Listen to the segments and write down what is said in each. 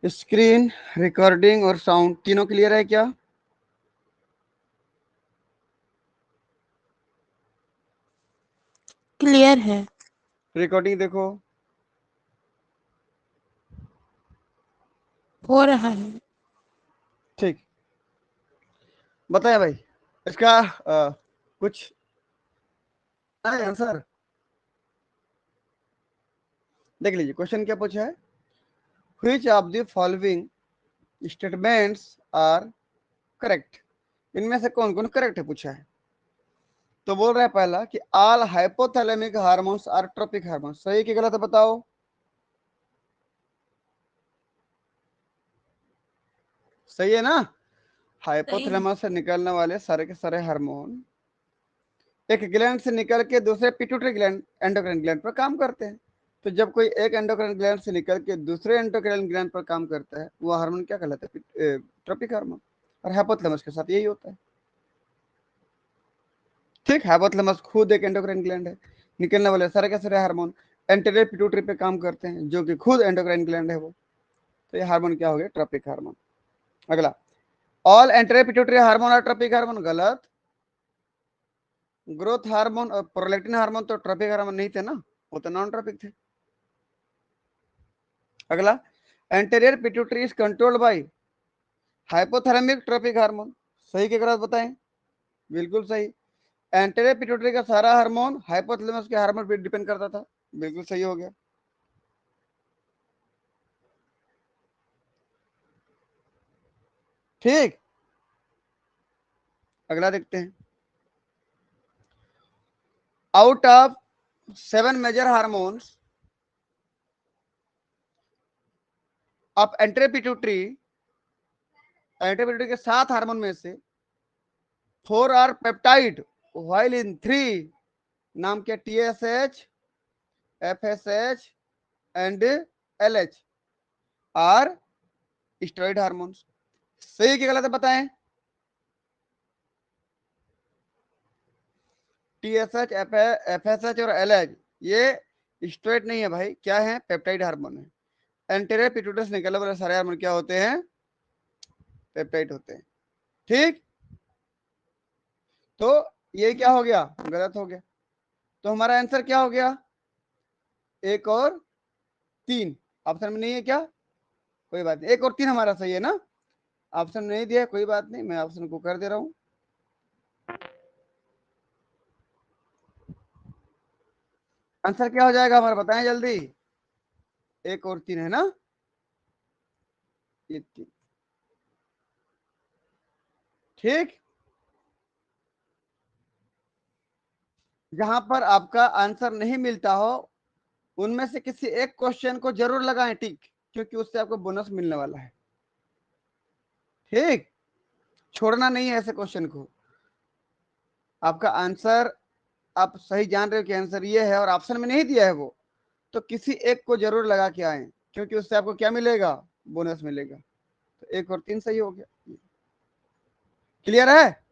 Screen, recording और sound तीनों clear है क्या? क्लियर है। रिकॉर्डिंग देखो। हो रहा है। ठीक, बताए भाई इसका कुछ है आंसर। देख लीजिए क्वेश्चन क्या पूछा है। Which of the following statements are correct? इनमें से कौन कौन करेक्ट है पूछा है। तो बोल रहा है पहला कि all hypothalamic hormones are tropic hormones. सही कि गलत है बताओ। सही है ना? सही है। हाइपोथैलेमस से निकलने वाले सारे के सारे हार्मोन एक ग्लैंड से निकल के दूसरे पिट्यूटरी ग्लैंड एंडोक्राइन ग्लैंड पर काम करते हैं। तो जब कोई एक एंडोक्राइन ग्लैंड से निकल के दूसरे एंडोक्राइन ग्लैंड पर काम करता है वो हार्मोन क्या कहलाता है? Trophic hormone. और हाइपोथैलेमस के साथ यही होता है। ठीक, हाइपोथैलेमस खुद एक एंडोक्राइन ग्लैंड है। निकलने वाले सारे के सारे हार्मोन एंटीरियर पिट्यूटरी पे काम करते हैं जो कि खुद एंडोक्राइन ग्लैंड है वो। तो ये हार्मोन क्या हो गया? Trophic hormone. अगला, ऑल एंटीरियर पिट्यूटरी हार्मोन और ट्रोपिक हार्मोन। गलत। ग्रोथ हार्मोन और प्रोलैक्टिन हार्मोन तो ट्रोपिक हार्मोन नहीं थे ना, वो तो नॉन ट्रोपिक थे। अगला, anterior pituitary is controlled by hypothalamic trophic hormone. सही के गलत बताएं? बिल्कुल सही। एंटीरियर पिट्यूटरी का सारा हार्मोन हाइपोथैलेमस के हार्मोन पर डिपेंड करता था। बिल्कुल सही हो गया। ठीक, अगला देखते हैं। Out of 7 major hormones of anterior pituitary, anterior pituitary के 7 हार्मोन में से 4 आर पेप्टाइड व्हाइल इन 3 नाम के TSH, FSH and LH are steroid hormones. सही कि गलत है बताएं? TSH, FSH और LH ये स्टेरॉइड नहीं है भाई, क्या है? पेप्टाइड हार्मोन है। एंटीरियर पिट्यूटरी से निकलने वाले सारे हार्मोन क्या होते हैं? पेप्टाइड होते हैं। ठीक, तो ये क्या हो गया? गलत हो गया। तो हमारा आंसर क्या हो गया? 1 और 3। ऑप्शन में नहीं है क्या? कोई बात नहीं, 1 और 3 हमारा सही है ना। ऑप्शन नहीं दिया, कोई बात नहीं, मैं ऑप्शन को कर दे रहा हूँ। आंसर क्या हो जाएगा हमारा, बताएं जल्दी। 1 और 3 है ना, ये 3। ठीक, जहां पर आपका आंसर नहीं मिलता हो उनमें से किसी एक क्वेश्चन को जरूर लगाएं टिक, क्योंकि उससे आपको बोनस मिलने वाला है। ठीक, छोड़ना नहीं है ऐसे क्वेश्चन को। आपका आंसर आप सही जान रहे हो कि आंसर ये है और ऑप्शन में नहीं दिया है वो, तो किसी एक को जरूर लगा के आए, क्योंकि उससे आपको क्या मिलेगा? बोनस मिलेगा। तो 1 और 3 सही हो गया। क्लियर है?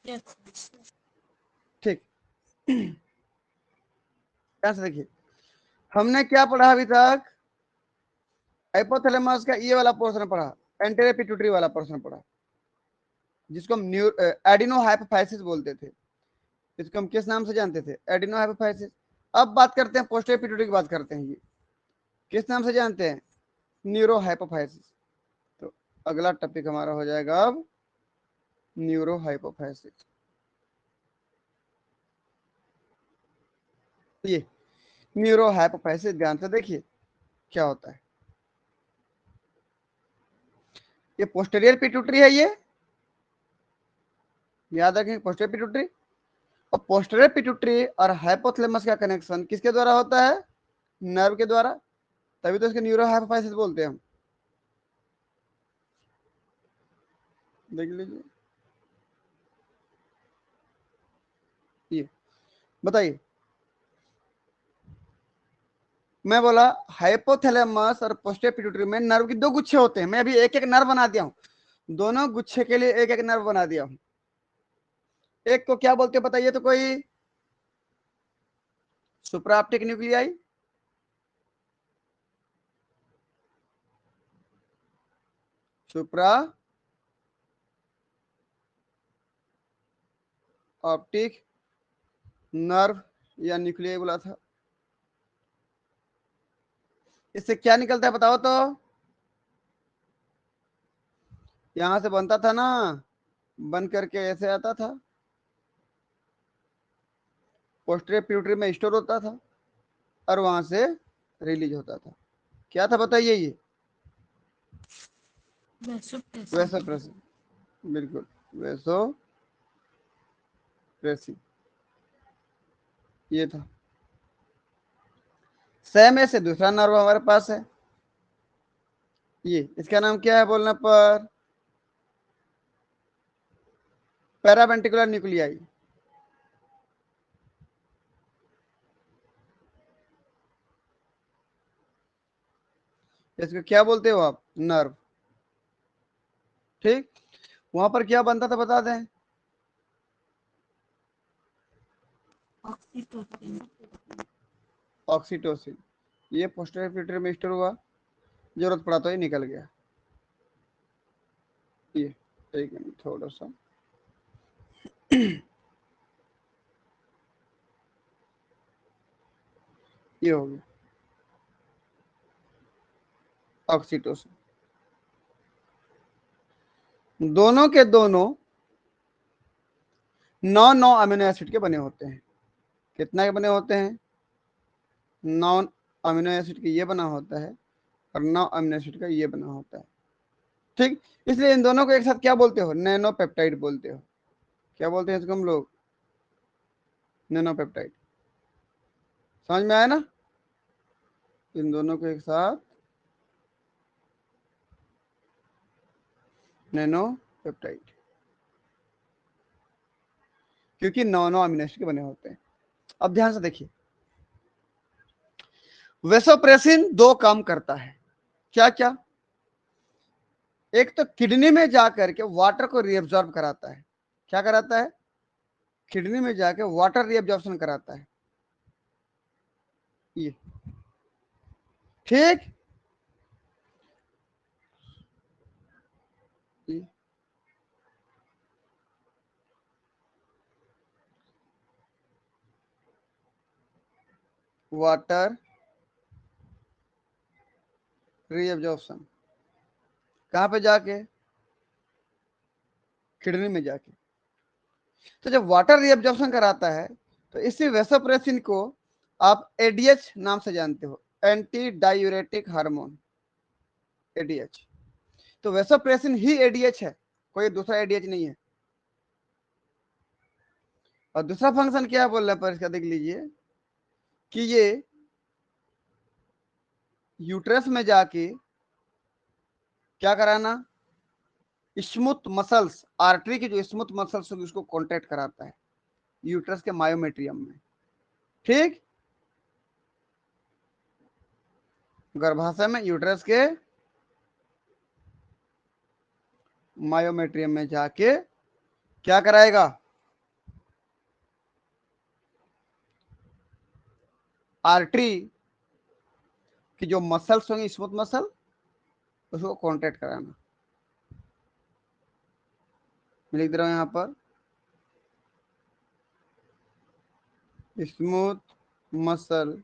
यस। ठीक, ध्यान से देखिए हमने क्या पढ़ा अभी तक। हाइपोथैलेमस का ये वाला पोर्शन पढ़ा, एंटीरियर पिट्यूटरी वाला पोर्शन पढ़ा, जिसको हम एडिनो हाइपोफाइसिस बोलते थे। इसको हम किस नाम से जानते थे? Adeno hypophysis. अब बात करते हैं पोस्टीरियर पिट्यूटरी की, बात करते हैं। ये किस नाम से जानते हैं? Neuro hypophysis. तो अगला टॉपिक हमारा हो जाएगा अब न्यूरो हाइपोफाइसिस। ये न्यूरो हाइपोफाइसिस ध्यान से देखिए क्या होता है। ये पोस्टीरियर पिट्यूटरी है, ये याद रखें, पोस्टीरियर पिट्यूटरी। और पोस्टीरियर पिट्यूटरी और हाइपोथैलेमस का कनेक्शन किसके द्वारा होता है? नर्व के द्वारा। तभी तो इसके न्यूरो हाइपोफाइसिस बोलते हैं हम। देख लीजिए, ये बताइए। मैं बोला हाइपोथैलेमस और पोस्टीरियर पिट्यूटरी में नर्व की 2 गुच्छे होते हैं। मैं अभी एक एक नर्व बना दिया हूं, दोनों गुच्छे के लिए एक एक नर्व बना दिया हूं। एक को क्या बोलते हैं बताइए तो कोई? सुप्राऑप्टिक न्यूक्लियाई, सुप्रा ऑप्टिक नर्व या न्यूक्लियर बोला था। इससे क्या निकलता है बताओ तो? यहां से बनता था ना, बन करके ऐसे आता था, पोस्टीरियर पिट्यूटरी में स्टोर होता था और वहां से रिलीज होता था। क्या था बताइए? ये वैसो प्रेसिंग, बिल्कुल वैसो प्रेसिंग, ये था। सेम ऐसे दूसरा नर्व हमारे पास है, ये इसका नाम क्या है बोलने पर? Paraventricular nuclei. इसको क्या बोलते हो आप? नर्व। ठीक, वहां पर क्या बनता था बता दें? ऑक्सीटोसिन। ये पोस्टीरियर पिट्यूटरी में स्टोर हुआ, जरूरत पड़ा तो ये निकल गया। ये एक मिनट थोड़ा सा ये हो गया ऑक्सीटोसिन। दोनों के दोनों 9 अमीनो एसिड के बने होते हैं। कितना के बने होते हैं? 9 अमीनो एसिड के ये बना होता है और 9 अमीनो एसिड का ये बना होता है। ठीक, इसलिए इन दोनों को एक साथ क्या बोलते हो? नैनो पेप्टाइड बोलते हो। क्या बोलते हैं इसको हम लोग? Nano peptide. समझ में आया ना? इन दोनों को एक साथ नैनो पेप्टाइड, क्योंकि 9 अमीनो एसिड के बने होते हैं। अब ध्यान से देखिए, वेसोप्रेसिन दो काम करता है। क्या क्या? एक तो किडनी में जाकर के वाटर को रीअब्सॉर्ब कराता है। क्या कराता है? किडनी में जाके वाटर रीअब्जॉर्प्शन कराता है। ये ठीक, ये वाटर रीअब्जॉर्प्शन कहां पे जाके? किडनी में जाके। तो जब वाटर रीअब्जॉर्प्शन कराता है तो इसी वेसोप्रेसिन को आप एडीएच नाम से जानते हो, एंटी डायूरेटिक हार्मोन, एडीएच। तो वेसोप्रेसिन ही एडीएच है, कोई दूसरा एडीएच नहीं है। और दूसरा फंक्शन क्या है बोलने पर इसका देख लीजिए कि ये यूट्रस में जाके क्या कराना? स्मूथ मसल्स, आर्टरी की जो स्मूथ मसल्स होगी उसको कॉन्ट्रैक्ट कराता है यूट्रस के मायोमेट्रियम में। ठीक, गर्भाशय में यूट्रस के मायोमेट्रियम में जाके क्या कराएगा? आर्टरी की जो मसल्स होंगी स्मूथ मसल, उसको कॉन्ट्रैक्ट कराना। मैं लिख दे रहा हूं यहां पर, स्मूथ मसल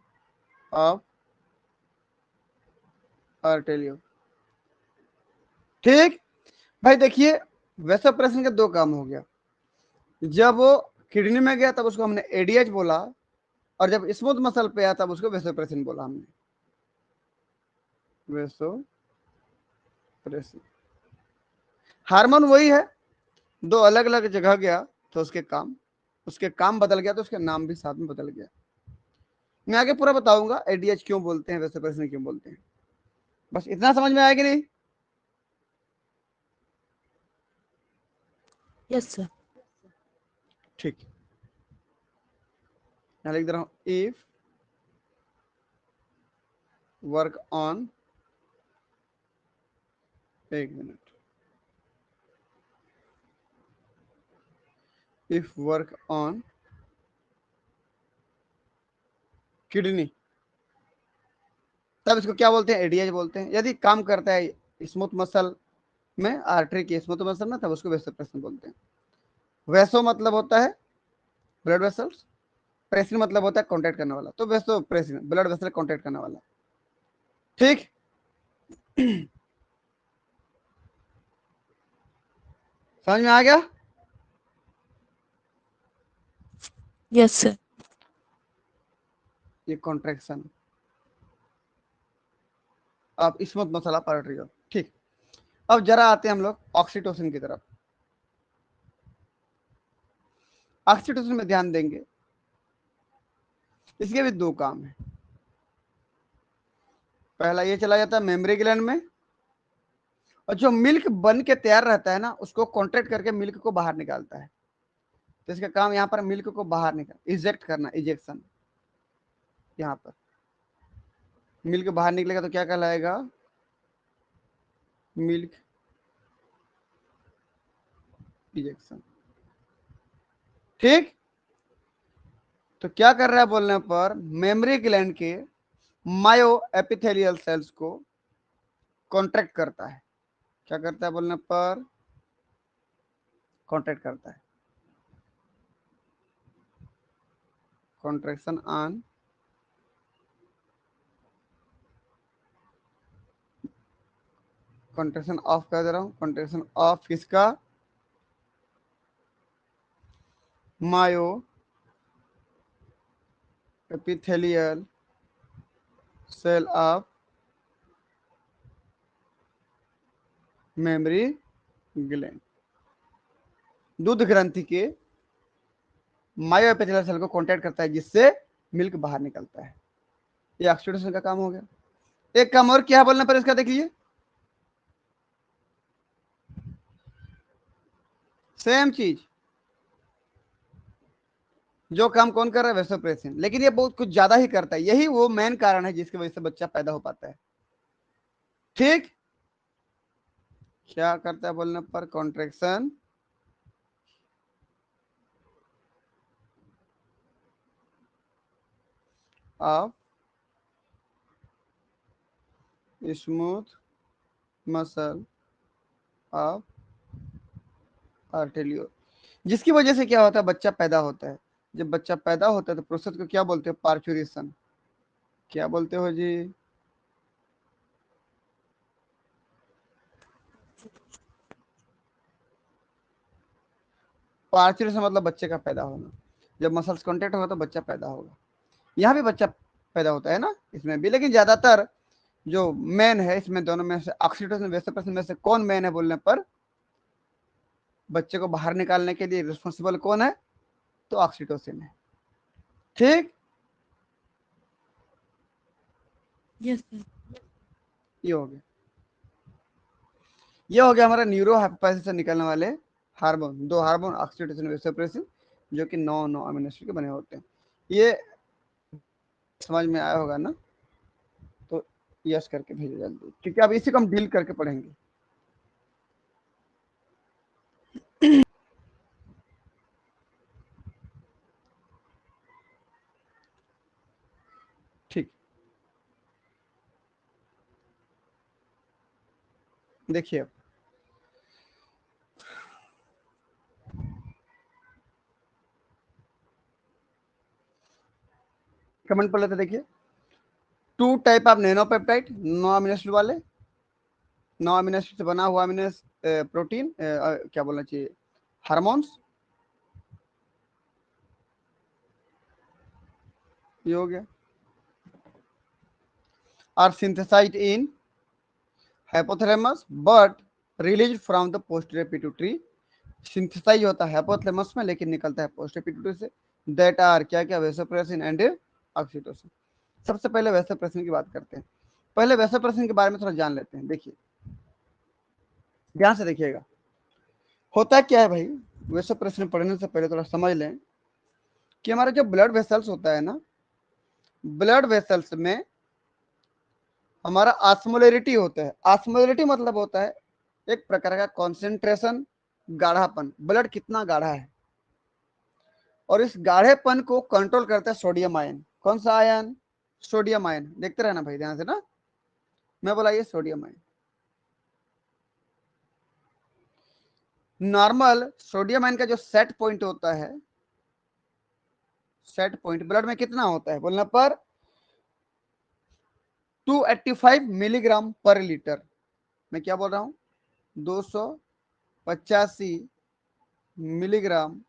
ऑफ आर्टेरियो। ठीक भाई, देखिए वेसोप्रेसिन के दो काम हो गया। जब वो किडनी में गया तब उसको हमने एडीएच बोला, और जब स्मूथ मसल पे आया तब उसको वेसोप्रेसिन बोला हमने। वेसोप्रेसिन हार्मोन वही है, दो अलग अलग जगह गया तो उसके काम बदल गया, तो उसके नाम भी साथ में बदल गया। मैं आगे पूरा बताऊंगा एडीएच क्यों बोलते हैं, वेसोप्रेसिन क्यों बोलते हैं। बस इतना समझ में आया कि नहीं? Yes sir. ठीक, यहां लिख दे रहा हूं, इफ वर्क ऑन, एक minute, if work on kidney, तब इसको क्या बोलते हैं? एडीएच बोलते हैं। यदि काम करता है स्मूथ मसल में आर्टरी की इसमें तो मतलब ना, तब उसको वेसोप्रेसिन बोलते हैं। वेसो मतलब होता है ब्लड वेसल्स, प्रेसिन मतलब होता है कॉन्टैक्ट करने वाला, तो वेसोप्रेसिन ब्लड वेसल कॉन्टैक्ट करने वाला। ठीक। समझ में आ गया? Yes sir. ये कॉन्ट्रैक्शन, अब स्मूथ मसला पलट रही हो। ठीक, अब जरा आते हैं हम लोग ऑक्सीटोसिन की तरफ। ऑक्सीटोसिन में ध्यान देंगे, इसके भी दो काम है। पहला ये चला जाता है मेमोरी ग्लैंड में, और जो मिल्क बन के तैयार रहता है ना, उसको कॉन्ट्रैक्ट करके मिल्क को बाहर निकालता है। तो इसका काम यहाँ पर मिल्क को बाहर निकाल, इजेक्ट करना, इजेक्शन। यहाँ पर मिल्क बाहर निकलेगा तो क्या कहलाएगा? Milk ejection. ठीक। तो क्या कर रहा है बोलने पर, मेमोरी ग्लैंड के मायो एपिथेलियल सेल्स को कॉन्ट्रैक्ट करता है। क्या करता है बोलने पर? कॉन्ट्रैक्ट करता है। कॉन्ट्रैक्शन ऑन कॉन्ट्रैक्शन ऑफ कर दे रहा हूं, कॉन्ट्रैक्शन ऑफ किसका? Myo epithelial cell of mammary gland. दूध ग्रंथि के मायो एपिथेलियल सेल को कॉन्टैक्ट करता है, जिससे मिल्क बाहर निकलता है। ये ऑक्सीडेशन का काम हो गया। एक काम और क्या है बोलने पर इसका, देखिए सेम चीज, जो काम कौन कर रहा है? वेसोप्रेसिन, लेकिन ये बहुत कुछ ज्यादा ही करता है। यही वो मेन कारण है जिसकी वजह से बच्चा पैदा हो पाता है। ठीक। क्या करता है बोलने पर? Contraction of smooth muscle of arteriole, जिसकी वजह से क्या होता है? बच्चा पैदा होता है। जब बच्चा पैदा होता है तो प्रोसेस को क्या बोलते हो? पार्चुरेशन। क्या बोलते हो जी? पार्चुरेशन मतलब बच्चे का पैदा होना। जब मसल्स कॉन्टेक्ट होगा तो बच्चा पैदा होगा। यहाँ भी बच्चा पैदा होता है ना, इसमें भी, लेकिन ज्यादातर जो मेन है इसमें दोनों में से ऑक्सीटोसिन वेसोप्रेसिन में से कौन मेन है बोलने पर, बच्चे को बाहर निकालने के लिए रिस्पॉन्सिबल कौन है? तो ऑक्सीटोसिन है। ठीक। Yes sir. ये हो गया, ये हो गया हमारा न्यूरो हाइपोथैलेमस से निकलने वाले हार्मोन, दो हार्मोन ऑक्सीटोसिन वेसोप्रेसिन, जो कि 9 अमीनो एसिड के बने होते हैं। ये समझ में आया होगा ना? तो यस करके भेजो जल्दी, क्योंकि अब इसी को हम डील करके पढ़ेंगे। ठीक, देखिए अब कमेंट पढ़ लेते, देखिए 2 टाइप ऑफ नैनोपेप्टाइड, 9 अमीनो एसिड वाले, 9 अमीनो एसिड से बना हुआ अमीनो प्रोटीन, क्या बोलना चाहिए, हार्मोन्स। ये हो गया। Are synthesised in hypothalamus but release from the posterior pituitary. Synthesise होता है हाइपोथैलेमस में, लेकिन निकलता है पोस्टीरियर पिट्यूटरी से। दैट आर क्या क्या? Vasopressin and oxytocin. सबसे पहले वेसोप्रेसिन की बात करते हैं। पहले वेसोप्रेसिन के बारे में थोड़ा जान लेते हैं। देखिए ध्यान से देखिएगा, होता क्या है भाई, वेसोप्रेसिन पढ़ने से पहले थोड़ा समझ लें कि हमारा जो ब्लड वेसल्स होता है ना, ब्लड वेसल्स में हमारा ऑस्मोलरिटी होता है। ऑस्मोलरिटी मतलब होता है एक प्रकार का कॉन्सेंट्रेशन, गाढ़ापन, ब्लड कितना गाढ़ा है। और इस गाढ़ेपन को कंट्रोल करता है सोडियम आयन। कौन सा आयन? Sodium ion. देखते रहना भाई ध्यान से ना, मैं बोला ये sodium ion. Normal sodium ion का जो सेट पॉइंट होता है, सेट पॉइंट ब्लड में कितना होता है बोलने पर 285 मिलीग्राम पर लीटर। मैं क्या बोल रहा हूं 285 मिलीग्राम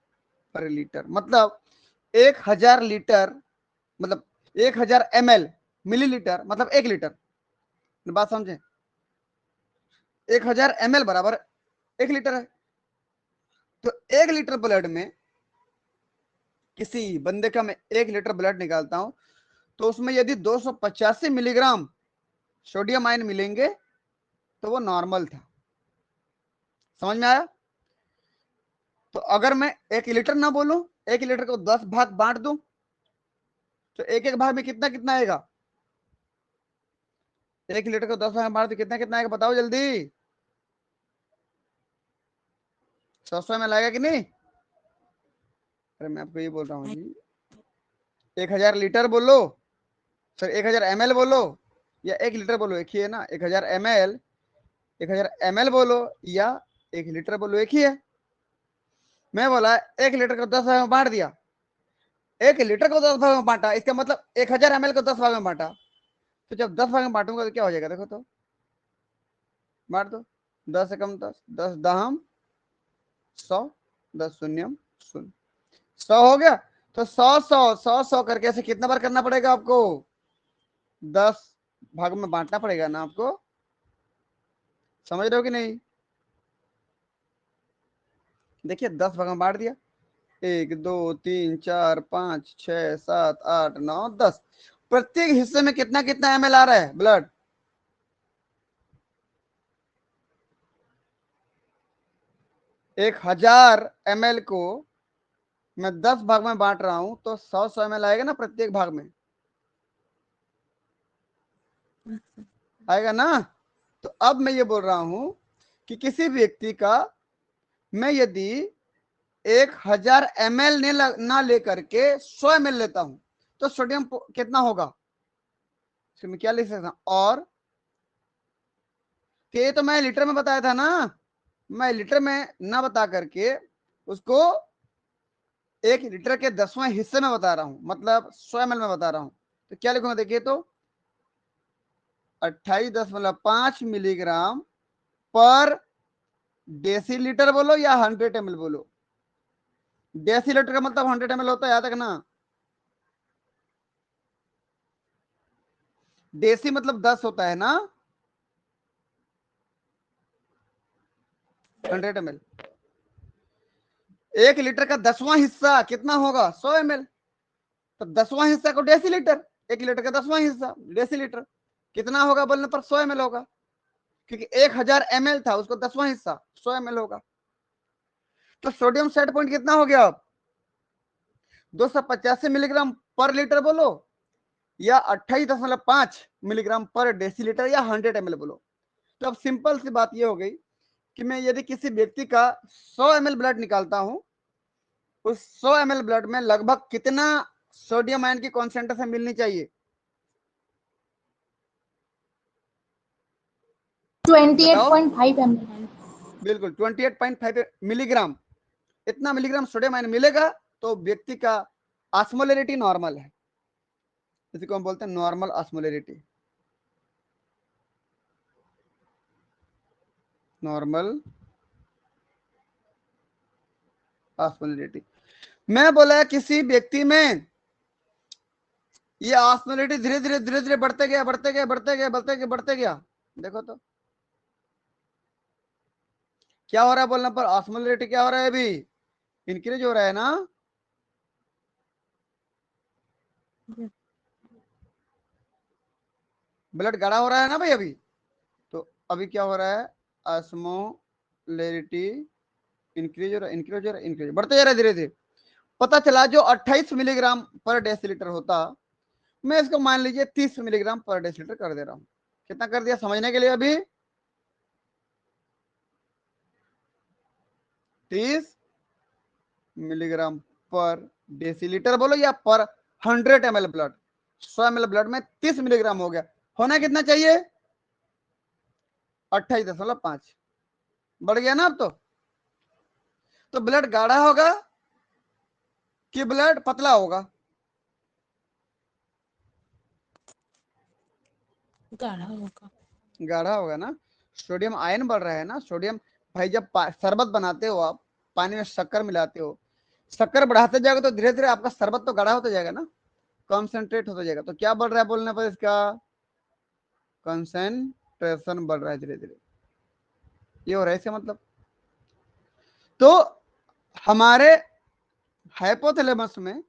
पर लीटर, मतलब 1000 लीटर, मतलब 1000 ml, मिलीलीटर मतलब 1 लीटर। बात समझे, 1000 ml बराबर 1 लीटर है। तो 1 लीटर ब्लड में किसी बंदे का मैं 1 लीटर ब्लड निकालता हूं तो उसमें यदि 285 मिलीग्राम सोडियम आयन मिलेंगे तो वो नॉर्मल था। समझ में आया? तो अगर मैं 1 लीटर ना बोलूं, 1 लीटर को 10 भाग बांट दूं तो एक एक भाग में कितना कितना आएगा? 1 लीटर को 10 भाग बांट दो कितना कितना आएगा बताओ जल्दी। 100 में लाएगा कि नहीं? अरे मैं आपको ये बोल रहा हूँ जी, 1000 लीटर बोलो, सर 1000 ml बोलो या 1 लीटर बोलो, एक ही है ना। 1000 ml, 1000 ml बोलो या 1 लीटर बोलो, एक ही है। मैं बोला 1 लीटर को 10 भाग में बांट दिया, 1 लीटर को 10 भाग में बांटा, इसका मतलब 1000 ml को 10 भाग में बांटा। तो जब 10 भाग में बांटूंगा तो क्या हो जाएगा देखो तो, बांट दो, 10 से कम 10, 10 दहम 100, 10 शून्यम शून्य, 100 हो गया। तो 100 करके ऐसे कितना बार करना पड़ेगा आपको? 10 भाग में बांटना पड़ेगा ना आपको। समझ रहे हो कि नहीं? देखिए 10 भाग में बांट दिया, 1 2 3 4 5 6 7 8 9 10, प्रत्येक हिस्से में कितना कितना ml आ रहा है ब्लड? 1000 ml को मैं 10 भाग में बांट रहा हूं तो 100 ml आएगा ना प्रत्येक भाग में, आएगा ना। तो अब मैं ये बोल रहा हूं कि किसी व्यक्ति का मैं यदि 1000 ml ना लेकर के 100 ml लेता हूं तो सोडियम कितना होगा? मैं क्या लिख सकता हूं? और ये तो मैं लीटर में बताया था ना, मैं लीटर में ना बता करके उसको 1 लीटर के 10वां हिस्से में बता रहा हूं, मतलब 100 ml में बता रहा हूं। तो क्या लिखूंगा देखिए तो 28.5 मिलीग्राम पर डेसीलीटर बोलो या 100 ml बोलो। डेसीलीटर का मतलब 100 ml होता है, याद रखना। डेसी मतलब 10 होता है ना, 100 ml। 1 लीटर का 10वां हिस्सा कितना होगा? 100 ml। तो 10वां हिस्सा को डेसीलीटर, 1 लीटर का 10वां हिस्सा डेसीलीटर कितना होगा बोलने पर 100 ml होगा, क्योंकि 1000 ml था, उसको 10वां हिस्सा 100 ml होगा। तो सोडियम सेट पॉइंट कितना हो गया अब? 285 मिलीग्राम पर लीटर बोलो या 28.5 मिलीग्राम पर डेसीलीटर या 100 ml बोलो। तो अब सिंपल सी बात ये हो गई कि मैं यदि किसी व्यक्ति का 100 ml ब्लड निकालता हूं, उस 100 ml ब्लड में लगभग कितना सोडियम आयन की कॉन्सेंट्रेशन मिलनी चाहिए? 28.5 ml। बिल्कुल 28.5 मिलीग्राम, इतना मिलीग्राम सोडियम आयन मिलेगा तो व्यक्ति का ऑस्मोलरिटी नॉर्मल है। इसी को हम बोलते हैं नॉर्मल ऑस्मोलरिटी, नॉर्मल ऑस्मोलरिटी। मैं बोला किसी व्यक्ति में ये ऑस्मोलरिटी धीरे धीरे धीरे धीरे बढ़ते गया बढ़ते गया बढ़ते गया बढ़ते गया बढ़ते गया, देखो तो क्या हो रहा है बोलने पर ऑस्मोलरिटी क्या हो रहा है? अभी इंक्रीज हो रहा है ना। ब्लड गाढ़ा हो रहा है ना भाई अभी। तो अभी क्या हो रहा है? ऑस्मोलरिटी इंक्रीज हो रहा है, इंक्रीज हो रहा है, इंक्रीज बढ़ते जा रहा है धीरे धीरे। पता चला जो 28 मिलीग्राम पर डेसीलीटर होता, मैं इसको मान लीजिए 30 मिलीग्राम पर डेसीलीटर कर दे रहा हूं। कितना कर दिया समझने के लिए? अभी 30 मिलीग्राम पर डेसीलीटर बोलो या पर 100 ml ब्लड। 100 ml ब्लड में 30 मिलीग्राम हो गया, होना कितना चाहिए? 28.5। बढ़ गया ना अब तो। तो ब्लड गाढ़ा होगा कि ब्लड पतला होगा? गाढ़ा होगा। गाढ़ा होगा ना। सोडियम आयन बढ़ रहा है ना। सोडियम भाई जब शरबत बनाते हो आप, पानी में शक्कर मिलाते हो, शक्कर बढ़ाते जाएगा तो धीरे धीरे आपका शरबत तो गाढ़ा होता जाएगा ना, कॉन्सेंट्रेट होता जाएगा। तो क्या बढ़ रहा है बोलने पर इसका? कंसेंट्रेशन बढ़ रहा है धीरे धीरे। ये हो रहा है इसका मतलब। तो हमारे हाइपोथैलेमस में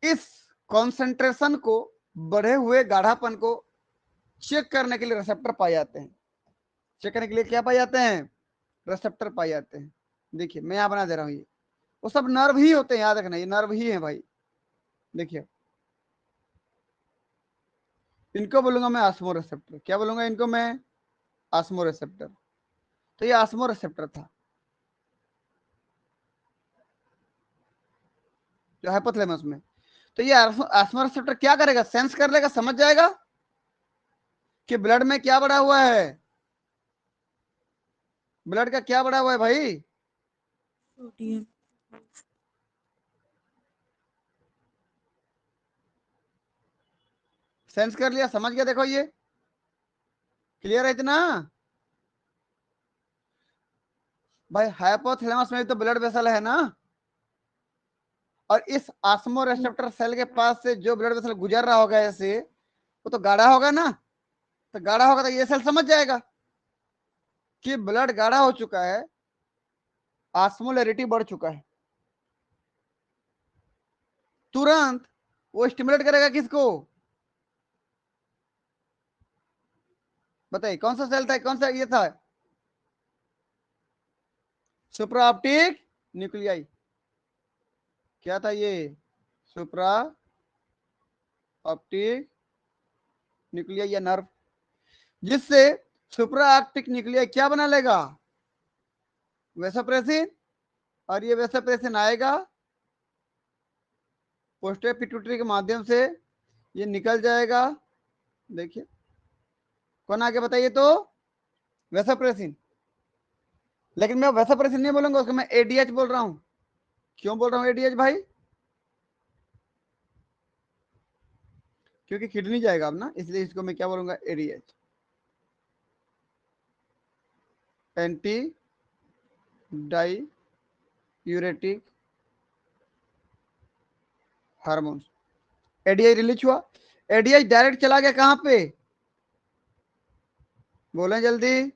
इस कॉन्सेंट्रेशन को, बढ़े हुए गाढ़ापन को चेक करने के लिए रिसेप्टर पाए जाते हैं। चेक करने के लिए क्या पाए जाते हैं? रिसेप्टर पाए जाते हैं। देखिए मैं यहां बना दे रहा हूं, ये वो सब नर्व ही होते हैं, याद रखना, ये नर्व ही है भाई। देखिए इनको बोलूंगा मैं ऑस्मो रिसेप्टर। क्या बोलूंगा इनको मैं? Osmo receptor. तो ये ऑस्मो रिसेप्टर था जो हाइपोथैलेमस में। तो ये ऑस्मो रिसेप्टर क्या करेगा? सेंस कर लेगा, समझ जाएगा कि ब्लड में क्या बढ़ा हुआ है। ब्लड का क्या बढ़ा हुआ है भाई? सोडियम। सेंस कर लिया, समझ गया। देखो ये क्लियर है इतना भाई। हाइपोथैलेमस में भी तो ब्लड वेसल है ना, और इस ऑस्मो रिसेप्टर सेल के पास से जो ब्लड वेसल गुजर रहा होगा ऐसे, वो तो गाढ़ा होगा ना। तो गाढ़ा होगा तो ये सेल समझ जाएगा कि ब्लड गाढ़ा हो चुका है, ऑस्मोलैरिटी बढ़ चुका है। तुरंत वो स्टिमुलेट करेगा किसको? बताइए कौन सा सेल था, कौन सा ये था? सुप्रा ऑप्टिक न्यूक्लियाई। क्या था ये? सुप्रा ऑप्टिक न्यूक्लियाई या नर्व, जिससे सुप्रा ऑप्टिक न्यूक्लियाई क्या बना लेगा? वेसोप्रेसिन। और ये वेसोप्रेसिन आएगा पोस्टर पिट्यूटरी के माध्यम से, ये निकल जाएगा। देखिए कौन आगे बताइए तो? वेसोप्रेसिन। लेकिन मैं वेसोप्रेसिन नहीं बोलूंगा उसको, मैं एडीएच बोल रहा हूं। क्यों बोल रहा हूं एडीएच भाई? क्योंकि किडनी जाएगा अब ना, इसलिए इसको मैं क्या बोलूंगा? ADH, anti diuretic hormone. ADI release हुआ, एडीआई डायरेक्ट चला गया कहां पे? बोलें जल्दी।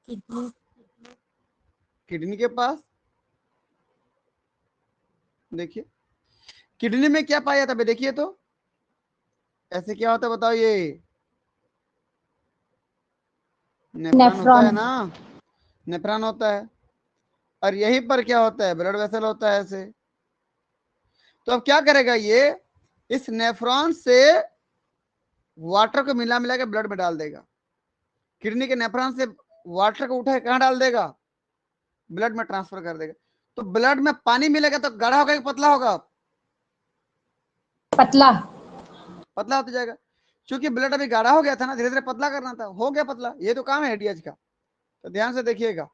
किडनी। किडनी के पास। देखिए किडनी में क्या पाया जाता है? देखिए तो ऐसे क्या होता है बताओ? ये नेफ्रॉन होता है नेफ्रॉन। ना, नेफ्रॉन होता है। और यहीं पर क्या होता है? ब्लड वेसल होता है ऐसे। तो अब क्या करेगा ये? इस नेफ्रॉन से वाटर को मिला मिला के ब्लड में डाल देगा। किडनी के नेफ्रॉन से वाटर को उठा के कहां डाल देगा? ब्लड में ट्रांसफर कर देगा। तो ब्लड में पानी मिलेगा तो गाढ़ा होगा कि पतला होगा? पतला। पतला होता जाएगा। क्योंकि ब्लड अभी गाढ़ा हो गया था ना, धीरे धीरे पतला करना था, हो गया पतला। ये तो काम है एडीएच का। तो ध्यान से देखिएगा।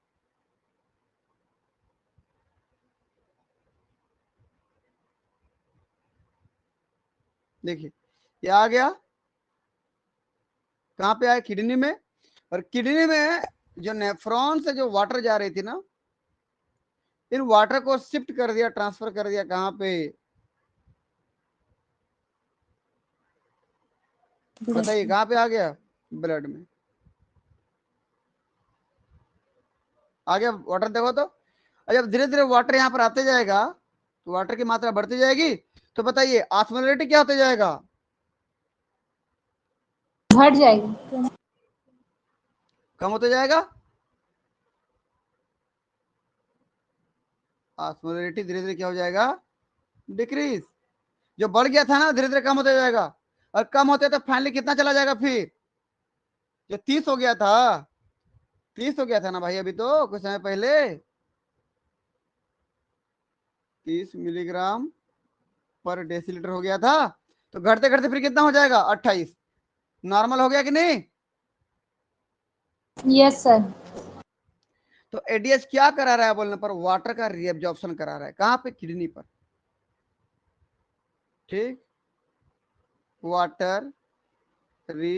देखिए ये आ गया कहां पे आया? किडनी में। और किडनी में जो नेफ्रॉन से जो वाटर जा रही थी ना, इन वाटर को शिफ्ट कर दिया, ट्रांसफर कर दिया कहां पे? बताइए कहां पे आ गया? ब्लड में आ गया वाटर। देखो तो जब धीरे धीरे वाटर यहाँ पर आते जाएगा तो वाटर की मात्रा बढ़ती जाएगी। तो बताइए ऑस्मोलैरिटी क्या होते जाएगा? घट जाएगी। कम होते जाएगा। ऑस्मोलैरिटी धीरे धीरे क्या हो जाएगा? डिक्रीज। जो बढ़ गया था ना धीरे धीरे कम होते जाएगा। और कम होते तो फाइनली कितना चला जाएगा फिर? जो 30 हो गया था, 30 हो गया था ना भाई अभी तो कुछ समय पहले, 30 मिलीग्राम पर डेसीलीटर हो गया था। तो घटते घटते फिर कितना हो जाएगा? 28। नॉर्मल हो गया कि नहीं? Yes sir. तो एडीएच क्या करा रहा है बोलने पर, वाटर का रीअब्जॉर्प्शन करा रहा है, कहां पे, किडनी पर। ठीक, वाटर री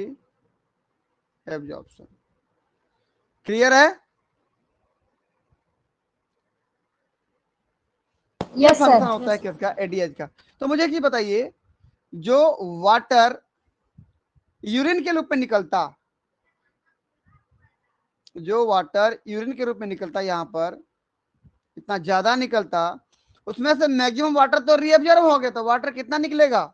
एब्जॉर्प्शन, क्लियर है। ये यस फंक्शन सर। होता है किसका, एडीएच का। तो मुझे ये बताइए, जो वाटर यूरिन के रूप में निकलता, जो वाटर यूरिन के रूप में निकलता यहां पर इतना ज्यादा निकलता, उसमें से मैक्सिमम वाटर तो रीअब्जॉर्ब हो गया, तो वाटर कितना निकलेगा,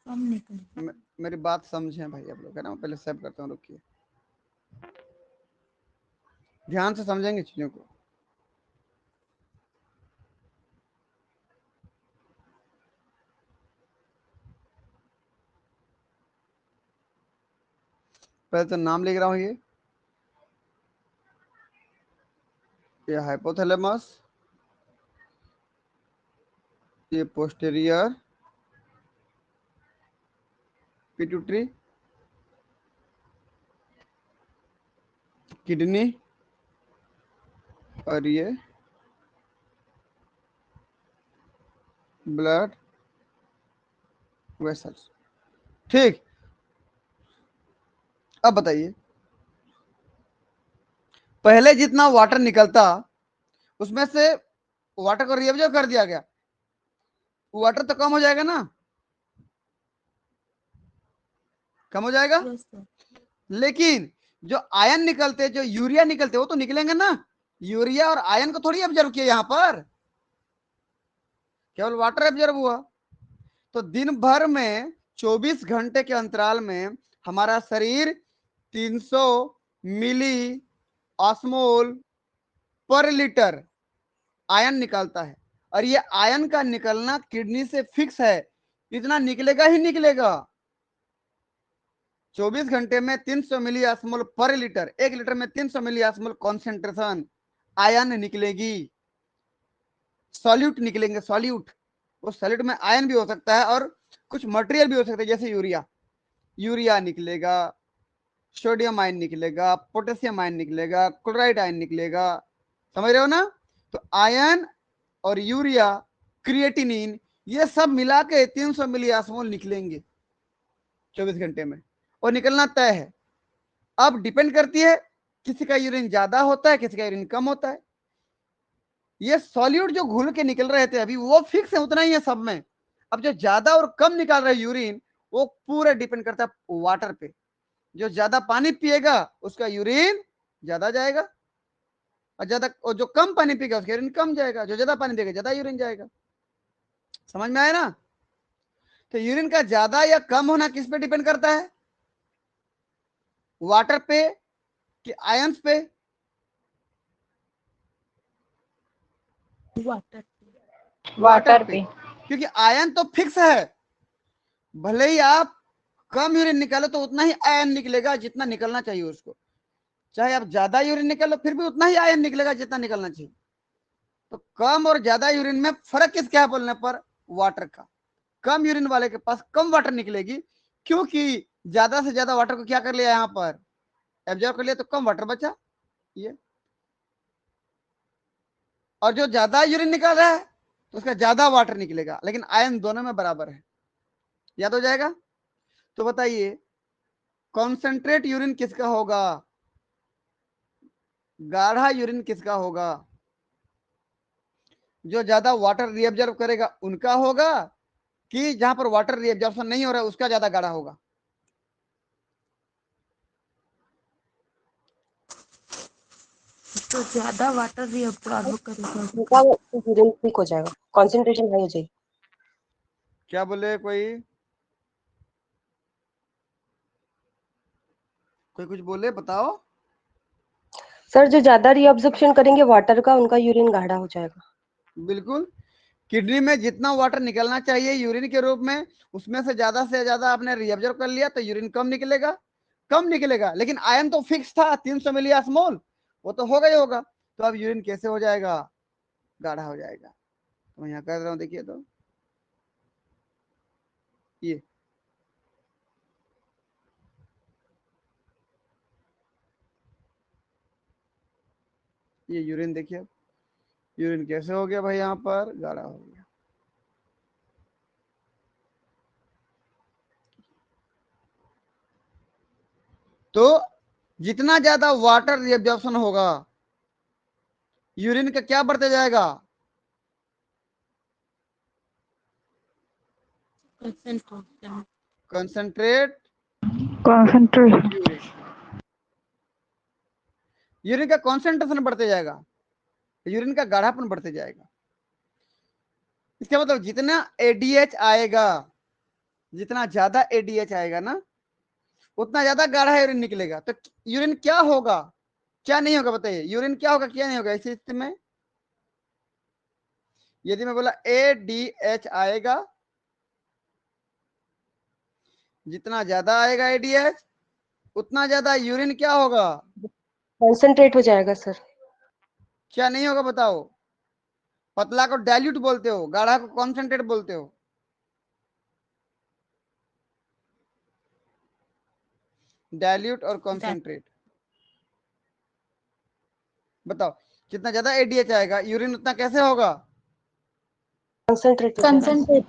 कम निकले। मेरी बात समझे भाई आप लोग, है ना, मैं पहले सेव करता हूँ, रुकिए, ध्यान से समझेंगे चीजों को। पहले तो नाम लिख रहा हूँ, ये हाइपोथैलेमस, ये पोस्टेरियर पिट्यूटरी, किडनी, और ये ब्लड वेसल्स। ठीक, अब बताइए, पहले जितना वाटर निकलता उसमें से वाटर को रिएब्जॉर्ब कर दिया गया, वाटर तो कम हो जाएगा ना, कम हो जाएगा। Yes sir. लेकिन जो आयन निकलते, जो यूरिया निकलते, वो तो निकलेंगे ना, यूरिया और आयन को थोड़ी ऑब्जर्व किया यहां पर, केवल वाटर ऑब्जर्व हुआ। तो दिन भर में 24 घंटे के अंतराल में हमारा शरीर 300 मिली ऑस्मोल पर लीटर आयन निकालता है, और ये आयन का निकलना किडनी से फिक्स है, इतना निकलेगा ही निकलेगा। 24 घंटे में 300 मिली ऑस्मोल पर लीटर, 1 लीटर में 300 मिली ऑस्मोल कॉन्सेंट्रेशन आयन निकलेगी, सॉल्यूट निकलेंगे, सॉल्यूट। वो सॉल्यूट में आयन भी हो सकता है और कुछ मटेरियल भी हो सकता है, जैसे यूरिया, यूरिया निकलेगा, सोडियम आयन निकलेगा, पोटेशियम आयन निकलेगा, क्लोराइड आयन निकलेगा, समझ रहे हो ना। तो आयन और यूरिया, क्रिएटिनिन, ये सब मिला के 300 मिली ऑस्मोल निकलेंगे 24 घंटे में, और निकलना तय है। अब डिपेंड करती है, किसी का यूरिन ज्यादा होता है, किसी का यूरिन कम होता है। ये सॉल्यूट जो घुल के निकल रहे थे अभी, वो फिक्स है, उतना ही है सब में। अब जो ज्यादा और कम निकाल रहे यूरिन, वो पूरा डिपेंड करता है वाटर पे। जो ज्यादा पानी पिएगा उसका यूरिन ज्यादा जाएगा, और जो कम पानी पिएगा उसका यूरिन कम जाएगा, जो ज्यादा पानी पिएगा ज्यादा यूरिन जाएगा। समझ में आया ना। तो यूरिन का ज्यादा या कम होना किस पे डिपेंड करता है, वाटर पे कि आयंस पे, वाटर। वाटर वाटर पे। पे। क्योंकि आयन तो फिक्स है, भले ही आप कम यूरिन निकालो तो उतना ही आयन निकलेगा जितना निकलना चाहिए उसको, चाहे आप ज्यादा यूरिन निकालो फिर भी उतना ही आयन निकलेगा जितना निकलना चाहिए। तो कम और ज्यादा यूरिन में फर्क किसका है बोलने पर, वाटर का। कम यूरिन वाले के पास कम वाटर निकलेगी, क्योंकि ज्यादा से ज्यादा वाटर को क्या कर लिया यहां पर, एब्जॉर्ब कर लिया, तो कम वाटर बचा ये। और जो ज्यादा यूरिन निकाल रहा है तो उसका ज्यादा वाटर निकलेगा, लेकिन आयन दोनों में बराबर है, याद हो जाएगा। तो बताइए, कॉन्सेंट्रेट यूरिन किसका होगा, गाढ़ा यूरिन किसका होगा, जो ज्यादा वाटर रीअब्जॉर्ब करेगा उनका होगा, कि जहां पर वाटर रीअब्जॉर्प्शन नहीं हो रहा है उसका ज्यादा गाढ़ा होगा। तो ज्यादा वाटर भी अब्सॉर्ब करेगा उनका उसका। यूरिन ठीक हो जाएगा, कंसंट्रेशन हाई हो जाएगी। क्या बोले कोई, कोई कुछ बोले बताओ। सर जो ज्यादा रीअब्जॉर्प्शन करेंगे वाटर का, उनका यूरिन गाढ़ा हो जाएगा। बिल्कुल, किडनी में जितना वाटर निकलना चाहिए यूरिन के रूप में, उसमें से ज्यादा आपने रीअब्जॉर्ब कर लिया तो यूरिन कम निकलेगा, कम निकलेगा। लेकिन आयन तो फिक्स था 300 मिली ऑस्मोल, वो तो होगा ही होगा। तो अब यूरिन कैसे हो जाएगा, गाढ़ा हो जाएगा। तो मैं यहाँ कर रहा हूँ, देखिए तो ये ये यूरिन देखिए, यूरिन कैसे हो गया भाई, यहाँ पर गाढ़ा हो गया। तो जितना ज्यादा वाटर रिएब्जॉर्प्शन होगा, यूरिन का क्या बढ़ते जाएगा, कंसंट्रेट कंसंट्रेशन। यूरिन, यूरिन का कॉन्सेंट्रेशन बढ़ते जाएगा, यूरिन का गाढ़ापन बढ़ते जाएगा। इसका मतलब जितना एडीएच आएगा, जितना ज्यादा एडीएच आएगा ना, उतना ज्यादा गाढ़ा यूरिन निकलेगा। तो यूरिन क्या होगा, क्या नहीं होगा, बताइए यूरिन क्या होगा क्या नहीं होगा इस स्थिति में। यदि मैं बोला एडीएच आएगा, जितना ज्यादा आएगा एडीएच, उतना ज्यादा यूरिन क्या होगा, कंसंट्रेट हो जाएगा सर। क्या नहीं होगा बताओ। पतला को डाइल्यूट बोलते हो, गाढ़ा को कॉन्सेंट्रेट बोलते हो। डाइल्यूट और कॉन्सेंट्रेट। बताओ, जितना ज्यादा एडीएच आएगा यूरिन उतना कैसे होगा, कंसंट्रेट। कंसंट्रेट।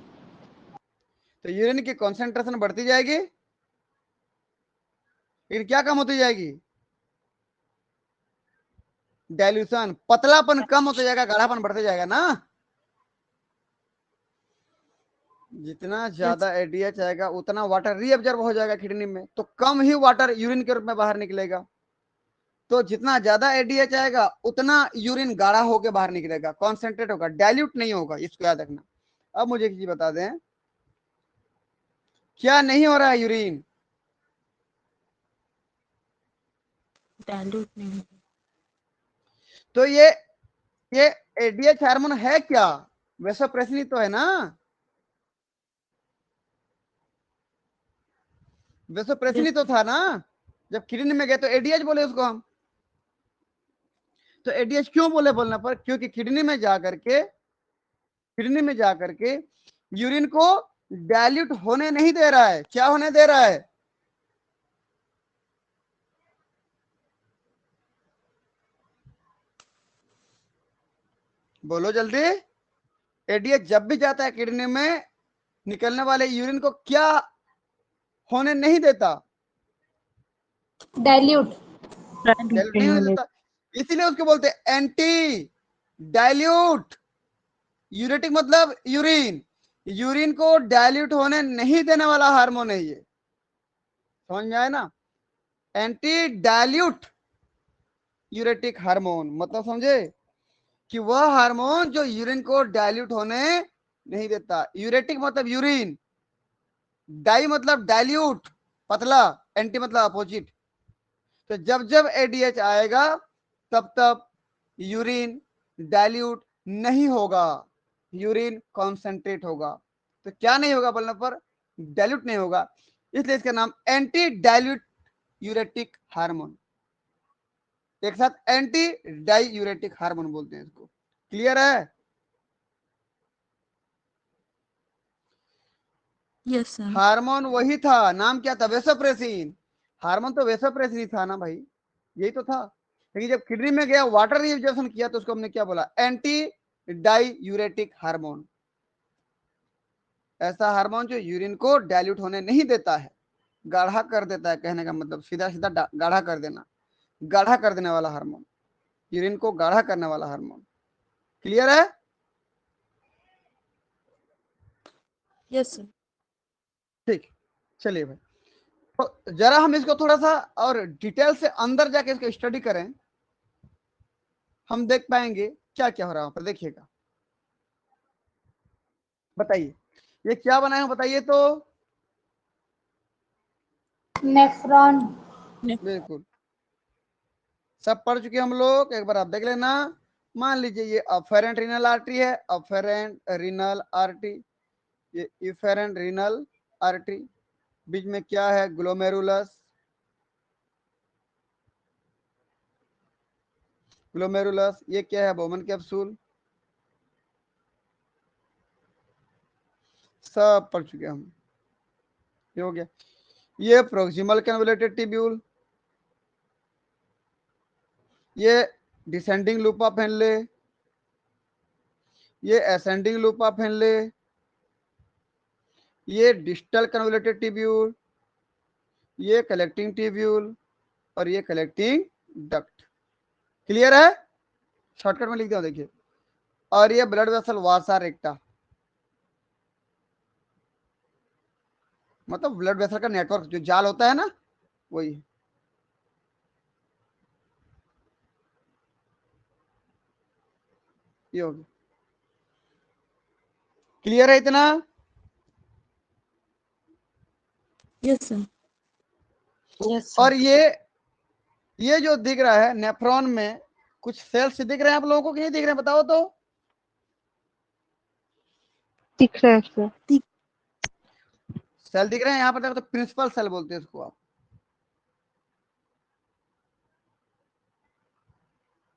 तो यूरिन की कॉन्सेंट्रेशन बढ़ती जाएगी, लेकिन क्या कम होती जाएगी, डाइल्यूशन, पतलापन कम होता जाएगा, गाढ़ापन बढ़ते जाएगा ना। जितना ज्यादा एडीएच आएगा उतना वाटर रीअब्जॉर्ब हो जाएगा किडनी में, तो कम ही वाटर यूरिन के रूप में बाहर निकलेगा। तो जितना ज्यादा एडीएच आएगा उतना यूरिन गाढ़ा होकर बाहर निकलेगा, कॉन्सेंट्रेट होगा, डाइल्यूट नहीं होगा, इसको याद रखना। अब मुझे एक चीज बता दें, क्या नहीं हो रहा है यूरिन, डाइल्यूट नहीं। तो ये एडीएच हार्मोन है क्या, वैसोप्रेसिन ही तो है ना, वैसोप्रेसिन ही तो था ना। जब किडनी में गए तो एडीएच बोले उसको हम। तो एडीएच क्यों बोले बोलने पर, क्योंकि किडनी में जाकर के यूरिन को डाइल्यूट होने नहीं दे रहा है। क्या होने दे रहा है, बोलो जल्दी। एडीएच जब भी जाता है किडनी में, निकलने वाले यूरिन को क्या होने नहीं देता, डाइल्यूट। डाइल्यूट नहीं होने देता। इसीलिए उसको बोलते हैं एंटी डाइल्यूट यूरेटिक, मतलब यूरिन, यूरिन को डाइल्यूट होने नहीं देने वाला हार्मोन है ये, समझ में आया ना। एंटी डाइल्यूट यूरेटिक हार्मोन मतलब समझे, कि वह हार्मोन जो यूरिन को डाइल्यूट होने नहीं देता। यूरेटिक मतलब यूरिन, डाई मतलब डाइल्यूट पतला, एंटी मतलब अपोजिट। तो जब जब एडीएच आएगा तब तब यूरिन डाइल्यूट नहीं होगा, यूरिन कॉन्सेंट्रेट होगा। तो क्या नहीं होगा बोलने पर, डाइल्यूट नहीं होगा, इसलिए इसका नाम एंटी डाइल्यूट यूरेटिक हार्मोन, एक साथ एंटी डाई यूरेटिक हार्मोन बोलते हैं इसको। क्लियर है। Yes sir. हार्मोन वही था, नाम क्या था, वेसोप्रेसिन। हार्मोन तो वेसोप्रेसिन ही था ना भाई, यही तो था। लेकिन जब किडनी में गया, वाटर रिएब्जॉर्प्शन किया, तो उसको हमने क्या बोला, एंटी डाई यूरेटिक हार्मोन। ऐसा हार्मोन जो यूरिन को डाइल्यूट होने नहीं देता है, गाढ़ा कर देता है, कहने का मतलब सीधा सीधा गाढ़ा कर देना, गाढ़ा कर देने वाला हार्मोन, यूरिन को गाढ़ा करने वाला हार्मोन। क्लियर है। Yes sir. ठीक, चलिए भाई, तो जरा हम इसको थोड़ा सा और डिटेल से अंदर जाके इसको स्टडी करें, हम देख पाएंगे क्या क्या हो रहा है वहां पर। देखिएगा, बताइए ये क्या बनाए हो, बताइए तो। नेफ्रॉन। बिल्कुल, सब पढ़ चुके हम लोग, एक बार आप देख लेना। मान लीजिए ये अफेरेंट रीनल आर्टरी है, अफेरेंट रीनल आर्टरी, ये इफेरेंट रीनल आर्टरी, बीच में क्या है, ग्लोमेरुलस, ग्लोमेरुलस, ये क्या है, बोमन कैप्सूल, सब पढ़ चुके हम, ये हो गया। ये प्रोक्सिमल कन्वोल्यूटेड ट्यूब्यूल, ये डिसेंडिंग लूप ऑफ हेनले, ये असेंडिंग लूप ऑफ हेनले, ये डिस्टल कन्वोल्यूटेड ट्यूब्यूल, ये कलेक्टिंग ट्यूब्यूल और ये कलेक्टिंग डक्ट। क्लियर है? शॉर्टकट में लिख दिया देखिए। और ये ब्लड वेसल वासा रेक्टा, मतलब ब्लड वेसल का नेटवर्क जो जाल होता है ना, वही। ये होगी। क्लियर है इतना? Yes, sir. Yes, और sir. ये जो दिख रहा है नेफ्रॉन में कुछ सेल्स दिख रहे हैं आप लोगों को कि नहीं दिख रहे हैं, बताओ तो। दिख रहा है सर। सेल दिख रहे हैं यहाँ पर, देखो तो प्रिंसिपल सेल बोलते हैं इसको आप,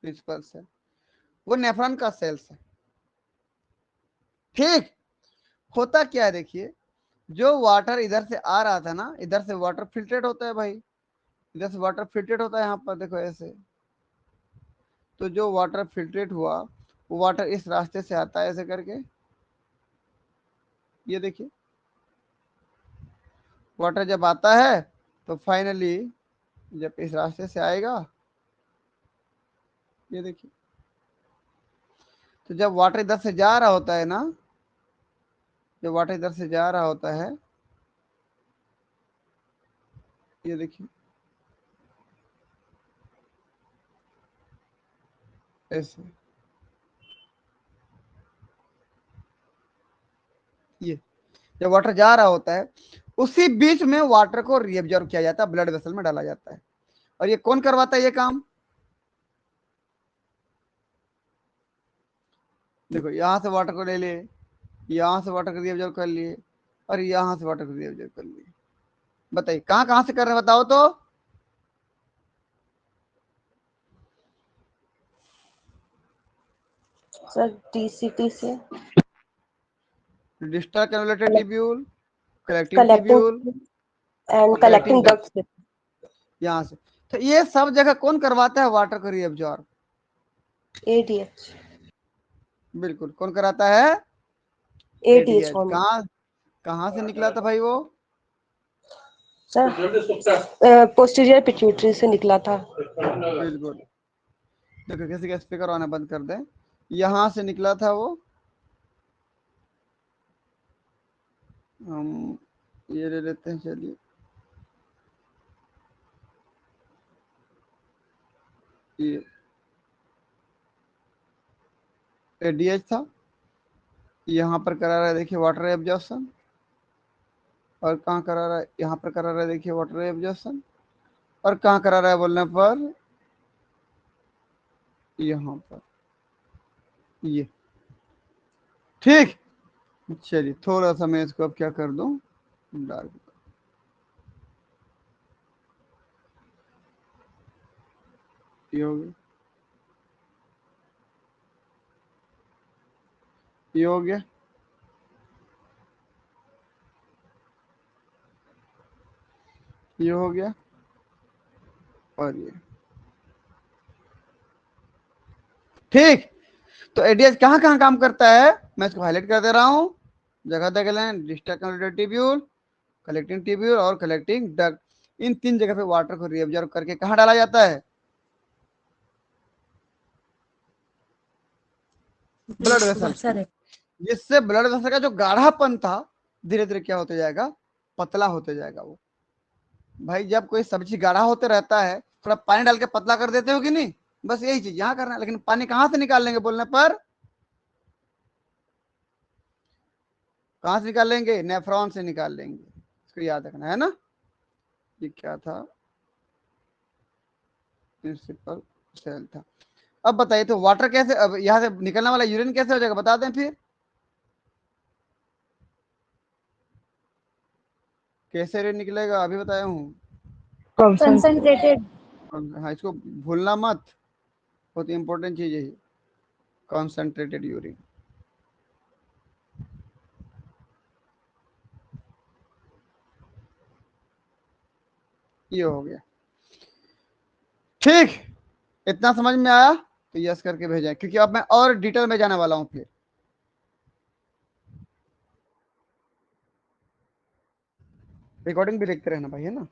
प्रिंसिपल सेल, वो नेफ्रॉन का सेल्स है। ठीक। होता क्या है देखिए, जो वाटर इधर से आ रहा था ना, इधर से वाटर फिल्ट्रेट होता है भाई, इधर से वाटर फिल्ट्रेट होता है यहाँ पर देखो ऐसे। तो जो वाटर फिल्ट्रेट हुआ वो वाटर इस रास्ते से आता है ऐसे करके, ये देखिए। वाटर जब आता है तो फाइनली जब इस रास्ते से आएगा, ये देखिए। तो जब वाटर इधर से जा रहा होता है ना, जब वाटर इधर से जा रहा होता है, ये देखिए ऐसे, ये जब वाटर जा रहा होता है उसी बीच में वाटर को रीअब्जॉर्ब किया जाता है, ब्लड वेसल में डाला जाता है। और ये कौन करवाता है ये काम? देखो यहां से वाटर को ले लिए, यहां से वाटर को रीअब्जॉर्ब कर लिए, और यहां से वाटर को रीअब्जॉर्ब कर लिए। बताइए कहां कहां से कर रहे हैं, बताओ तो। Sir, DCT से distal convoluted tubule, collecting collecting tubule and और collecting कलेक्टिंग डक्ट, ducts से। यहां से। तो ये सब जगह कौन करवाता है वाटर को रीअब्जॉर्ब? ADH। बिल्कुल, कौन कराता है? ADH ADH. फॉर्म। कहां कहां से निकला था भाई वो? सर पोस्टीरियर पिट्यूटरी से निकला था। बिल्कुल। देखो किसी का स्पीकर आना बंद कर दें, यहां से निकला था वो। हम ये ले लेते हैं, चलिए। ये एडीएच था, यहाँ पर करा रहा है देखिए वाटर एब्जॉर्प्शन, और कहाँ करा रहा है, यहाँ पर करा रहा है देखिए वाटर एब्जॉर्प्शन, और कहाँ करा रहा है बोलने पर, यहाँ पर, ये। ठीक। चलिए थोड़ा सा मैं इसको अब क्या कर दूं, डार्क। ये हो गया, ये हो गया, ये हो गया, और ये। ठीक। तो एडीएच कहाँ कहाँ काम करता है, मैं इसको हाईलाइट कर दे रहा हूँ, जगह देख लें। Distal convoluted tubule, collecting tubule और कलेक्टिंग डक्ट, इन तीन जगह पे वाटर को रीअब्जॉर्ब करके कहाँ डाला जाता है? Blood vessel. सर जिससे ब्लड वेसल का जो गाढ़ापन था धीरे धीरे क्या होते जाएगा, पतला होते जाएगा वो। भाई जब कोई सब्जी गाढ़ा होते रहता है, थोड़ा पानी डाल के पतला कर देते हो कि नहीं? बस यही चीज यहाँ करना है। लेकिन पानी कहाँ से निकाल लेंगे बोलने पर, कहाँ से निकाल लेंगे? नेफ्रॉन से निकाल लेंगे, इसको याद रखना है ना। ये क्या था? प्रिंसिपल सेल था। अब बताइए तो वाटर कैसे, अब यहाँ से निकलने वाला यूरिन कैसे हो जाएगा, बता दें फिर। कैसे यूरिन निकलेगा अभी बताया हूँ। कंसंट्रेटेड। हाँ, इसको भूलना मत, बहुत इंपॉर्टेंट चीज है ये, कॉन्सेंट्रेटेड यूरिन। ये हो गया। ठीक, इतना समझ में आया? तो यस करके भेजें, क्योंकि अब मैं और डिटेल में जाने वाला हूं फिर। रिकॉर्डिंग भी देखते रहना भाई, है ना।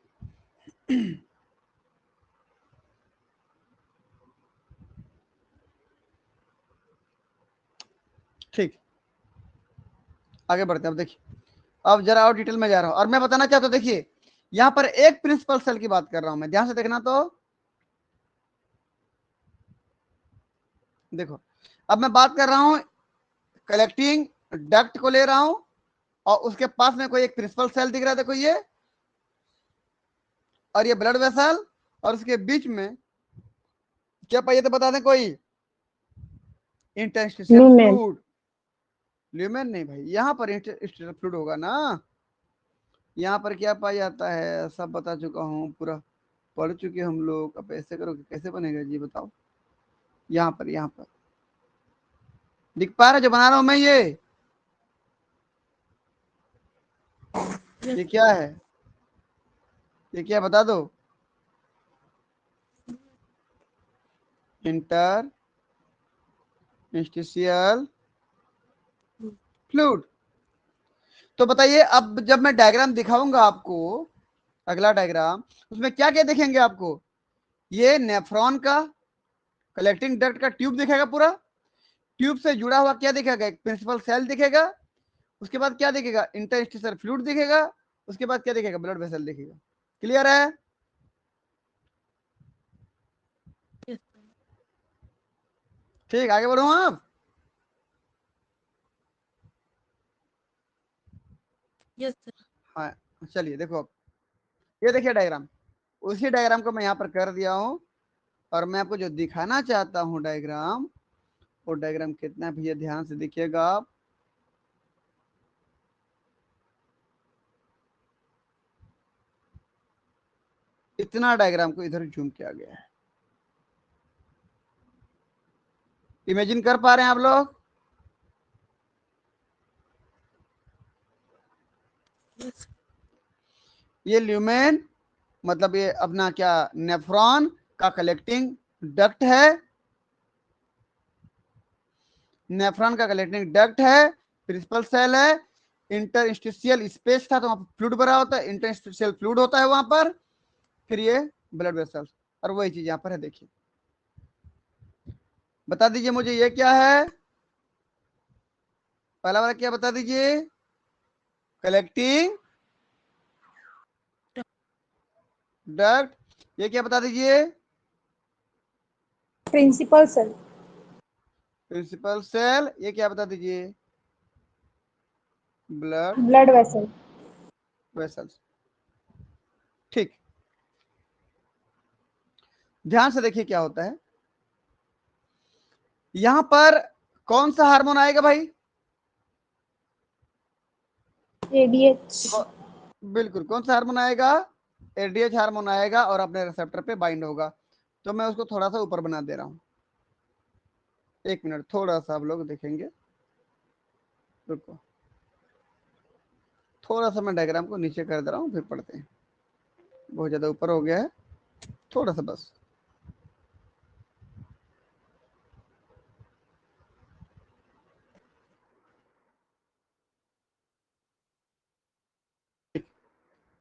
ठीक, आगे बढ़ते हैं। अब देखिए, अब जरा और डिटेल में जा रहा हूं, और मैं बताना चाहता हूं, देखिए यहां पर एक प्रिंसिपल सेल की बात कर रहा हूं मैं, ध्यान से देखना। तो देखो, अब मैं बात कर रहा हूं कलेक्टिंग डक्ट को ले रहा हूं, और उसके पास में कोई एक प्रिंसिपल सेल दिख रहा है, देखो ये, और ये ब्लड वेसल, और उसके बीच में क्या पाइए तो बता दें कोई, इंटरस्टिशियल Lumen. फ्लूइड। ल्यूमेन नहीं भाई, यहाँ पर इंटरस्टिशियल फ्लूइड होगा ना। यहाँ पर क्या पाया जाता है, सब बता चुका हूँ, पूरा पढ़ चुके हम लोग। अब ऐसे करोगे कैसे बनेगा जी, बताओ। यहाँ पर दिख पा रहा है जो बना रहा हूं मैं, ये क्या है, ये क्या बता दो। Interstitial fluid. तो बताइए, अब जब मैं डायग्राम दिखाऊंगा आपको, अगला डायग्राम, उसमें क्या क्या देखेंगे आपको, ये नेफ्रॉन का कलेक्टिंग डक्ट का ट्यूब दिखेगा पूरा, ट्यूब से जुड़ा हुआ क्या दिखेगा, एक प्रिंसिपल सेल दिखेगा, उसके बाद क्या दिखेगा, इंटरस्टिशियल फ्लूइड दिखेगा, उसके बाद क्या दिखेगा, ब्लड वेसल दिखेगा। क्लियर है। ठीक, आगे बढ़ो आप। Yes, sir. हाँ, चलिए देखो, अब ये देखिए डायग्राम, उसी डायग्राम को मैं यहाँ पर कर दिया हूँ, और मैं आपको जो दिखाना चाहता हूँ डायग्राम, वो डायग्राम कितना भैया ध्यान से देखिएगा आप। इतना डायग्राम को इधर जूम किया गया है, इमेजिन कर पा रहे हैं आप लोग। Yes. ये ल्यूमेन मतलब ये अपना क्या, नेफ्रॉन का कलेक्टिंग डक्ट है, नेफ्रॉन का कलेक्टिंग डक्ट है, प्रिंसिपल सेल है, इंटरस्टिशियल स्पेस था तो वहां फ्लूइड भरा होता है, इंटरस्टिशियल फ्लूइड होता है वहां पर, फिर ये ब्लड वेसल्स, और वही चीज यहाँ पर है। देखिए, बता दीजिए मुझे ये क्या है, पहला वाला क्या बता दीजिए, कलेक्टिंग डक्ट, ये क्या बता दीजिए, Principal cell. प्रिंसिपल सेल, ये क्या बता दीजिए, ब्लड Blood vessel. वेसल्स। ठीक, ध्यान से देखिए क्या होता है, यहां पर कौन सा हार्मोन आएगा भाई, ADH. बिल्कुल, कौन सा हार्मोन आएगा, एडीएच हार्मोन आएगा, और अपने रिसेप्टर पे बाइंड होगा। तो मैं उसको थोड़ा सा ऊपर बना दे रहा हूं, एक मिनट, थोड़ा सा आप लोग देखेंगे, रुको, थोड़ा सा मैं डायग्राम को नीचे कर दे रहा हूं, फिर पढ़ते हैं, बहुत ज्यादा ऊपर हो गया है, थोड़ा सा बस।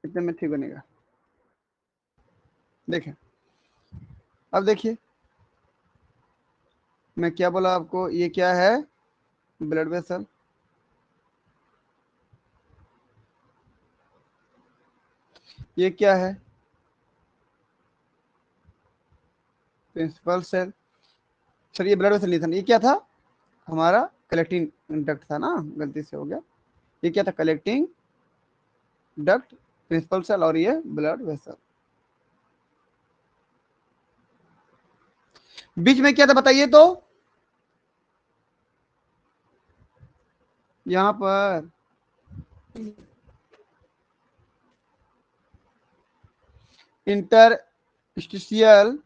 इतने में ठीक बनेगा। देखें, अब देखिए मैं क्या बोला आपको, ये क्या है, ब्लड वेसल, ये क्या है, प्रिंसिपल सेल, सर ये ब्लड वेसल नहीं था, ये क्या था, हमारा कलेक्टिंग डक्ट था ना, गलती से हो गया, ये क्या था, कलेक्टिंग डक्ट, प्रिंसिपल सेल, और ये ब्लड वेसल। बीच में क्या था बताइए तो, यहां पर इंटरस्टिशियल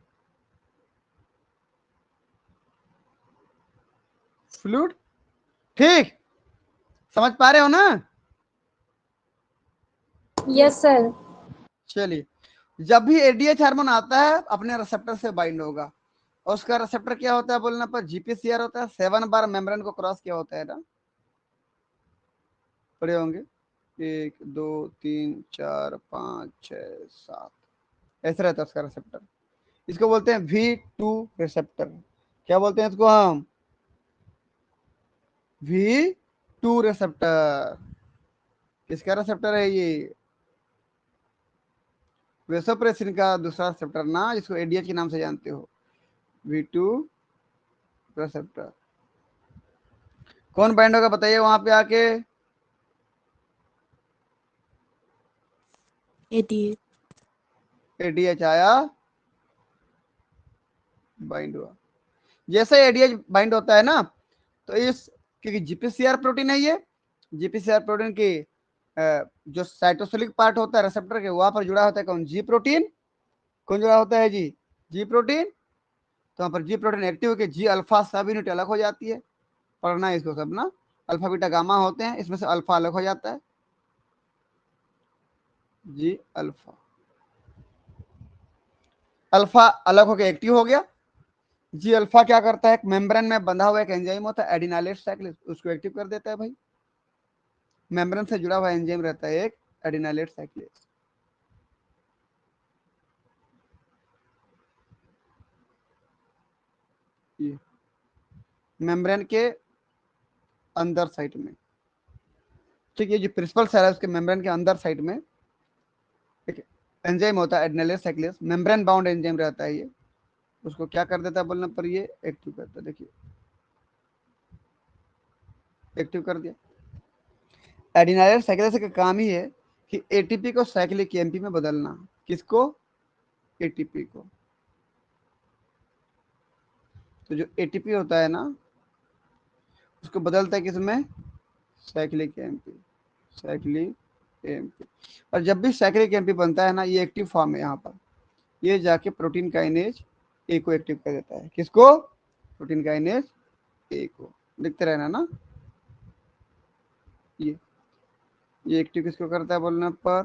फ्लूइड। ठीक, समझ पा रहे हो ना। Yes, sir. चलिए, जब भी एडीएच हार्मोन आता है अपने रिसेप्टर से बाइंड होगा, और उसका रिसेप्टर क्या होता है बोलने पर जीपीसीआर होता है। 7 बार मेम्ब्रेन को क्रॉस किया होता है ना, पढ़े होंगे, 1 2 3 4 5 6 7, ऐसे रहता है उसका रिसेप्टर। इसको बोलते हैं V2 रिसेप्टर। क्या बोलते हैं इसको हम? V2 receptor. किसका रिसेप्टर है ये? वेसोप्रेसिन का दूसरा रिसेप्टर ना, जिसको एडीएच के नाम से जानते हो, V2 रिसेप्टर। कौन बाइंड होगा बताइए वहां पे आके? एडीएच आया, बाइंड हुआ। जैसे एडीएच बाइंड होता है ना, तो इस, क्योंकि जीपीसीआर प्रोटीन है ये, जीपीसीआर प्रोटीन की जो साइटोसिलिक पार्ट होता है रिसेप्टर के, वहां पर जुड़ा होता है कौन? जी प्रोटीन। कौन जुड़ा होता है जी? जी प्रोटीन। तो वहां पर जी प्रोटीन एक्टिव होकर जी अल्फा सब यूनिट अलग हो जाती है। पढ़ना है इसको सब ना, अल्फा बीटा गामा होते हैं, इसमें से अल्फा अलग हो जाता है, जी अल्फा। अल्फा अलग होकर एक्टिव हो गया। जी अल्फा क्या करता है? मेम्ब्रेन में बंधा हुआ एक एंजाइम होता है एडिनालेट साइक्लेज, उसको एक्टिव कर देता है भाई। मेम्ब्रेन से जुड़ा हुआ एंजाइम रहता है एक एडिनालेट साइक्लेज। ये मेम्ब्रेन के अंदर साइड में, ठीक है, जो प्रिंसिपल सेल है उसके मेम्ब्रेन के अंदर साइड में एक एंजाइम होता है एडिनालेट साइक्लेज, मेम्ब्रेन बाउंड एंजाइम रहता है ये। उसको क्या कर देता है बोलने पर? ये एक्टिव करता है। देखिए एक्टिव कर दिया। एडिनालेट साइक्लेज का काम ही है कि एटीपी को साइक्लिक एमपी में बदलना। किसको? एटीपी को। तो जो एटीपी होता है ना, उसको बदलता है किसमें? Cyclic MP, cyclic MP. और जब भी साइक्लिक एमपी बनता है ना, ये एक्टिव फॉर्म है यहाँ पर, ये जाके प्रोटीन काइनेज ए को एक्टिव कर देता है। किसको? प्रोटीन काइनेज ए को। लिखते रहना ना, ये एक्टिव किसको करता है बोलने पर?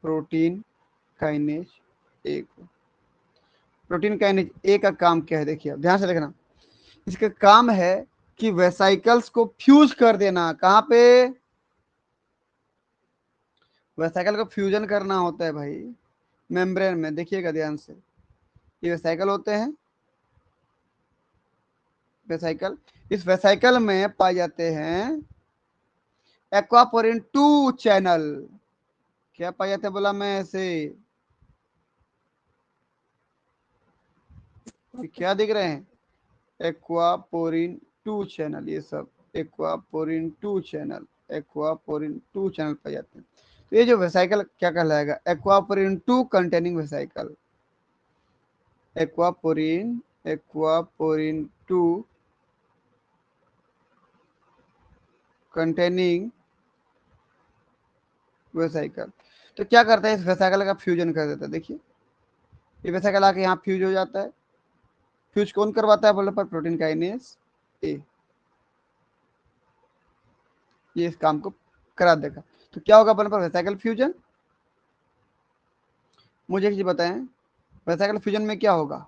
प्रोटीन काइनेज ए को। प्रोटीन काइनेज ए का काम क्या है? देखिए ध्यान से देखना, इसका काम है कि वेसाइकल्स को फ्यूज कर देना। कहां पे? वेसाइकल को फ्यूजन करना होता है भाई मेम्ब्रेन में। देखिएगा ध्यान से, ये वेसाइकल होते हैं, वेसाइकल। इस वेसाइकल में पाए जाते हैं एक्वापोरिन 2 चैनल। क्या पाए जाते हैं बोला मैं ऐसे? ये क्या दिख रहे हैं? एक्वापोरिन 2 चैनल, ये सब एक्वापोरिन 2 चैनल, एक्वापोरिन 2 चैनल पाए जाते हैं। तो ये जो वेसाइकल क्या कहलाएगा? Aquaporin 2 containing vesicle. Aquaporin, aquaporin 2 containing vesicle. तो क्या करता है? इस वेसाइकल का फ्यूजन कर देता है। देखिए ये वेसाइकल आके यहाँ फ्यूज हो जाता है। फ्यूज कौन करवाता है बोले पर? Protein kinase A. ये इस काम को करा देगा। तो क्या होगा बोले पर? Vesicle fusion. मुझे एक चीज बताएं, वेसाइकल फ्यूजन में क्या होगा?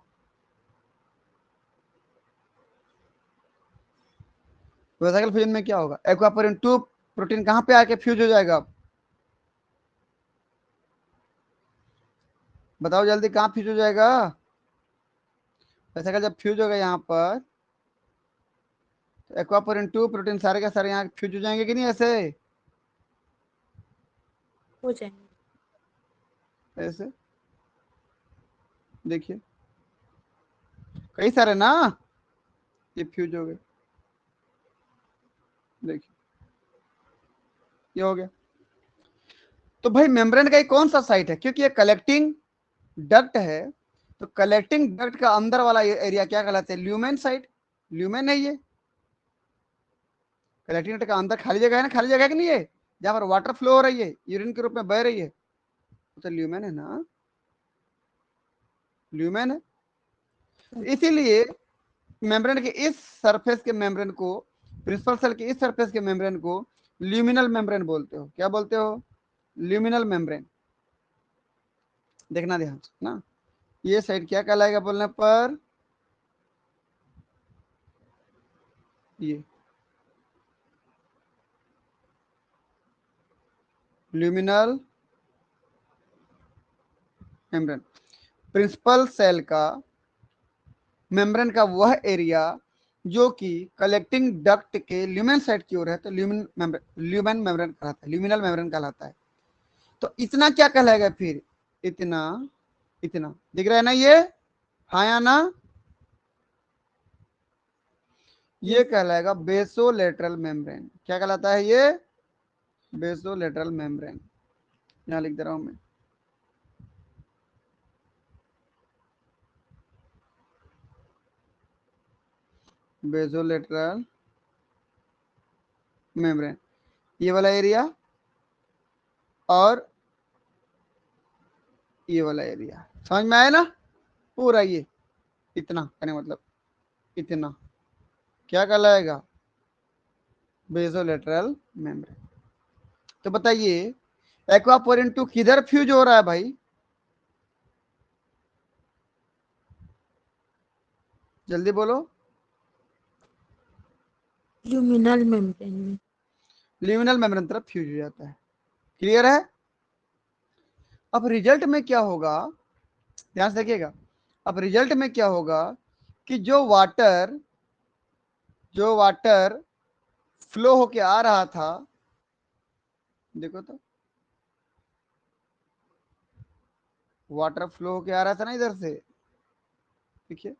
वेसाइकल फ्यूजन में क्या होगा? एक्वापोरिन 2 प्रोटीन कहां पे आके फ्यूज हो जाएगा? बताओ जल्दी, कहां फ्यूज हो जाएगा? वेसाइकल जब फ्यूज होगा यहाँ पर, तो एक्वापोरिन 2 प्रोटीन सारे के सारे यहाँ फ्यूज हो जाएंगे कि नहीं? ऐसे हो जाएंगे। ऐसे देखिए, कई सारे ना, ये फ्यूज हो गए। देखिए ये हो गया। तो भाई मेम्ब्रेन का ये कौन सा साइट है? क्योंकि ये कलेक्टिंग डक्ट है, तो कलेक्टिंग डक्ट का अंदर वाला एरिया क्या कहलाता है? Lumen site. ल्यूमेन है ये। कलेक्टिंग डक्ट का अंदर खाली जगह है ना, खाली जगह है कि नहीं है, जहां पर वाटर फ्लो हो रही है, यूरिन के रूप में बह रही है, तो ल्यूमेन है ना, ल्यूमेन है। इसीलिए मेम्ब्रेन के इस सरफेस के मेम्ब्रेन को, प्रिंसिपल सेल के इस सरफेस के मेम्ब्रेन को ल्यूमिनल मेम्ब्रेन बोलते हो। क्या बोलते हो? Luminal membrane. देखना ध्यान से ना, ये साइड क्या कहलाएगा बोलने पर? ये ल्यूमिनल मेम्ब्रेन, प्रिंसिपल सेल का मेम्ब्रेन का वह एरिया जो कि कलेक्टिंग डक्ट के ल्यूमेन साइड की ओर है, तो ल्यूमेन मेम्ब्रेन कहलाता है, ल्यूमिनल मेम्ब्रेन कहलाता है। तो इतना क्या कहलाएगा फिर, इतना, इतना दिख रहा है ना ये, हाँ या ना, ये कहलाएगा बेसोलेटरल मेम्ब्रेन। क्या कहलाता है ये, बेसोलेटरल मेम्ब्रेन। यहां लिख दे रहा हूं मैं, बेसोलेटरल मेम्ब्रेन, ये वाला एरिया और ये वाला एरिया, समझ में आया ना, पूरा ये इतना कहने मतलब इतना क्या कहलाएगा, बेसोलेटरल मेम्ब्रेन। तो बताइए एक्वापोरिन 2 किधर फ्यूज हो रहा है भाई, जल्दी बोलो। ल्यूमिनल मेम्ब्रेन में। ल्यूमिनल मेम्ब्रेन तरफ फ्यूज हो जाता है। क्लियर है। अब रिजल्ट में क्या होगा, ध्यान से देखिएगा, अब रिजल्ट में क्या होगा कि जो वाटर फ्लो होके आ रहा था, देखो तो वाटर फ्लो होके आ रहा था ना इधर से, देखिए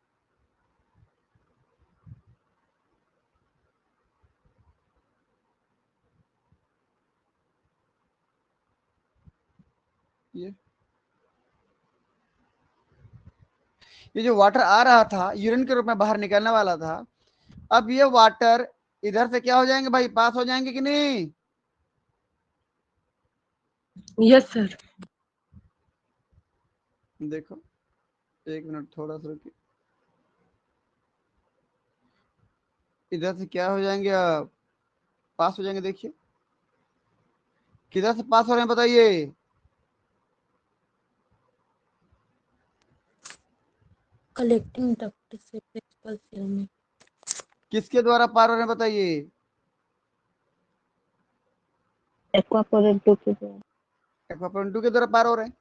ये जो वाटर आ रहा था यूरिन के रूप में बाहर निकलने वाला था, अब ये वाटर इधर से क्या हो जाएंगे भाई, पास हो जाएंगे कि नहीं, यस सर। देखो एक मिनट थोड़ा सा रुकिए, इधर से क्या हो जाएंगे, अब पास हो जाएंगे। देखिए किधर से पास हो रहे हैं बताइए, कलेक्टिंग डक्ट से प्रिंसिपल सेल में। किसके द्वारा पार हो रहे हैं बताइए, एक्वापोरिन 2 के द्वारा। एक्वापोरिन 2 के द्वारा पार हो रहे हैं।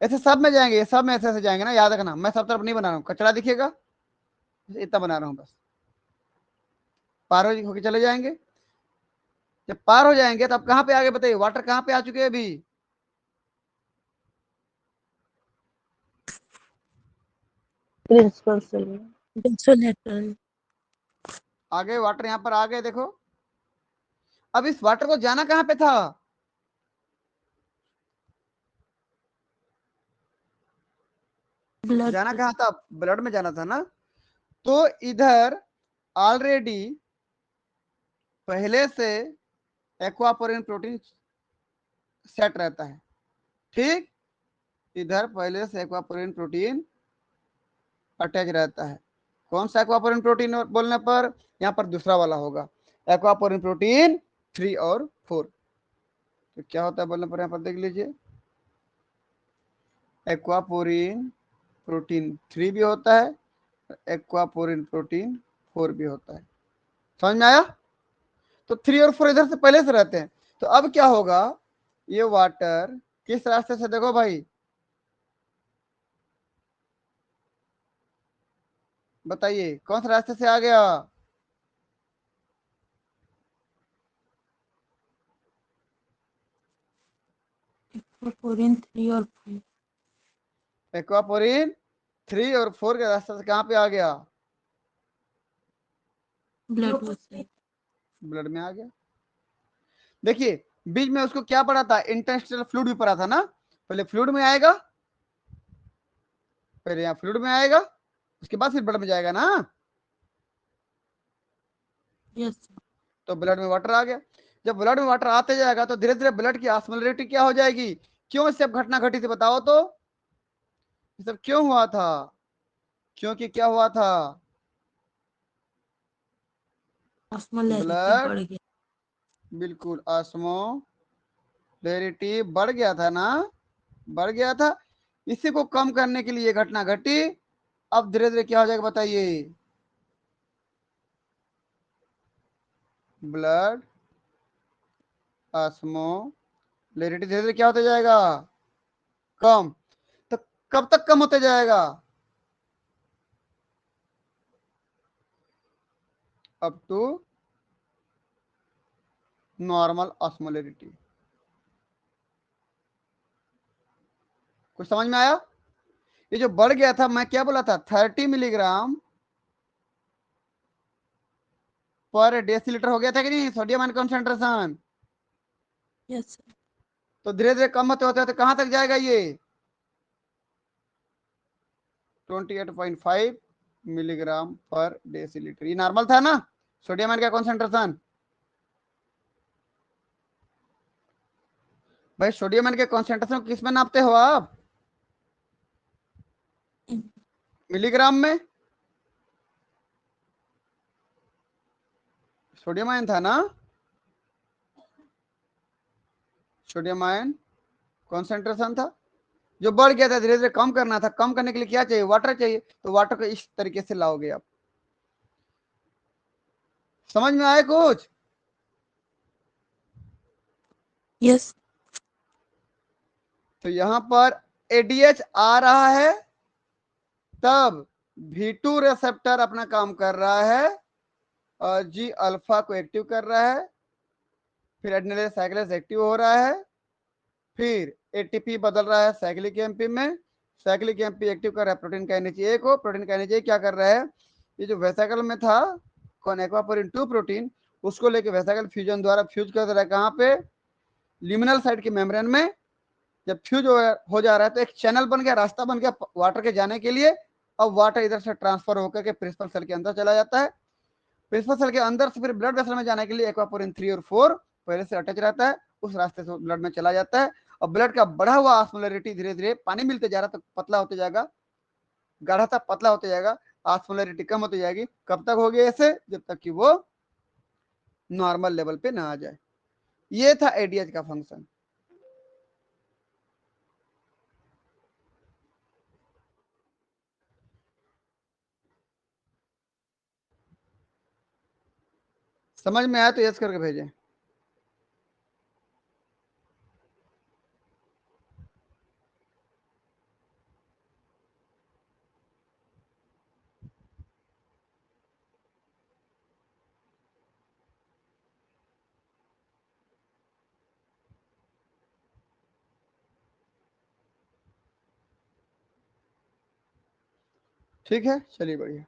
ऐसे सब में जाएंगे, सब में ऐसे ऐसे जाएंगे ना, याद रखना, मैं सब तरफ नहीं बना रहा हूँ, कचरा दिखेगा इतना बना रहा हूँ बस, पार होके चले जाएंगे। जब पार हो जाएंगे तब कहाँ पे आगे बताइए, वाटर कहाँ पे आ चुके हैं अभी, प्रिंसिपल सेल में। बेसोलेटरल। आगे वाटर यहाँ पर आ गए देखो। अब इस वाटर को जाना कहाँ पे था, ब्लड जाना कहाँ था, ब्लड में जाना था ना। तो इधर ऑलरेडी पहले से एक्वापोरिन प्रोटीन सेट रहता है, ठीक, इधर पहले से एक्वापोरिन प्रोटीन अटैच रहता है। कौन सा एक्वापोरिन प्रोटीन बोलने पर, यहाँ पर दूसरा वाला होगा, एक्वापोरिन प्रोटीन 3 और 4। तो क्या होता है बोलने पर, यहाँ पर देख लीजिए, एक्वापोरिन प्रोटीन 3 भी होता है, एक्वापोरिन प्रोटीन 4 भी होता है। समझ में आया। तो 3 और 4 इधर से पहले से रहते हैं। तो अब क्या होगा, ये वाटर किस रास्ते से, देखो भाई बताइए कौन से रास्ते से आ गया, एक्वापोरिन 3 और 4 एक्वापोरिन 3 और 4 के रास्ते से कहाँ पे आ गया, ब्लड वेसल। ब्लड में आ गया। देखिए बीच में उसको क्या पड़ा था, इंटरस्टेलर फ्लूइड भी पड़ा था ना, पहले फ्लूइड में आएगा, पहले यहाँ फ्लूइड में आएगा, उसके बाद फिर ब्लड में जाएगा ना। यस। तो ब्लड में वाटर आ गया। जब ब्लड में वाटर आते जाएगा तो धीरे धीरे ब्लड की ऑस्मोलरिटी क्या हो जाएगी, क्यों इस सब घटना घटी थी बताओ तो, ये सब क्यों हुआ था, क्योंकि क्या हुआ था, ऑस्मोलैरिटी ब्लड, बढ़ गया। बिल्कुल ऑस्मोलरिटी बढ़ गया था ना, बढ़ गया था। इसी को कम करने के लिए घटना घटी। अब धीरे धीरे क्या हो जाएगा बताइए, ब्लड ऑस्मोलैरिटी धीरे धीरे क्या होते जाएगा, कम। तो कब तक कम होते जाएगा, अप टू नॉर्मल ऑस्मोलैरिटी। कुछ समझ में आया? ये जो बढ़ गया था, मैं क्या बोला था, 30 मिलीग्राम पर डेसीलीटर हो गया था कि नहीं sodium ion concentration. Yes sir. तो धीरे धीरे कम होते होते कहां तक जाएगा ये, 28.5 मिलीग्राम पर डेसीलीटर। ये नॉर्मल था ना सोडियम आयन का कॉन्सेंट्रेशन। भाई सोडियम आयन के कॉन्सेंट्रेशन किस में नापते हो आप, मिलीग्राम में। सोडियम आयन था ना, सोडियम आयन कॉन्सेंट्रेशन था जो बढ़ गया था, धीरे धीरे कम करना था। कम करने के लिए क्या चाहिए, वाटर चाहिए। तो वाटर को इस तरीके से लाओगे आप। समझ में आए कुछ? यस। तो यहां पर एडीएच आ रहा है, तब V2 रिसेप्टर अपना काम कर रहा है और जी अल्फा को एक्टिव कर रहा है, फिर एडिनिलाइज साइक्लेज एक्टिव हो रहा है, फिर एटीपी बदल रहा है साइक्लिक एमपी में। साइक्लिक एमपी एक्टिव कर रहा है प्रोटीन काइनेज ए को। प्रोटीन काइनेज ए क्या कर रहा है, ये जो वेसिकल में था कौन, एक्वापोरिन 2 प्रोटीन, उसको लेके वेसिकल फ्यूजन द्वारा फ्यूज कर दे रहा है। कहां पे, लिमिनल साइड के मेम्ब्रेन में। जब फ्यूज हो जा रहा है तो एक चैनल बन गया, रास्ता बन गया वाटर के जाने के लिए। अब वाटर इधर से ट्रांसफर होकर के प्रिंसिपल सेल के अंदर चला जाता है। प्रिंसिपल सेल के अंदर से फिर ब्लड वेसल में जाने के लिए एक्वापोरिन 3 और 4 पहले से अटैच रहता है, उस रास्ते से ब्लड में चला जाता है। और ब्लड का बढ़ा हुआ ऑस्मोलैरिटी धीरे धीरे पानी मिलते जा रहा तो पतला होते जाएगा, गाढ़ा था पतला होते जाएगा, ऑस्मोलैरिटी कम होती जाएगी। कब तक होगी ऐसे, जब तक कि वो नॉर्मल लेवल पे ना आ जाए। ये था एडीएच का फंक्शन। समझ में आया तो यस करके भेजें। ठीक है, चलिए बढ़िया।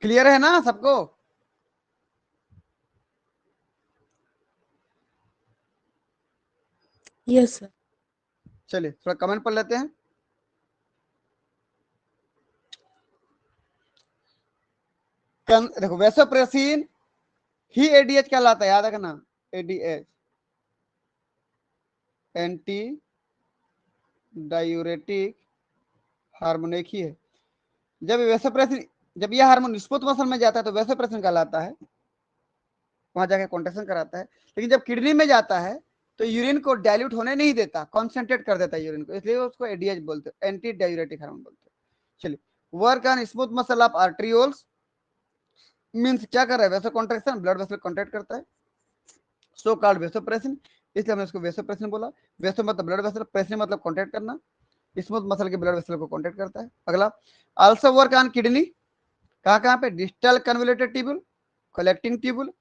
क्लियर है ना सबको? Yes sir. चलिए थोड़ा कमेंट पढ़ लेते हैं। देखो वैसोप्रेसिन ही एडीएच कहलाता है, याद रखना। एडीएच एंटी डायूरेटिक हार्मोन एक ही है। जब वैसोप्रेसिन, जब यह हार्मोन स्मूथ मसल में जाता है तो वैसोप्रेसिन कहलाता है, वहां जाके कॉन्ट्रेक्शन कराता है। लेकिन जब किडनी में जाता है तो यूरिन को डाइल्यूट होने नहीं देता, कॉन्सेंट्रेट कर देता है यूरिन को, इसलिए उसको एडीएच बोलते हैं, एंटी डायूरेटिक हार्मोन बोलते हैं। चलिए, work on smooth muscle of arterioles means क्या कर रहा है, vaso contraction, blood vessel contract करता है, सो कॉल्ड वैसोप्रेसिन, इसलिए हमने इसको वैसोप्रेसिन बोला। वैसो मतलब ब्लड वेसल, प्रेसिन मतलब कॉन्ट्रैक्ट करना, स्मूथ मसल के ब्लड वेसल को कॉन्ट्रैक्ट करता है। अगला, आल्सो वर्क ऑन किडनी, कहाँ कहाँ पे, distal convoluted tubule,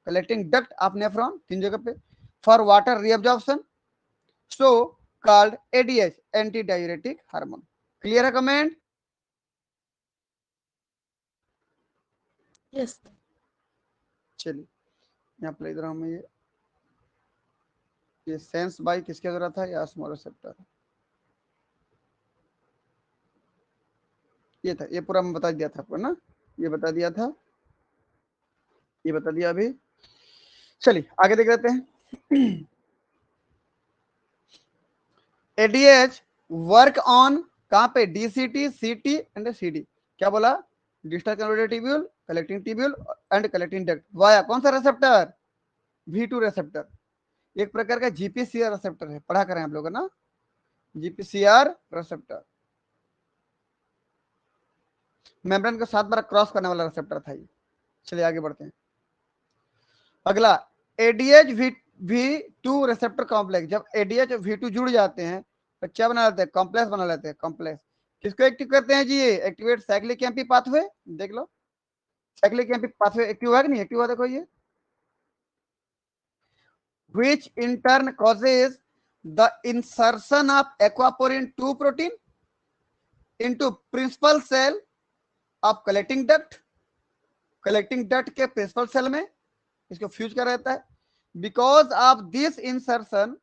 collecting duct of nephron, 3 जगह पे, for water reabsorption, so called ADH, anti diuretic hormone. Clear है कमेंट? Yes sir. चलिए यहाँ पर इधर हमें ये सेंस बाई किसके द्वारा था, या स्मॉल रिसेप्टर, ये था। ये पूरा मैं बता दिया था आपको ना, ये बता दिया था, ये बता दिया अभी। चलिए आगे देख लेते हैं। एडीएच वर्क ऑन कहां पे, डीसीटी, सीटी एंड सीडी। क्या बोला, distal converted tubule, collecting tubule and collecting duct, via कौन सा रिसेप्टर, V2 रिसेप्टर। एक प्रकार का जीपीसीआर रिसेप्टर है, पढ़ा करें आप लोग ना, जीपीसीआर रिसेप्टर, मेम्ब्रेन को 7 बार क्रॉस करने वाला रिसेप्टर था ये। चलिए आगे बढ़ते हैं। अगला एडीएच V2 रिसेप्टर कॉम्प्लेक्स। जब एडीएच V2 जुड़ जाते हैं तो क्या बना लेते हैं, कॉम्प्लेक्स बना लेते हैं। कॉम्प्लेक्स किसको एक्टिव करते हैं जी, ये एक्टिवेट साइक्लिक एमपी पाथवे। देख लो साइक्लिक एमपी पाथवे एक्टिव हुआ कि नहीं एक्टिव हुआ, देखो ये, which in turn causes the insertion of aquaporin 2 protein into principal cell of collecting duct। Collecting duct के प्रिंसिपल सेल में इसको फ्यूज कर रहता है। बिकॉज ऑफ दिस इंसर्शन,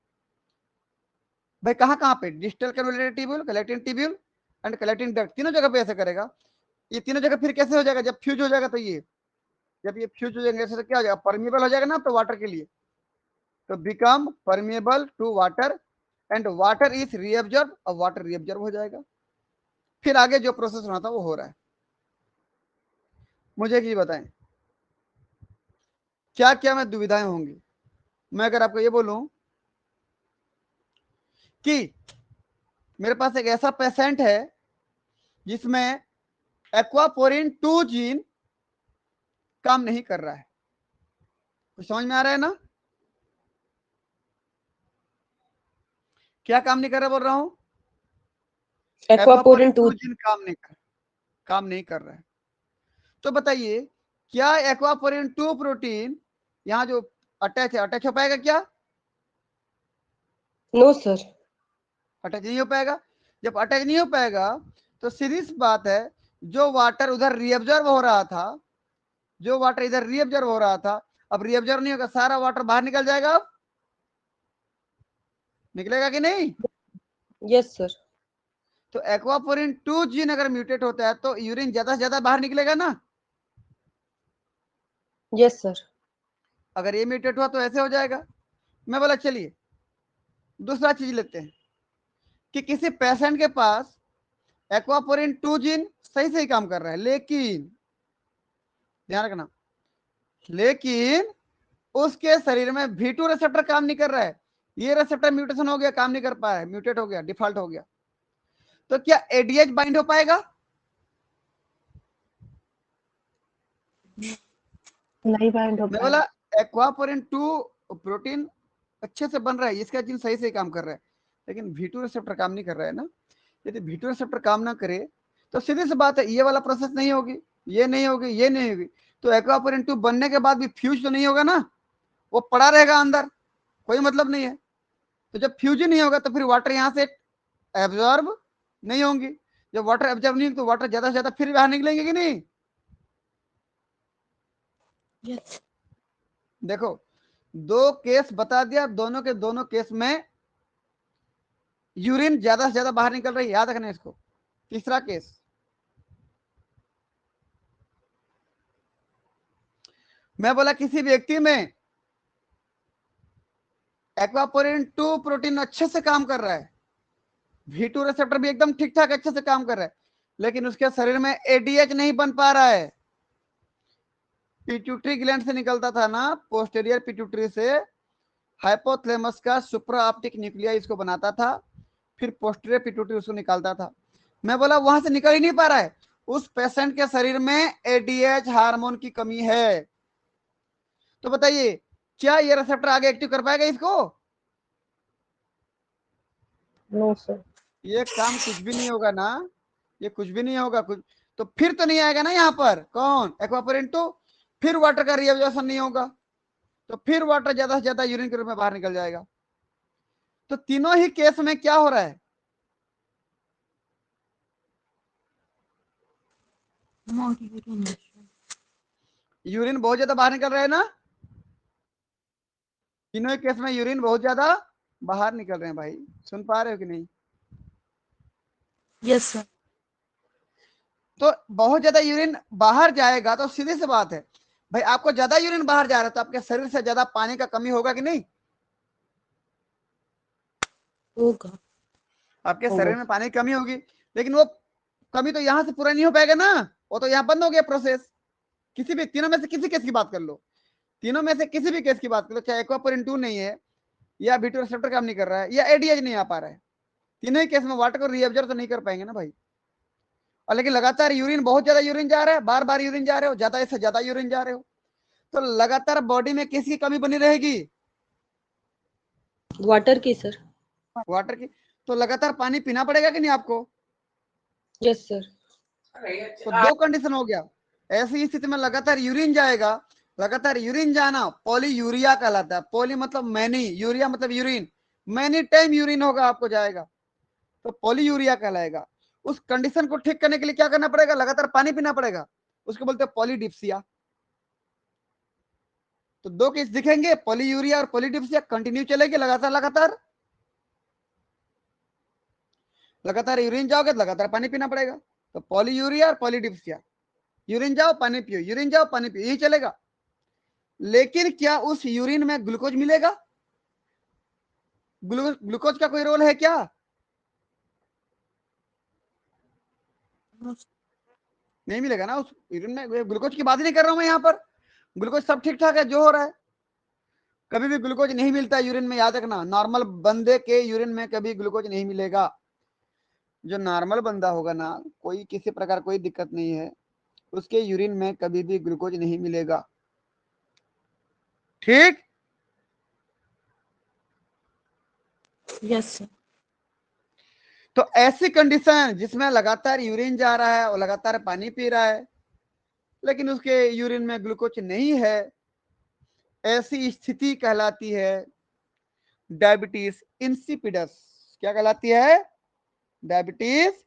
भाई कहां कहां पे, distal convoluted tubule, collecting tubule and collecting duct, तीनों जगह पे ऐसे करेगा। ये तीनों जगह फिर कैसे हो जाएगा, जब फ्यूज हो जाएगा तो ये, जब ये फ्यूज हो जाएंगे तो क्या हो जाएगा, परमिएबल हो जाएगा ना तो वाटर के लिए, तो become permeable to water and water is reabsorb, और वाटर रीअब्जॉर्ब हो जाएगा। फिर आगे जो प्रोसेस होना था वो हो रहा है। मुझे एक चीज बताएं, क्या क्या मैं दुविधाएं होंगी। मैं अगर आपको ये बोलूं कि मेरे पास एक ऐसा पेशेंट है जिसमें एक्वापोरिन 2 जीन काम नहीं कर रहा है, कुछ समझ में आ रहा है ना, क्या काम नहीं कर रहा बोल रहा हूं, एक्वापोरिन 2 जीन काम नहीं कर रहा है। तो बताइए क्या एक्वापोरिन 2 प्रोटीन यहां जो अटैच है, अटैच हो पाएगा क्या, नो सर, अटैच नहीं हो पाएगा। जब अटैच नहीं हो पाएगा तो सीधी सी बात है, जो वाटर उधर रीअब्जॉर्ब हो रहा था, जो वाटर इधर रीअब्जॉर्ब हो रहा था, अब रीअब्जॉर्ब नहीं होगा, सारा वाटर बाहर निकल जाएगा। अब निकलेगा कि नहीं, यस सर, तो एक्वापोरिन 2 जीन अगर म्यूटेट होता है तो यूरिन ज्यादा से ज्यादा बाहर निकलेगा ना। यस सर, अगर ये म्यूटेट हुआ तो ऐसे हो जाएगा। मैं बोला चलिए दूसरा चीज लेते हैं कि किसी पेशेंट के पास एक्वापोरिन 2 जीन सही सही काम कर रहा है, लेकिन ध्यान रखना, लेकिन उसके शरीर में V2 रिसेप्टर काम नहीं कर रहा है, ये रिसेप्टर म्यूटेशन हो गया, काम नहीं कर पाया, म्यूटेट हो गया, डिफॉल्ट हो गया, तो क्या एडीएच बाइंड हो पाएगा, नहीं बाइंड हो मैं पाएगा। बोला एक्वापोरिन 2 प्रोटीन अच्छे से बन रहा है, इसका जीन सही सही काम कर रहा है, लेकिन V2 रिसेप्टर काम नहीं कर रहा है ना। यदि V2 रिसेप्टर काम ना करे तो सीधी सी बात है ये वाला प्रोसेस नहीं होगी, ये नहीं होगी, ये नहीं होगी, तो एक्वापोरिन 2 बनने के बाद भी फ्यूज तो नहीं होगा ना, वो पड़ा रहेगा अंदर, कोई मतलब नहीं है। तो जब फ्यूज ही नहीं होगा तो फिर वाटर यहाँ से एब्जॉर्ब नहीं होंगी, जब वाटर एब्जॉर्ब नहीं होगी तो वाटर ज्यादा से ज्यादा फिर बाहर निकलेंगे कि नहीं। यस देखो दो केस बता दिया, दोनों के दोनों केस में यूरिन ज्यादा से ज्यादा बाहर निकल रही है, याद रखना इसको। तीसरा केस, मैं बोला किसी व्यक्ति में एक्वापोरिन 2 प्रोटीन अच्छे से काम कर रहा है, V2 रिसेप्टर भी एकदम ठीक ठाक अच्छे से काम कर रहा है, लेकिन उसके शरीर में एडीएच नहीं बन पा रहा है। पिट्यूटरी ग्लैंड से निकलता था ना, पोस्टेरियर पिट्यूटरी से हाइपोथैलेमस का सुप्रा ऑप्टिक न्यूक्लिया इसको बनाता था, फिर पोस्टेरियर पिट्यूटरी उसको निकालता था। मैं बोला वहां से निकल ही नहीं पा रहा है, उस पेशेंट के शरीर में एडीएच हार्मोन की कमी है। तो बताइए क्या ये रिसेप्टर आगे एक्टिव कर पाएगा इसको, नो सर, ये काम कुछ भी नहीं होगा ना, ये कुछ भी नहीं होगा कुछ, तो फिर तो नहीं आएगा ना यहाँ पर कौन, एक्वापोरिन 2, फिर वाटर का रीअब्जॉर्प्शन नहीं होगा, तो फिर वाटर ज्यादा से ज्यादा यूरिन के रूप में बाहर निकल जाएगा। तो तीनों ही केस में क्या हो रहा है, more urination. यूरिन बहुत ज्यादा बाहर निकल रहा है ना, तीनों ही केस में यूरिन बहुत ज्यादा बाहर निकल रहे हैं। भाई सुन पा रहे हो कि नहीं, Yes sir. तो बहुत ज्यादा यूरिन बाहर जाएगा तो सीधी सी बात है भाई, आपको ज्यादा यूरिन बाहर जा रहा है तो आपके शरीर से ज्यादा पानी का कमी होगा कि नहीं, होगा। आपके होगा। शरीर में पानी की कमी होगी, लेकिन वो कमी तो यहां से पूरा नहीं हो पाएगा ना, वो तो यहाँ बंद हो गया प्रोसेस। किसी भी तीनों में से किसी केस की बात कर लो, तीनों में से किसी भी केस की बात कर लो, चाहे एक्वापोरिन 2 नहीं है, या V2 रिसेप्टर काम नहीं कर रहा है, या एडीएच नहीं आ पा रहा है, तीनों ही केस में वाटर को रीअब्जॉर्ब तो नहीं कर पाएंगे ना भाई। और लेकिन लगातार यूरिन, बहुत ज्यादा यूरिन जा रहा है, बार बार यूरिन जा रहे हो, ज्यादा से ज्यादा यूरिन जा रहे हो, तो लगातार बॉडी में किसकी कमी बनी रहेगी? वाटर की सर। वाटर की। तो लगातार पानी पीना पड़ेगा कि नहीं आपको? Yes sir. तो दो कंडीशन हो गया। ऐसी स्थिति में लगातार यूरिन जाएगा, लगातार यूरिन जाना पॉलीयूरिया कहलाता है। पॉली मतलब मैनी, यूरिया मतलब यूरिन, मैनी टाइम यूरिन होगा आपको जाएगा, तो पॉलीयूरिया कहलाएगा। उस कंडीशन को ठीक करने के लिए क्या करना पड़ेगा? लगातार पानी पीना पड़ेगा, उसको बोलते हैं पॉलीडिप्सिया। तो दो केस दिखेंगे, पॉलीयूरिया और पॉलीडिप्सिया, कंटिन्यू चलेगी लगातार लगातार। लगातार यूरिन जाओगे तो लगातार पानी पीना पड़ेगा, तो पॉलीयूरिया और पॉलीडिप्सिया, यूरिन जाओ पानी पियो, यूरिन जाओ पानी पियो, यही चलेगा। लेकिन क्या उस यूरिन में ग्लूकोज मिलेगा? ग्लूकोज का कोई रोल है क्या? नहीं मिलेगा ना उस यूरिन में। ग्लूकोज की बात ही नहीं कर रहा हूं मैं यहाँ पर, ग्लूकोज सब ठीक ठाक है जो हो रहा है। कभी भी ग्लूकोज नहीं मिलता यूरिन में, याद रखना। नॉर्मल बंदे के यूरिन में कभी ग्लूकोज नहीं मिलेगा। जो नॉर्मल बंदा होगा ना, कोई किसी प्रकार कोई दिक्कत नहीं है, उसके यूरिन में कभी भी ग्लूकोज नहीं मिलेगा। ठीक। Yes sir. तो ऐसी कंडीशन जिसमें लगातार यूरिन जा रहा है और लगातार पानी पी रहा है, लेकिन उसके यूरिन में ग्लूकोज नहीं है, ऐसी स्थिति कहलाती है डायबिटीज इंसिपिडस। क्या कहलाती है? Diabetes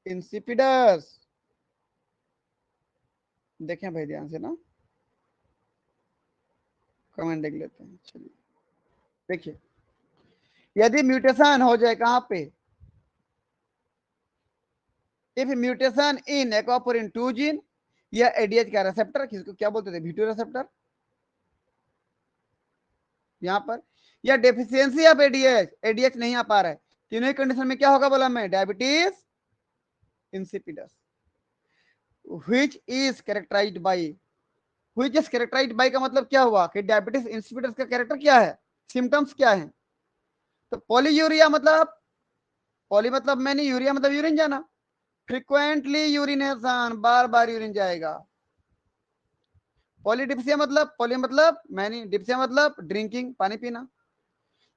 insipidus. देखें भाई ध्यान से ना, कमेंट देख लेते हैं। चलिए देखिए, यदि म्यूटेशन हो जाए कहां पे? If mutation in aquaporin 2 gene या एडीएच का रिसेप्टर, किसको क्या बोलते थे? V2 रिसेप्टर, यहां पर, या डेफिशिएंसी ऑफ एडीएच, एडीएच नहीं आ पा रहा है, तीनों ही कंडीशन में क्या होगा बोला मैं? Diabetes insipidus. Which is characterised by, which is characterised by का मतलब क्या हुआ कि डायबिटीज इंसिपिडस का कैरेक्टर क्या है, सिम्टम्स क्या है? तो पॉलीयूरिया मतलब, पॉली मतलब मैंने, यूरिया मतलब यूरिन जाना, फ्रीक्वेंटली यूरिनेशन, बार बार यूरिन जाएगा। पॉलीडिप्सिया मतलब, पॉली मतलब मैंने, डिप्सिया मतलब ड्रिंकिंग, पानी पीना।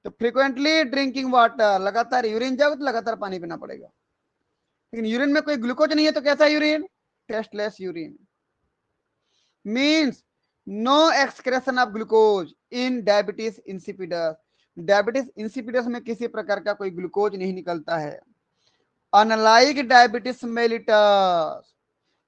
तो फ्रीक्वेंटली ड्रिंकिंग वाटर, लगातार यूरिन जाओगे तो लगातार पानी पीना पड़ेगा। लेकिन यूरिन में कोई ग्लूकोज नहीं है, तो कैसा urine? Tasteless urine. Means no excretion of glucose in diabetes insipidus. Diabetes insipidus में किसी प्रकार का कोई ग्लूकोज नहीं निकलता है, अनलाइक डायबिटीज मेलिटस।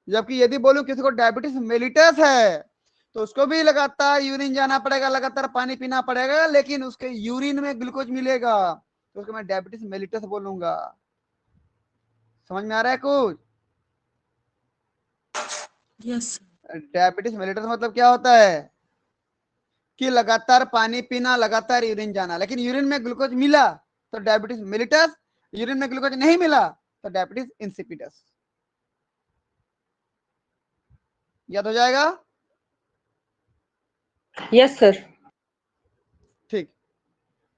जबकि यदि बोलूं किसी को डायबिटीज मेलिटस है, तो उसको भी लगातार यूरिन जाना पड़ेगा, लगातार पानी पीना पड़ेगा, लेकिन उसके यूरिन में ग्लूकोज मिलेगा, तो उसको मैं डायबिटीज मेलिटस बोलूंगा। समझ में आ रहा है कुछ? यस डायबिटीज मेलिटस मतलब क्या होता है कि लगातार पानी पीना, लगातार यूरिन जाना, लेकिन यूरिन में ग्लूकोज मिला तो डायबिटीज मेलिटस, यूरिन में ग्लूकोज नहीं मिला तो डायबिटीज इंसिपिडस। याद हो जाएगा? Yes sir. ठीक।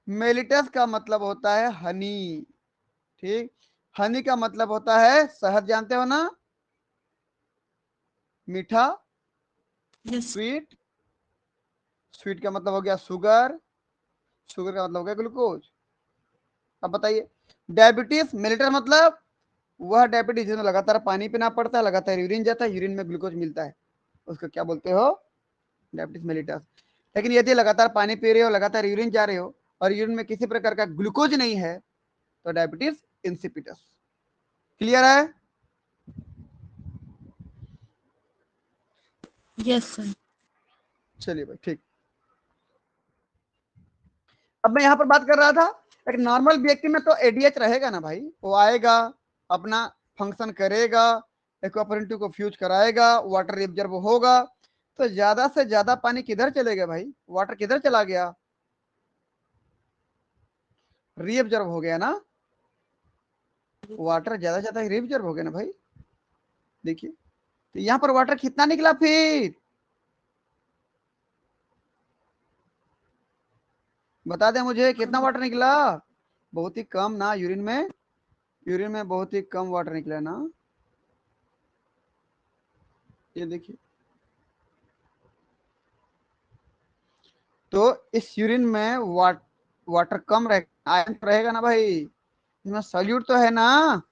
मेलिटस का मतलब होता है हनी। ठीक, हनी का मतलब होता है शहद, जानते हो ना, मीठा, यस स्वीट। स्वीट का मतलब हो गया शुगर, शुगर का मतलब हो गया ग्लूकोज। अब बताइए, डायबिटीज मेलिटस मतलब वह डायबिटीज जिसमें लगातार पानी पीना पड़ता है, लगातार यूरिन जाता है, यूरिन में ग्लूकोज मिलता है, उसको क्या बोलते हो? Diabetes mellitus. लेकिन यदि लगातार पानी पी रहे हो, लगातार यूरिन जा रहे हो और यूरिन में किसी प्रकार का ग्लूकोज नहीं है, तो डायबिटीज इंसिपिडस। क्लियर है? Yes sir. चलिए भाई ठीक। अब मैं यहां पर बात कर रहा था, एक नॉर्मल व्यक्ति में तो एडीएच रहेगा ना भाई, वो आएगा, अपना फंक्शन करेगा, एक्वापोरेंट को फ्यूज कराएगा, वाटर रिजर्व होगा, तो ज्यादा से ज्यादा पानी किधर चलेगा भाई? वाटर किधर चला गया? रीअब्जॉर्ब हो गया ना, वाटर ज्यादा से ज्यादा रीअब्जॉर्ब हो गया ना भाई। देखिए, तो यहां पर वाटर कितना निकला फिर? बता दें मुझे, कितना वाटर निकला? बहुत ही कम ना, यूरिन में बहुत ही कम वाटर निकला ना। ये देखिए, तो इस यूरिन में वाटर कम रहेगा, आयरन तो रहेगा ना भाई, इसमें सॉल्यूट तो है ना।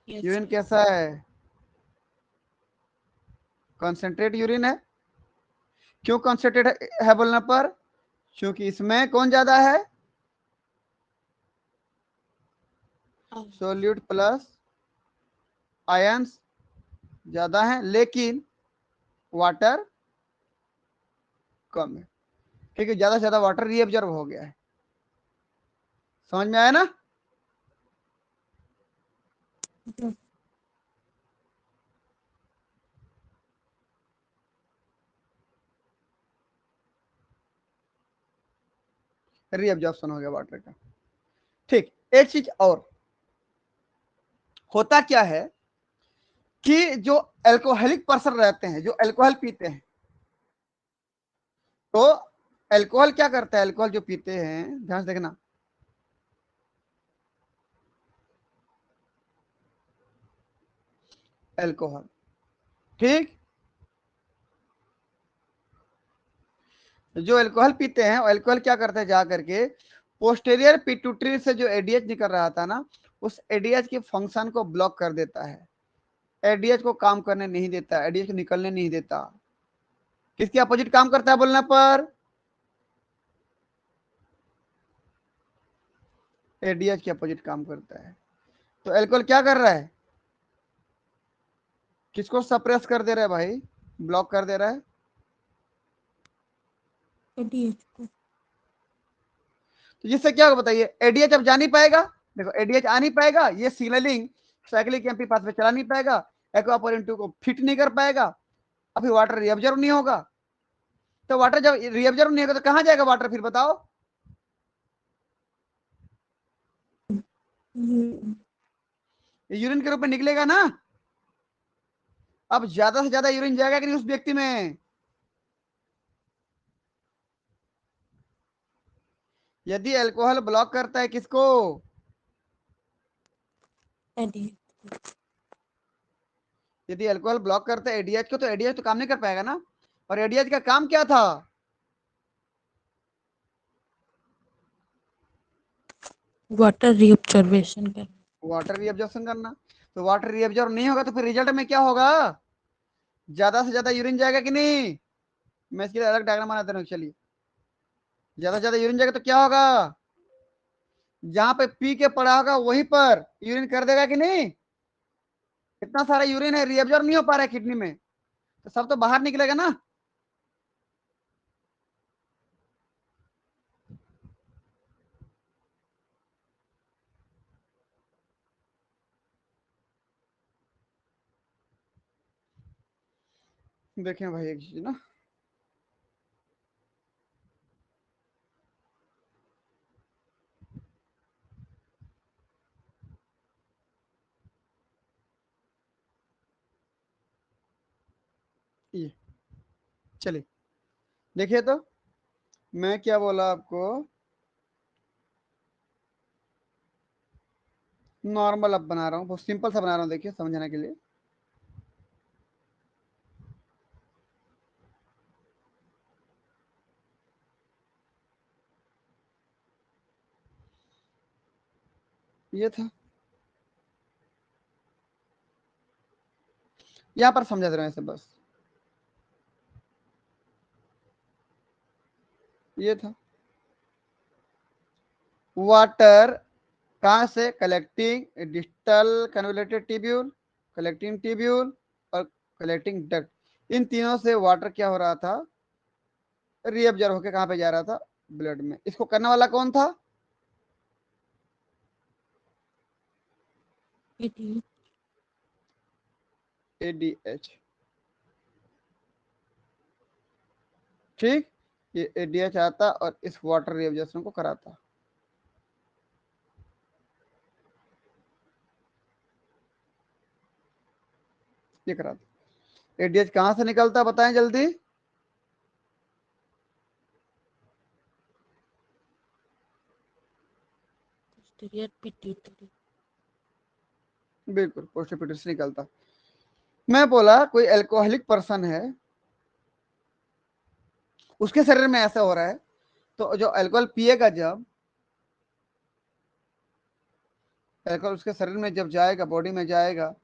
yes urine sir. कैसा है, कॉन्सेंट्रेट यूरिन है। क्यों कॉन्सेंट्रेट है बोलने पर, क्योंकि इसमें कौन ज्यादा है, सोल्यूट प्लस आयंस ज्यादा है, लेकिन वाटर कम है, क्योंकि ज्यादा से ज्यादा वाटर रीअब्जॉर्ब हो गया है। समझ में आया ना। हम्म, रीअब्जॉर्प्शन हो गया वाटर का। ठीक, एक चीज और होता क्या है कि जो एल्कोहलिक पर्सन रहते हैं, जो अल्कोहल पीते हैं, तो अल्कोहल क्या करता है, अल्कोहल जो पीते हैं, ध्यान से देखना, अल्कोहल, ठीक, जो अल्कोहल पीते हैं, अल्कोहल क्या करते हैं, जा करके पोस्टेरियर पिट्यूटरी से जो एडीएच निकल रहा था ना, उस एडीएच के फंक्शन को ब्लॉक कर देता है, एडीएच को काम करने नहीं देता, एडीएच को निकलने नहीं देता। किसके अपोजिट काम करता है बोलने पर, एडीएच के अपोजिट काम करता है। तो अल्कोहल क्या कर रहा है, किसको सप्रेस कर दे रहा है भाई, ब्लॉक कर दे रहा है, ADH को तो जिससे क्या होगा बताइए, एडीएच अब जा नहीं पाएगा, देखो एडीएच आ नहीं पाएगा, ये सिग्नलिंग साइक्लिक एमपी पाथवे चला नहीं पाएगा, एक्वापोरिन 2 को फिट नहीं कर पाएगा, अभी वाटर रिअब्जॉर्ब नहीं होगा। तो वाटर जब रिअब्जॉर्ब नहीं होगा तो कहां जाएगा वाटर, फिर बताओ। यूरिन के रूप में निकलेगा ना। अब ज्यादा से ज्यादा यूरिन जाएगा कि नहीं उस व्यक्ति में, यदि अल्कोहल ब्लॉक करता है किसको, ADH यदि अल्कोहल ब्लॉक करता है एडीएच को, तो एडीएच तो काम नहीं कर पाएगा ना। और एडीएच का काम क्या था, वाटर रीअब्जॉर्बेशन कर वाटर रीअब्जॉर्प्शन करना। तो वाटर रीअब्जॉर्ब नहीं होगा तो फिर रिजल्ट में क्या होगा, ज्यादा से ज्यादा यूरिन जाएगा कि नहीं। मैं इसके लिए अलग डायग्राम बनाता हूँ, चलिए, ज्यादा से ज्यादा यूरिन जाएगा तो क्या होगा, जहां पे पी के पड़ा होगा वहीं पर यूरिन कर देगा कि नहीं। इतना सारा यूरिन है, रीअब्जॉर्ब नहीं हो पा रहा है किडनी में, तो सब तो बाहर निकलेगा ना। देखें भाई एक चीज ना, ये चलिए देखिए, तो मैं क्या बोला आपको, नॉर्मल अब बना रहा हूँ, बहुत सिंपल सा बना रहा हूँ, देखिए समझने के लिए। ये था, यहाँ पर समझा दे रहा हूँ ऐसे बस, ये था वाटर कहाँ से, collecting distal convoluted tubule, collecting tubule और कलेक्टिंग डक्ट, इन तीनों से वाटर क्या हो रहा था, रीअब्जॉर्ब होकर कहाँ पे जा रहा था, ब्लड में। इसको करने वाला कौन था, ADH एडीएच, ठीक, ये एडीएच आता और इस वाटर रीअब्जॉर्प्शन को कराता, ये कराता। एडीएच कहाँ से निकलता बताएं जल्दी, posterior pituitary बिल्कुल पोस्टर पिट्यूटरी से निकलता। मैं बोला कोई अल्कोहलिक पर्सन है, उसके शरीर में ऐसा हो रहा है, तो जो अल्कोहल पिएगा, जब अल्कोहल उसके शरीर में जब जाएगा, बॉडी में जाएगा,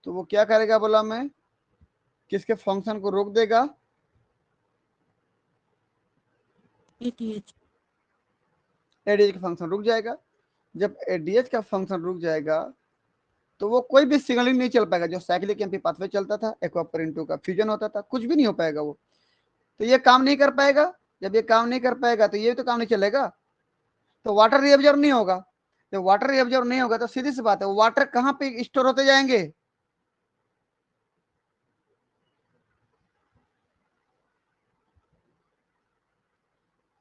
तो वो क्या करेगा, बोला मैं, किसके फंक्शन को रोक देगा? ADH। एडीएच का फंक्शन रुक जाएगा। जब एडीएच का फंक्शन रुक जाएगा तो वो कोई भी सिग्नलिंग नहीं चल पाएगा। जो साइक्लिक एमपी पाथवे चलता था, एक्वापोरिन 2 का फ्यूजन होता था, कुछ भी नहीं हो पाएगा वो, तो ये काम नहीं कर पाएगा। जब ये काम नहीं कर पाएगा तो ये तो काम नहीं चलेगा, तो वाटर रिएब्जॉर्ब नहीं होगा। जब वाटर रिएब्जॉर्ब नहीं होगा तो सीधी सी बात है, वाटर कहाँ पे स्टोर होते जाएंगे?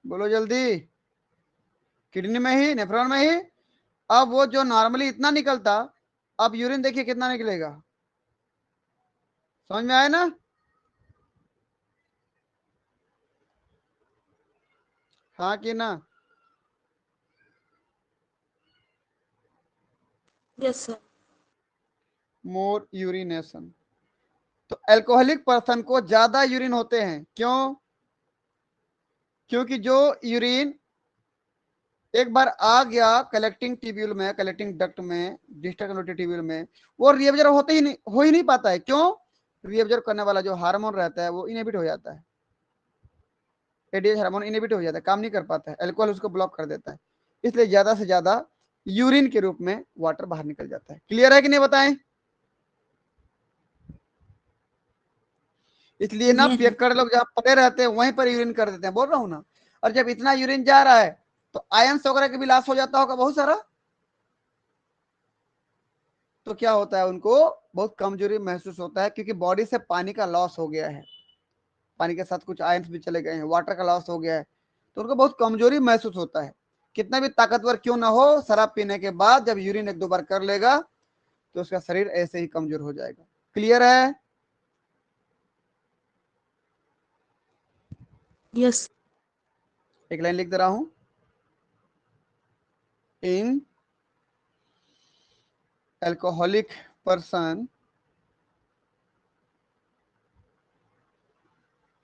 बोलो जल्दी। किडनी में ही, नेफ्रॉन में ही। अब वो जो नॉर्मली इतना निकलता, अब यूरिन देखिए कितना निकलेगा। समझ में आया ना? हाँ कि ना? Yes sir. More urination. तो अल्कोहलिक पर्सन को ज्यादा यूरिन होते हैं, क्यों? क्योंकि जो यूरिन एक बार आ गया कलेक्टिंग ट्यूब्यूल में, कलेक्टिंग डक्ट में, डिस्टल कन्वर्टेड ट्यूब्यूल में, वो रिएब्जॉर्ब होते ही नहीं, हो ही नहीं पाता है। क्यों? रिएब्जॉर्ब करने वाला जो हार्मोन रहता है वो इनहिबिट हो जाता है। एडीएच हार्मोन इनहिबिट हो जाता है, काम नहीं कर पाता है, अल्कोहल उसको ब्लॉक कर देता है। इसलिए ज्यादा से ज्यादा यूरिन के रूप में वाटर बाहर निकल जाता है। क्लियर है कि नहीं, बताएं? इसलिए ना क्लियर है। पियक्कड़ लोग जहां पड़े रहते हैं वहीं पर यूरिन कर देते हैं, बोल रहा हूं ना। और जब इतना यूरिन जा रहा है तो आयंस वगैरह का भी लॉस हो जाता होगा बहुत सारा, तो क्या होता है, उनको बहुत कमजोरी महसूस होता है, क्योंकि बॉडी से पानी का लॉस हो गया है, पानी के साथ कुछ आयंस भी चले गए हैं, वाटर का लॉस हो गया है, तो उनको बहुत कमजोरी महसूस होता है। कितना भी ताकतवर क्यों ना हो, शराब पीने के बाद जब यूरिन एक दो बार कर लेगा तो उसका शरीर ऐसे ही कमजोर हो जाएगा। क्लियर है? यस। एक लाइन लिख दे रहा हूं। इन alcoholic person,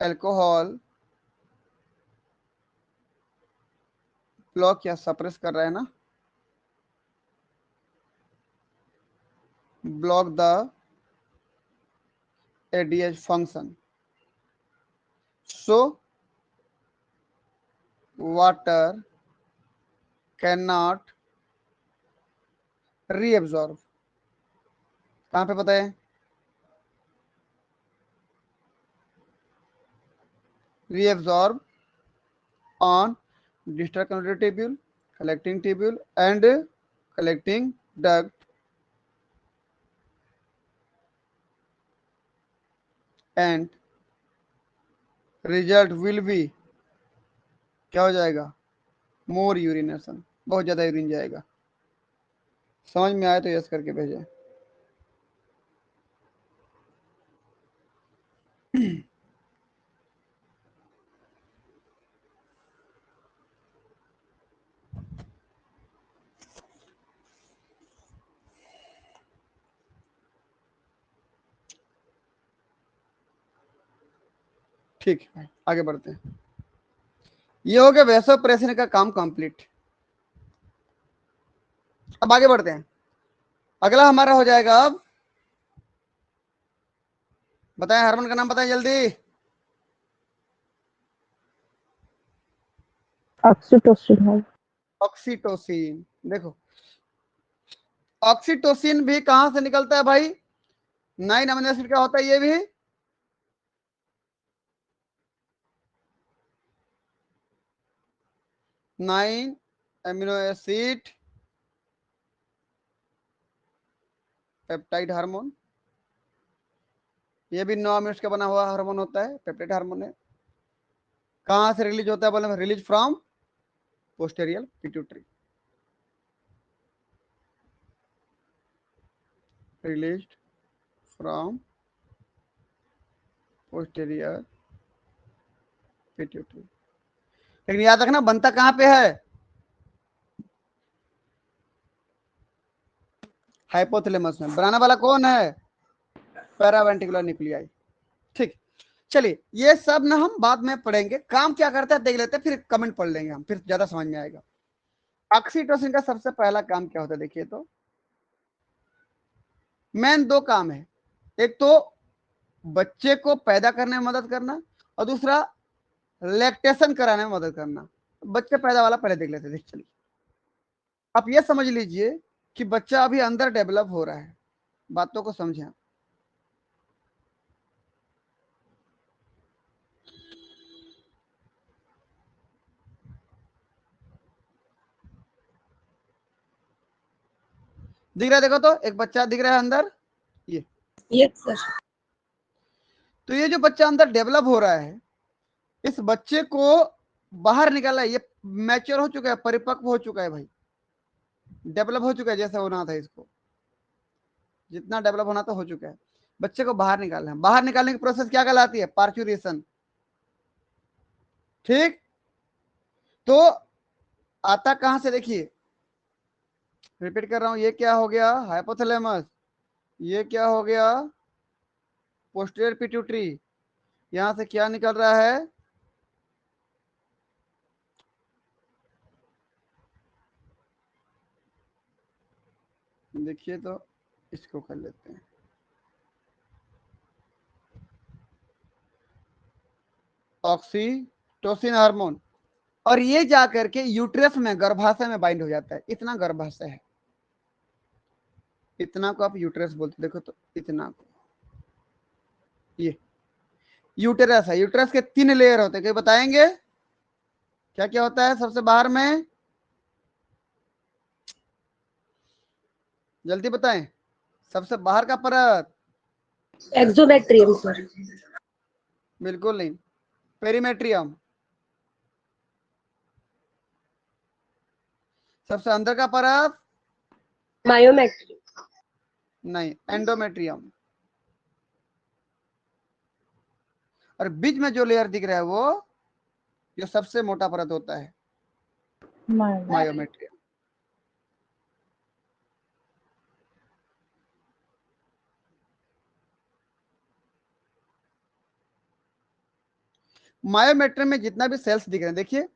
अल्कोहल ब्लॉक या सप्रेस कर रहा है ना, block the ADH function, so water cannot reabsorb। कहां पे पता है? reabsorb on distal convoluted tubule, collecting tubule and collecting duct, and result will be, क्या हो जाएगा? मोर यूरिनेशन, बहुत ज्यादा यूरिन जाएगा। समझ में आए तो यस करके भेजें। ठीक है, आगे बढ़ते हैं। ये हो गया वैसोप्रेशन का काम कंप्लीट। अब आगे बढ़ते हैं। अगला हमारा हो जाएगा, अब बताएं हार्मोन का नाम, बताएं जल्दी। ऑक्सीटोसिन है। ऑक्सीटोसिन। देखो, ऑक्सीटोसिन भी कहां से निकलता है भाई? 9 अमीनो एसिड का होता है ये भी। 9 अमीनो एसिड पेप्टाइड हार्मोन, ये भी 9 अमीनो का बना हुआ हार्मोन होता है, पेप्टाइड हार्मोन है। कहां से रिलीज होता है? बोले release from posterior pituitary, released from posterior pituitary. लेकिन याद रखना बनता कहां पे है? हाइपोथैलेमस में। बनाने वाला कौन है? Paraventricular nuclei. ठीक, चलिए ये सब ना हम बाद में पढ़ेंगे, काम क्या करता है देख लेते हैं, फिर कमेंट पढ़ लेंगे हम, फिर ज्यादा समझ में आएगा। ऑक्सीटोसिन का सबसे पहला काम क्या होता है देखिए, तो मेन दो काम है, एक तो बच्चे को पैदा करने में मदद करना और दूसरा लैक्टेशन कराने में मदद करना। बच्चे पैदा वाला पहले देख लेते हैं। चलिए आप ये समझ लीजिए कि बच्चा अभी अंदर डेवलप हो रहा है, बातों को समझें। दिख रहा है, देखो तो एक बच्चा दिख रहा है अंदर, ये यस सर। तो ये जो बच्चा अंदर डेवलप हो रहा है, इस बच्चे को बाहर निकाला है, ये मैच्योर हो चुका है, परिपक्व हो चुका है भाई, डेवलप हो चुका है, जैसा होना था इसको, जितना डेवलप होना तो हो चुका है। बच्चे को बाहर निकालना है, बाहर निकालने की प्रोसेस क्या कहलाती है? पार्चुरेशन। ठीक, तो आता कहां से देखिए, रिपीट कर रहा हूं, ये क्या हो गया? हाइपोथैलेमस। ये क्या हो गया? Posterior pituitary. यहां से क्या निकल रहा है? देखिए तो इसको कर लेते हैं, ऑक्सीटोसिन हार्मोन, और ये जाकर के यूट्रस में गर्भाशय में बाइंड हो जाता है। इतना गर्भाशय है, इतना को आप यूट्रस बोलते, देखो तो इतना को, ये यूटेरस है। यूट्रस के 3 लेयर होते हैं, क्या बताएंगे क्या क्या होता है सबसे बाहर में? जल्दी बताएं, सबसे बाहर का परत। एक्सोमेट्रियम सर। बिल्कुल नहीं, पेरीमेट्रियम। सबसे अंदर का परत? मायोमेट्रियम। नहीं, एंडोमेट्रियम। और बीच में जो लेयर दिख रहा है वो जो सबसे मोटा परत होता है, मायोमेट्रियम। मायोमेट्रियम में जितना भी सेल्स दिख रहे हैं, देखिए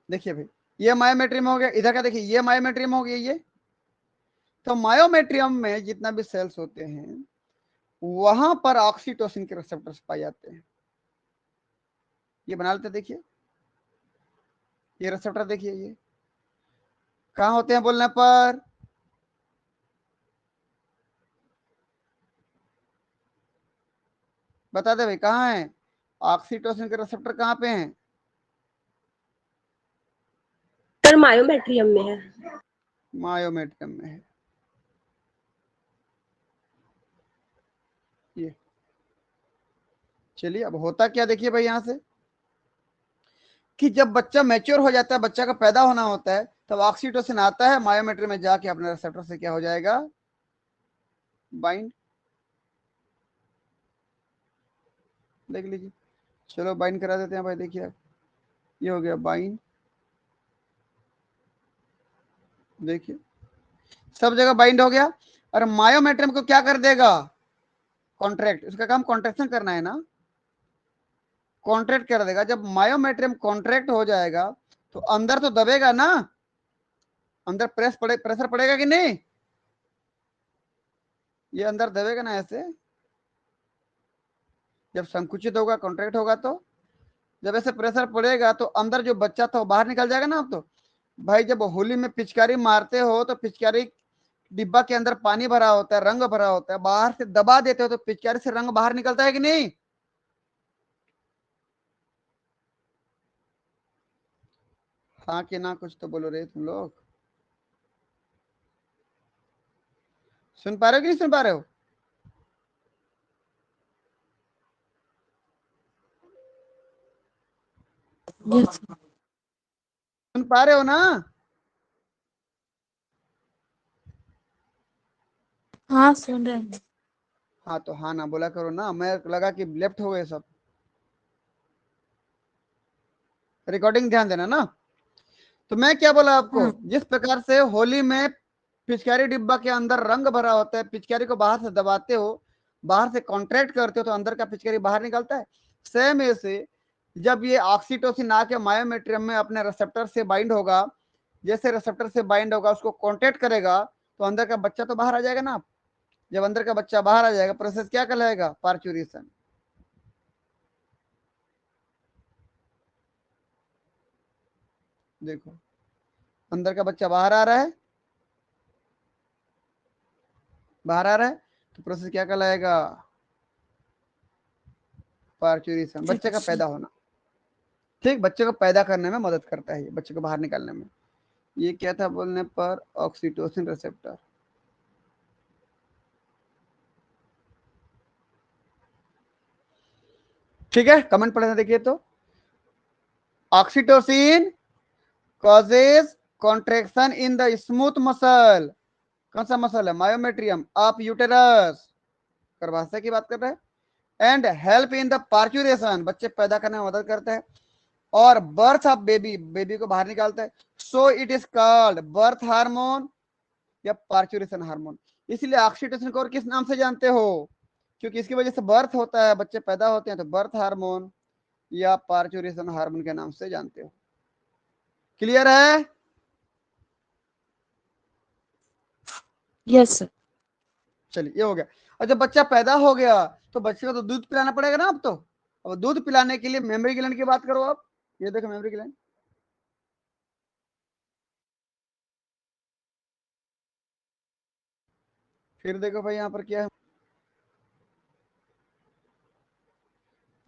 देखिए भाई, ये मायोमेट्रियम हो गया, इधर का देखिए ये मायोमेट्रियम हो गया। ये तो मायोमेट्रियम में जितना भी सेल्स होते हैं वहां पर ऑक्सीटोसिन के रिसेप्टर्स पाए जाते हैं। ये बना लेते, देखिए ये रिसेप्टर, देखिए ये कहाँ होते हैं बोलने पर? बता दे भाई कहाँ है ऑक्सीटोसिन के रिसेप्टर, कहाँ पे हैं? सर मायोमेट्रियम में है। मायोमेट्रियम में है। ये चलिए, अब होता क्या देखिए भाई, यहां से कि जब बच्चा मैच्योर हो जाता है, बच्चा का पैदा होना होता है, तब ऑक्सीटोसिन आता है मायोमेट्रियम में जाके अपने रिसेप्टर से क्या हो जाएगा? बाइंड। देख लीजिए, चलो बाइंड करा देते हैं भाई। देखिए ये हो गया बाइंड, देखिए सब जगह बाइंड हो गया। और मायोमेट्रियम को क्या कर देगा? कॉन्ट्रैक्ट। इसका काम कॉन्ट्रैक्शन करना है ना, कॉन्ट्रैक्ट कर देगा। जब मायोमेट्रियम कॉन्ट्रैक्ट हो जाएगा तो अंदर तो दबेगा ना, अंदर प्रेशर पड़ेगा कि नहीं? ये अंदर दबेगा ना ऐसे, जब संकुचित होगा, कॉन्ट्रैक्ट होगा, तो जब ऐसे प्रेशर पड़ेगा तो अंदर जो बच्चा था वो बाहर निकल जाएगा ना। अब तो भाई जब होली में पिचकारी मारते हो तो पिचकारी डिब्बा के अंदर पानी भरा होता है, रंग भरा होता है, बाहर से दबा देते हो तो पिचकारी से रंग बाहर निकलता है कि नहीं? हाँ कि ना, कुछ तो बोलो रे तुम लोग, सुन पा रहे हो कि नहीं सुन पा रहे हो? यस। सुन पा रहे हो ना? हाँ सुन रहे हैं। हाँ तो हाँ ना बोला करो ना, मैं लगा कि लेफ्ट हो गए सब। रिकॉर्डिंग ध्यान देना ना। तो मैं क्या बोला आपको, हाँ जिस प्रकार से होली में पिचकारी डिब्बा के अंदर रंग भरा होता है, पिचकारी को बाहर से दबाते हो, बाहर से कॉन्ट्रैक्ट करते हो तो अंदर का पिचकारी बाहर निकलता है। सेम ऐसे जब ये ऑक्सीटोसिन आके मायोमेट्रियम में अपने रिसेप्टर से बाइंड होगा, जैसे रिसेप्टर से बाइंड होगा उसको कॉन्टैक्ट करेगा तो अंदर का बच्चा तो बाहर आ जाएगा ना। जब अंदर का बच्चा बाहर आ जाएगा प्रोसेस क्या कहलाएगा? पार्चुरेशन। देखो अंदर का बच्चा बाहर आ रहा है, बाहर आ रहा है तो प्रोसेस क्या कहलाएगा? पार्चुरेशन, बच्चे का पैदा होना। ठीक, बच्चे को पैदा करने में मदद करता है ये, बच्चे को बाहर निकालने में। ये क्या था बोलने पर? Oxytocin receptor. ठीक है, कमेंट पढ़े थे, देखिए तो। Oxytocin causes contraction in the smooth muscle. कौन सा मसल है? मायोमेट्रियम ऑफ यूटेरस, गर्भाशय की बात कर रहे हैं। And help in the parturition, बच्चे पैदा करने में मदद करता है। और बर्थ ऑफ बेबी, बेबी को बाहर निकालता है। So it is called birth hormone या पार्चुरेशन हार्मोन। इसलिए ऑक्सीटोसिन को और किस नाम से जानते हो? क्योंकि इसकी वजह से बर्थ होता है, बच्चे पैदा होते हैं, तो बर्थ हार्मोन या पार्चुरेशन हार्मोन के नाम से जानते हो। क्लियर है? Yes sir. चलिए ये हो गया। और जब बच्चा पैदा हो गया तो बच्चे को तो दूध पिलाना पड़ेगा ना। अब तो अब दूध पिलाने के लिए मेमोरी ग्लैंड की बात करो आप। ये देखो मेमोरी ग्लैंड, फिर देखो भाई यहाँ पर क्या है,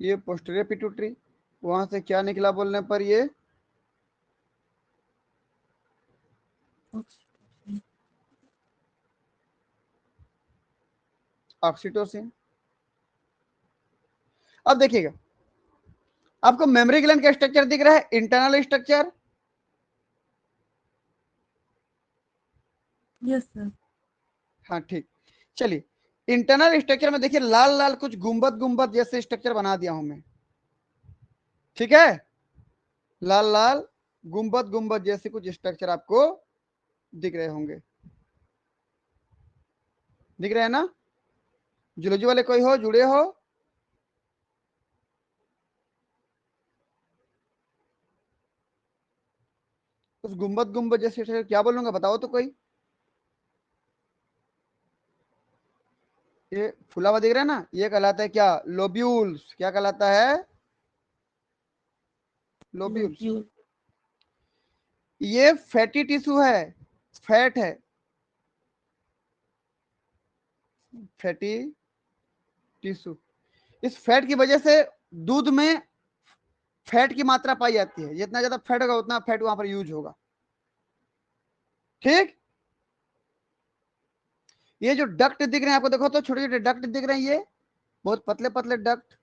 ये पोस्टीरियर पिट्यूटरी, वहां से क्या निकला बोलने पर? ये ऑक्सीटोसिन। अब देखिएगा, आपको मेमोरी ग्लैंड का स्ट्रक्चर दिख रहा है, इंटरनल स्ट्रक्चर। Yes sir. हाँ ठीक, चलिए इंटरनल स्ट्रक्चर में देखिए लाल लाल कुछ गुंबद गुंबद जैसे स्ट्रक्चर बना दिया हूं मैं। ठीक है, लाल लाल गुंबद गुंबद जैसे कुछ स्ट्रक्चर आपको दिख रहे होंगे, दिख रहे हैं ना? जूलॉजी वाले कोई हो, जुड़े हो? उस गुंबद गुंबद जैसे स्ट्रक्चर क्या बोलूंगा, बताओ तो कोई। ये फुला हुआ दिख रहा है ना, ये कहलाता है क्या? लोब्यूल्स। क्या कहलाता है? लोब्यूल्स। लोब्यूल। ये फैटी टिश्यू है, फैट है, फैटी टिश्यू। इस फैट की वजह से दूध में फैट की मात्रा पाई जाती है। जितना ज्यादा फैट होगा उतना फैट वहां पर यूज होगा। ठीक, ये जो डक्ट दिख रहे हैं आपको, देखो तो छोटे छोटे डक्ट दिख रहे हैं, ये बहुत पतले पतले डक्ट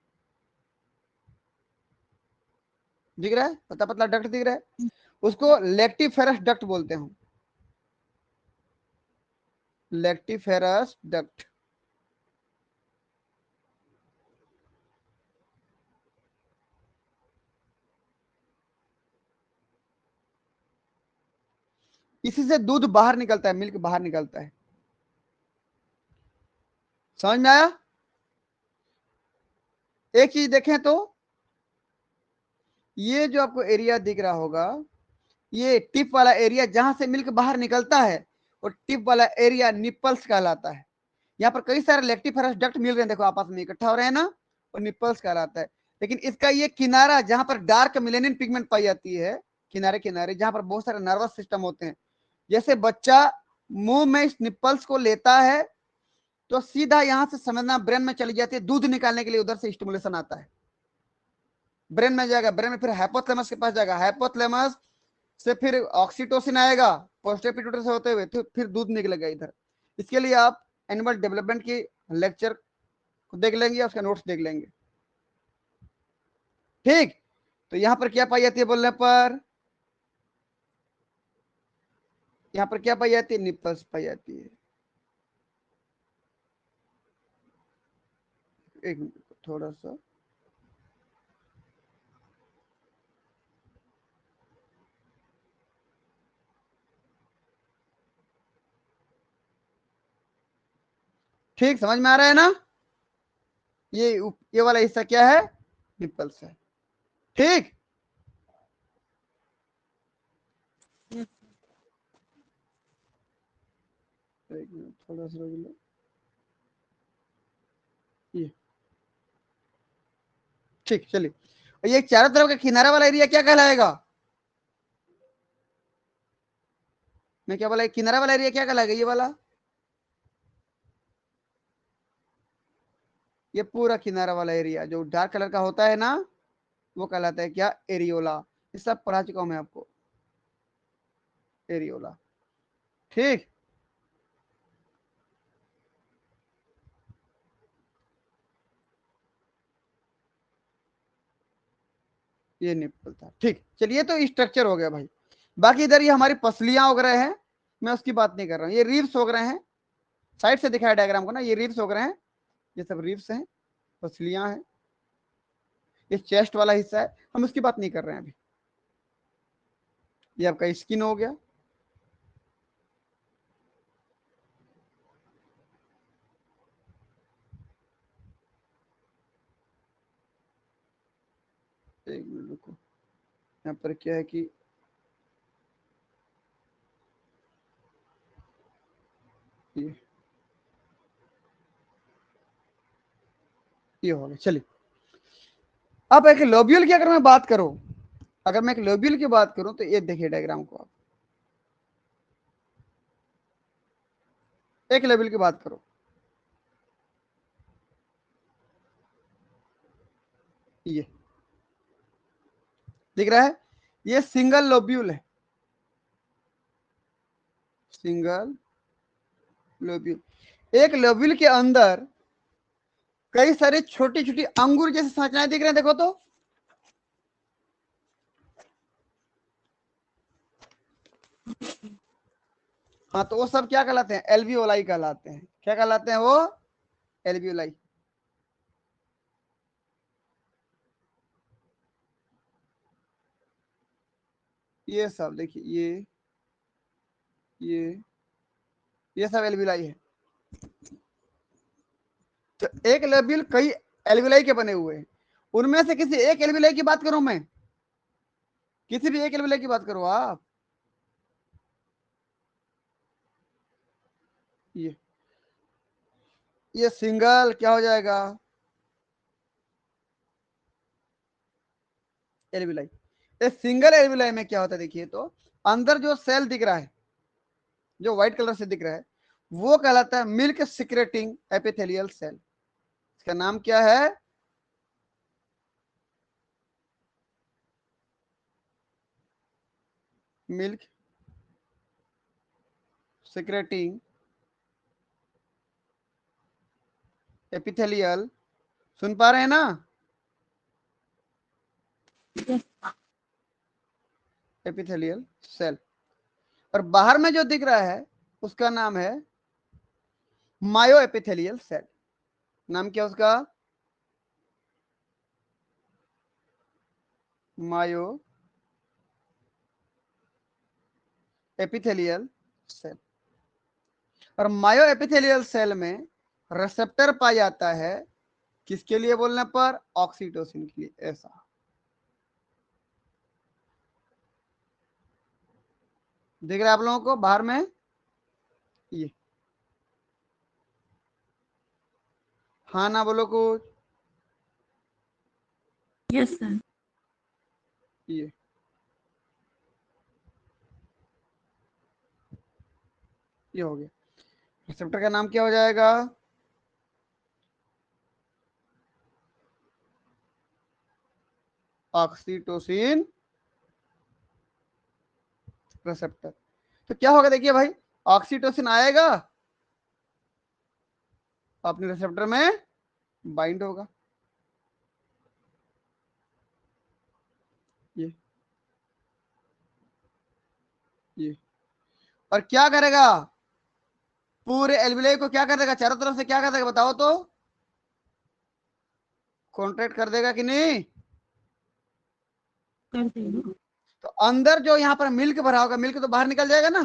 दिख रहा है, पतला पतला डक्ट दिख रहा है, उसको लेक्टिफेरस डक्ट बोलते हैं। Lactiferous duct. इसी से दूध बाहर निकलता है, मिल्क बाहर निकलता है। समझ में आया? एक चीज देखें तो, ये जो आपको एरिया दिख रहा होगा, ये टिप वाला एरिया जहां से मिल्क बाहर निकलता है, और टिप वाला एरिया निपल्स कहलाता है। यहाँ पर कई सारे लेक्टिफेरस डक्ट मिल रहे हैं, देखो आपस में इकट्ठा हो रहे हैं ना, और निपल्स कहलाता है। लेकिन इसका ये किनारा जहां पर डार्क मिलेनिन पिगमेंट पाई जाती है, किनारे किनारे जहां पर बहुत सारे नर्वस सिस्टम होते हैं, जैसे बच्चा मुंह में इस निपल्स को लेता है तो सीधा यहां से संवेदना ब्रेन में चली जाती है, दूध निकालने के लिए उधर से स्टिमुलेशन आता है, ब्रेन में जाएगा, ब्रेन में फिर हाइपोथैलेमस के पास जाएगा, हाइपोथैलेमस से फिर ऑक्सीटोसिन आएगा पोस्टीरियर पिट्यूटरी से होते हुए, तो फिर दूध निकलेगा इधर। इसके लिए आप एनिमल डेवलपमेंट की लेक्चर को देख लेंगे, उसका नोट्स देख लेंगे। ठीक, तो यहां पर क्या पाई जाती है बोलने पर? यहां पर क्या पाई जाती है? निपल्स पाई जाती है। एक मिनट थोड़ा सा, ठीक, समझ में आ रहा है ना? ये वाला हिस्सा क्या है? निप्पल्स है। ठीक, Yes. एक मिनट थोड़ा सा रुक लो। ये ठीक, चलिए। और ये चारों तरफ का किनारा वाला एरिया क्या कहलाएगा? मैं क्या बोला, किनारा वाला एरिया क्या कहलाएगा? ये वाला, ये पूरा किनारा वाला एरिया जो डार्क कलर का होता है ना, वो कहलाता है क्या? एरियोला। ये सब पढ़ा चुका हूं मैं आपको, एरियोला। ठीक, ये निप्पल था। ठीक, चलिए, तो स्ट्रक्चर हो गया भाई। बाकी इधर ये हमारी पसलियां वगैरह हैं, मैं उसकी बात नहीं कर रहा हूँ। ये रिब्स हो गए हैं, साइड से दिखाया डायग्राम को ना, ये रिब्स हो गए हैं, ये सब रिब्स हैं, पसलियां हैं। ये चेस्ट वाला हिस्सा है, हम उसकी बात नहीं कर रहे हैं अभी। ये आपका स्किन हो गया। एक मिनट रुको, यहाँ पर क्या है कि ये हो गया। चलिए, अब एक लोब्यूल की अगर मैं बात करूं, अगर मैं एक लोब्यूल की बात करूं, तो ये देखिए डायग्राम को आप, एक लोब्यूल की बात करो, ये दिख रहा है, ये सिंगल लोब्यूल है, सिंगल लोब्यूल। एक लोब्यूल के अंदर कई सारे छोटी छोटी अंगूर जैसे संरचनाएं दिख रहे हैं, देखो तो। हाँ, तो वो सब क्या कहलाते हैं? एल्वियोलाई कहलाते हैं। क्या कहलाते हैं वो? एल्वियोलाई। ये सब देखिए, ये ये सब एल्वियोलाई है। तो एक लोब्यूल कई एल्वियोलाई के बने हुए हैं, उनमें से किसी एक एल्वियोलाई की बात करूं मैं, किसी भी एक एल्वियोलाई की बात करो आप, ये ये सिंगल क्या हो जाएगा? एल्वियोलाई। इस सिंगल एल्वियोलाई में क्या होता है देखिए तो, अंदर जो सेल दिख रहा है, जो व्हाइट कलर से दिख रहा है, वो कहलाता है मिल्क सिक्रेटिंग एपिथेलियल सेल। इसका नाम क्या है? मिल्क सिक्रेटिंग एपिथेलियल, सुन पा रहे हैं ना? Yes. Epithelial cell. और बाहर में जो दिख रहा है उसका नाम है मायो एपिथेलियल सेल। नाम क्या उसका? मायो एपिथेलियल सेल। और मायो एपिथेलियल सेल में रिसेप्टर पाया जाता है, किसके लिए बोलने पर? ऑक्सीटोसिन के लिए। ऐसा दिख रहा है आप लोगों को बाहर में? ये, हाँ ना बोलो कुछ। Yes, sir. ये ये हो गया। रिसेप्टर का नाम क्या हो जाएगा? Oxytocin receptor. तो क्या होगा देखिए भाई, ऑक्सीटोसिन आएगा, अपने रिसेप्टर में बाइंड होगा, ये और क्या करेगा? पूरे एल्वियोलाई को क्या कर देगा? चारों तरफ से क्या कर देगा बताओ तो? कॉन्ट्रैक्ट कर देगा कि नहीं? कर देगा। तो अंदर जो यहाँ पर मिल्क भरा होगा, मिल्क तो बाहर निकल जाएगा ना।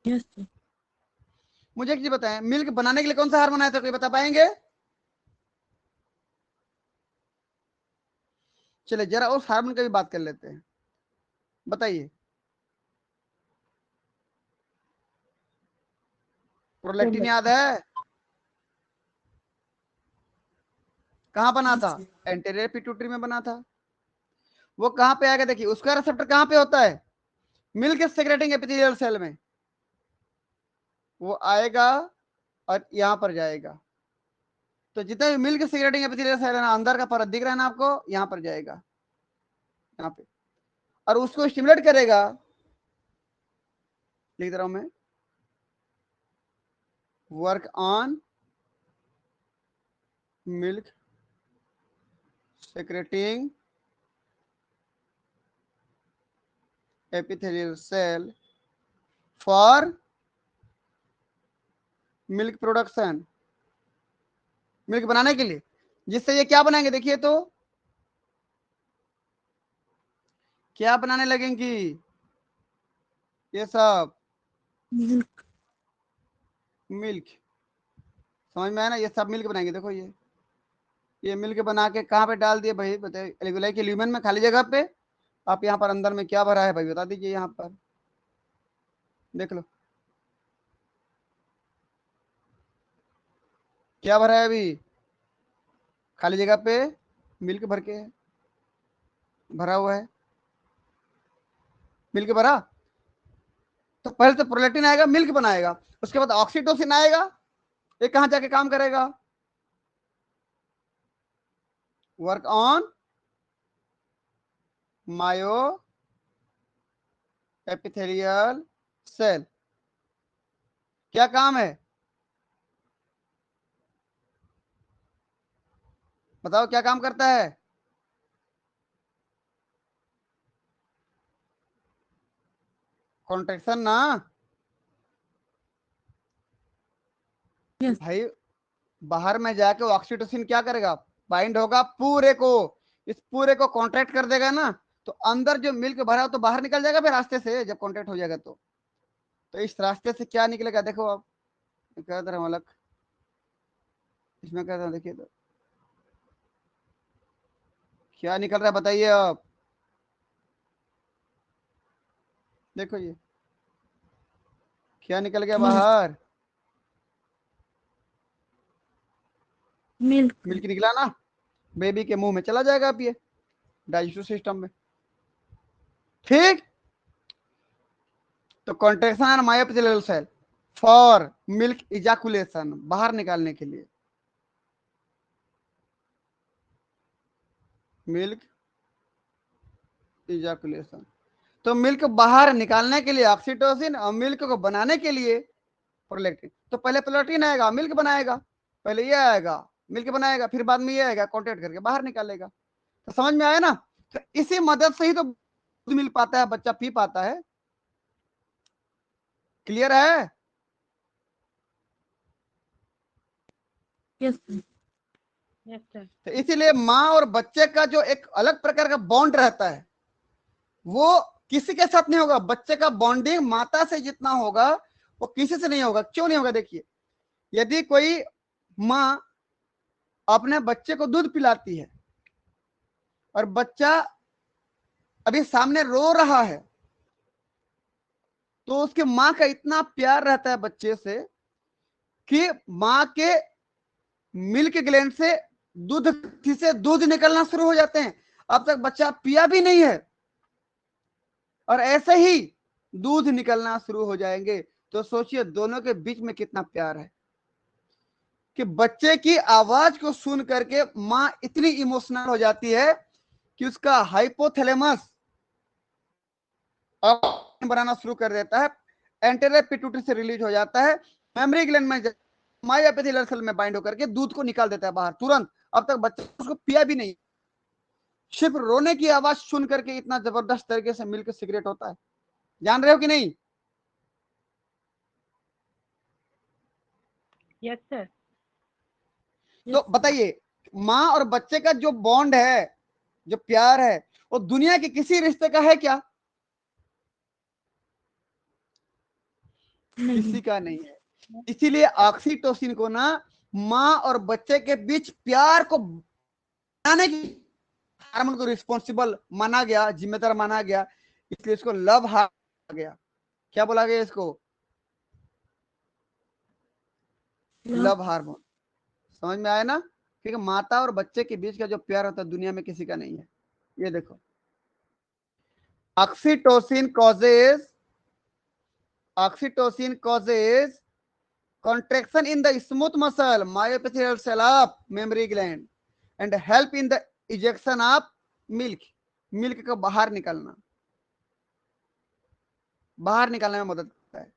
Yes, sir. मुझे एक चीज बताएं, मिल्क बनाने के लिए कौन सा हार्मोन आया था, कोई बता पाएंगे? चलिए जरा उस हार्मोन की भी बात कर लेते हैं, बताइए। प्रोलैक्टिन याद है? कहां बना था? एंटीरियर पिट्यूटरी में बना था। वो कहां पे आएगा? देखिए उसका रिसेप्टर कहां पे होता है? मिल्क सेक्रेटिंग एपिथेलियल सेल में। वो आएगा और यहां पर जाएगा। तो जितना भी मिल्क सेक्रेटिंग एपिथेलियल सेल है ना, अंदर का परत दिख रहा है ना आपको, यहां पर जाएगा, यहाँ पे, और उसको स्टिमुलेट करेगा। लिख दे रहा हूं मैं, work on milk secreting epithelial cell for milk production, milk बनाने के लिए, जिससे ये क्या बनाएंगे? देखिए तो क्या बनाने लगेंगी ये सब? मिल्क। मिल्क। समझ में आया ना? ये सब मिल्क बनाएंगे। देखो ये मिल्क बना के कहाँ पे डाल दिए भाई? बताइए, एल्वेओलाई के ल्यूमेन में, खाली जगह पे। आप यहाँ पर अंदर में क्या भरा है भाई, बता दीजिए। यहाँ पर देख लो क्या भरा है अभी, खाली जगह पे मिल्क भर के भरा हुआ है। मिल्क भरा, तो पहले तो प्रोलैक्टिन आएगा, मिल्क बनाएगा, उसके बाद ऑक्सीटोसिन आएगा, ये कहां जाके काम करेगा? Work on mayo epithelial cell. क्या काम है बताओ, क्या काम करता है? कॉन्ट्रेक्शन ना यस। भाई। बाहर में जाके ऑक्सीटोसिन क्या करेगा? बाइंड होगा पूरे को, इस पूरे को कॉन्ट्रैक्ट कर देगा ना, तो अंदर जो मिल्क भरा हो तो बाहर निकल जाएगा फिर रास्ते से, जब कॉन्ट्रैक्ट हो जाएगा तो इस रास्ते से क्या निकलेगा? देखो आप, क्या तरह अलग, इसमें क्या देखिए तो क्या निकल रहा है बताइए आप। देखो ये क्या निकल गया बाहर? मिल्क। मिल्क निकला ना, बेबी के मुंह में चला जाएगा आप, ये डाइजेस्टिव सिस्टम में, ठीक। तो contraction and myoepithelial cell for milk ejaculation, बाहर निकालने के लिए, मिल्क इजाकुलेशन। तो मिल्क बाहर निकालने के लिए ऑक्सीटोसिन, और मिल्क को बनाने के लिए प्रोलैक्टिन। तो पहले प्रोलैक्टिन आएगा, मिल्क बनाएगा, पहले ये आएगा, मिल्क बनाएगा, फिर बाद में ये आएगा, कॉन्ट्रैक्ट करके बाहर निकालेगा। तो समझ में आया ना? तो इसी मदद से ही तो दूध मिल पाता है, बच्चा पी पाता है। क्लियर है? यस। Yes sir. तो इसीलिए माँ और बच्चे का जो एक अलग प्रकार का बॉन्ड रहता है, वो किसी के साथ नहीं होगा। बच्चे का बॉन्डिंग माता से जितना होगा वो किसी से नहीं होगा। क्यों नहीं होगा? देखिए, यदि कोई माँ अपने बच्चे को दूध पिलाती है और बच्चा अभी सामने रो रहा है, तो उसके माँ का इतना प्यार रहता है बच्चे से कि माँ के मिल्क ग्लैंड से दूध निकलना शुरू हो जाते हैं। अब तक बच्चा पिया भी नहीं है और ऐसे ही दूध निकलना शुरू हो जाएंगे। तो सोचिए दोनों के बीच में कितना प्यार है कि बच्चे की आवाज को सुन करके माँ इतनी इमोशनल हो जाती है कि उसका हाइपोथैलेमस बनाना शुरू कर देता है, एंटेरियर पिट्यूटरी से रिलीज हो जाता है, मेमोरी ग्लैंड में मायोएपिथेलियल सेल में बाइंड होकर के दूध को निकाल देता है बाहर तुरंत। अब तक बच्चा उसको पिया भी नहीं, सिर्फ रोने की आवाज सुन करके इतना जबरदस्त तरीके से मिल्क सिगरेट होता है। जान रहे हो कि नहीं? Yes sir. तो बताइए, माँ और बच्चे का जो बॉन्ड है, जो प्यार है, वो दुनिया के किसी रिश्ते का है क्या? नहीं। किसी का नहीं है। इसीलिए ऑक्सीटोसिन को ना माँ और बच्चे के बीच प्यार को बनाने की हार्मोन को रिस्पॉन्सिबल माना गया, जिम्मेदार माना गया, इसलिए इसको लव हार्मोन गया। क्या बोला गया इसको? Love hormone. समझ में आया ना? क्योंकि माता और बच्चे के बीच का जो प्यार होता है दुनिया में किसी का नहीं है। ये देखो, oxytocin causes contraction in the smooth muscle myofascial cell of mammary gland and help in the ejection of milk का बाहर निकलना, बाहर निकालने में मदद करता है।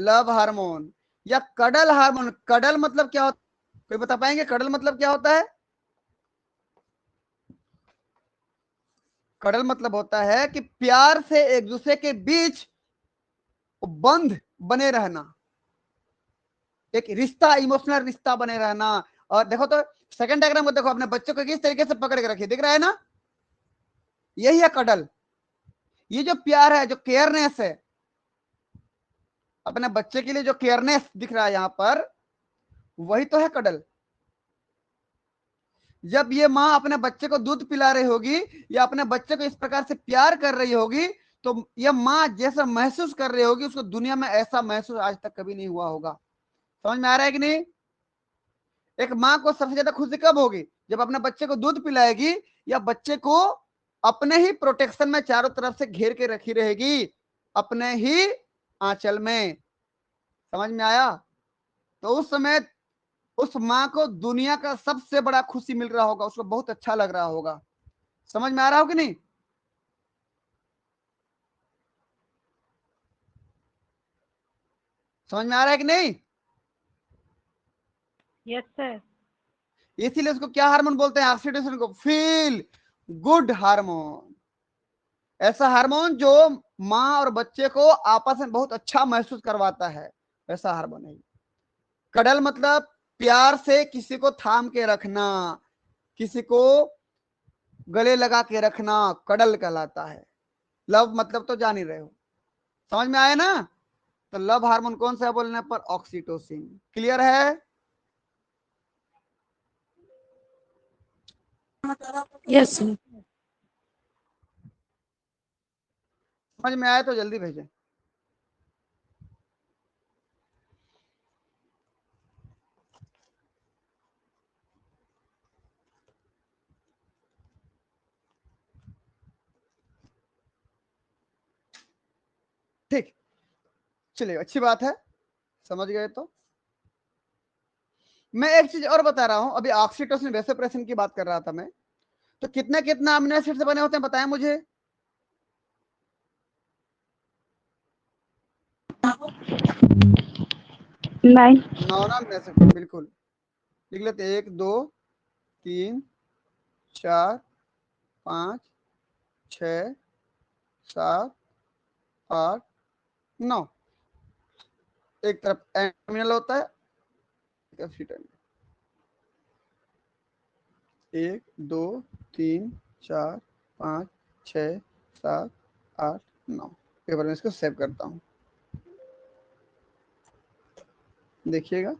लव हार्मोन या कडल हार्मोन। कडल मतलब क्या होता है? कोई बता पाएंगे कडल मतलब क्या होता है? कडल मतलब होता है कि प्यार से एक दूसरे के बीच बंध बने रहना, एक रिश्ता, इमोशनल रिश्ता बने रहना। और देखो तो सेकंड डायग्राम को देखो, अपने बच्चों को किस तरीके से पकड़ के रखिए, दिख रहा है ना? यही है कडल। ये जो प्यार है, जो केयरनेस है, अपने बच्चे के लिए जो केयरनेस दिख रहा है यहां पर, वही तो है कडल। जब ये माँ अपने बच्चे को दूध पिला रही होगी या अपने बच्चे को इस प्रकार से प्यार कर रही होगी, तो यह माँ जैसा महसूस कर रही होगी, उसको दुनिया में ऐसा महसूस आज तक कभी नहीं हुआ होगा। समझ में आ रहा है कि नहीं? एक माँ को सबसे ज्यादा खुशी कब होगी? जब अपने बच्चे को दूध पिलाएगी या बच्चे को अपने ही प्रोटेक्शन में चारों तरफ से घेर के रखी रहेगी, अपने ही आंचल में। समझ में आया? तो उस समय उस माँ को दुनिया का सबसे बड़ा खुशी मिल रहा होगा, उसको बहुत अच्छा लग रहा होगा। समझ में आ रहा हो कि नहीं? समझ में आ रहा है कि नहीं? Yes sir. इसीलिए उसको क्या हार्मोन बोलते हैं? ऑक्सीटोसिन को फील गुड हार्मोन। ऐसा हार्मोन जो माँ और बच्चे को आपस में बहुत अच्छा महसूस करवाता है, ऐसा हार्मोन है। कडल मतलब प्यार से किसी को थाम के रखना, किसी को गले लगा के रखना, कडल कहलाता है। लव मतलब तो जान ही रहे हो। समझ में आया ना? तो लव हार्मोन कौन सा है बोलने पर? ऑक्सीटोसिन। क्लियर है? Yes sir. समझ में आया तो जल्दी भेजें। ठीक, चलिए अच्छी बात है, समझ गए तो। मैं एक चीज और बता रहा हूं, अभी ऑक्सीटोसिन वेसोप्रेसिन की बात कर रहा था मैं। तो कितना कितना अमीनो एसिड से बने होते हैं बताएं मुझे? 9। 9 ना अमीनो एसिड, बिल्कुल। लिख लेते 1 2 3 4 5 6 7 8 9। एक तरफ एमिनल होता है, एसिटल। 1 2 3 4 5 6 7 8 9। पेपर में इसको सेव करता हूं, देखिएगा।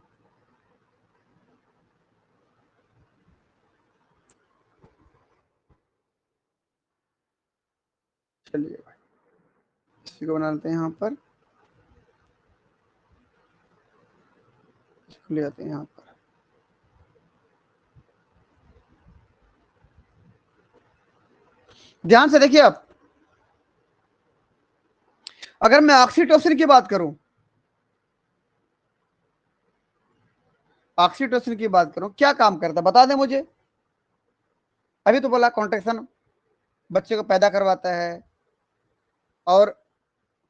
चलिए भाई, इसी को बना लेते हैं यहाँ पर, ले आते हैं यहाँ पर। ध्यान से देखिए, आप अगर मैं ऑक्सीटोसिन की बात करूं, ऑक्सीटोसिन की बात करूं, क्या काम करता है बता दें मुझे? अभी तो बोला कॉन्ट्रैक्शन बच्चे को पैदा करवाता है और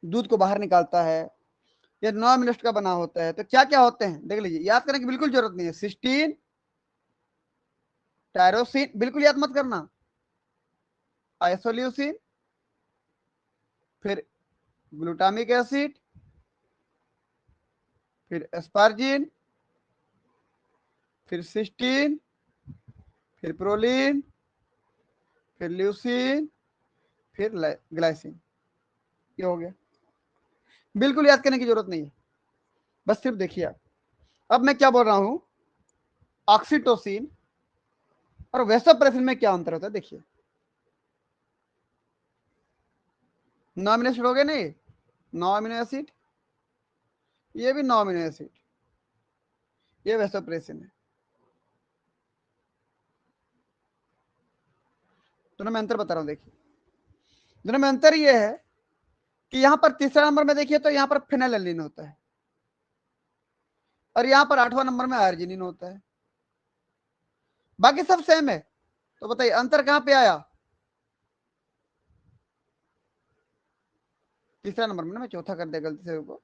दूध को बाहर निकालता है। ये 9 मिनट का बना होता है। तो क्या क्या होते हैं देख लीजिए, याद करने की बिल्कुल जरूरत नहीं है। सिस्टीन, टायरोसिन, बिल्कुल याद मत करना, आइसोल्यूसिन, फिर ग्लूटामिक एसिड, फिर एस्पार्जिन, फिर सिस्टीन, फिर प्रोलीन, फिर ल्यूसिन, फिर ग्लाइसिन। ये हो गया, बिल्कुल याद करने की जरूरत नहीं है, बस सिर्फ देखिए आप। अब मैं क्या बोल रहा हूं, ऑक्सीटोसिन और वैसोप्रेसिन में क्या अंतर होता है, देखिए। 9 अमीनो एसिड हो गए नहीं, 9 अमीनो एसिड, ये भी 9 अमीनो एसिड, ये वैसोप्रेसिन है। दोनों में अंतर बता रहा हूं, देखिए। दोनों में अंतर ये है कि यहां पर तीसरा नंबर में देखिए तो यहां पर फिनाइलएलिन होता है, और यहां पर 8वां नंबर में आर्जिनिन होता है। बाकी सब सेम है, तो बताइए अंतर कहां पे आया? तीसरा नंबर में ना, मैं चौथा कर दिया गलती से वो,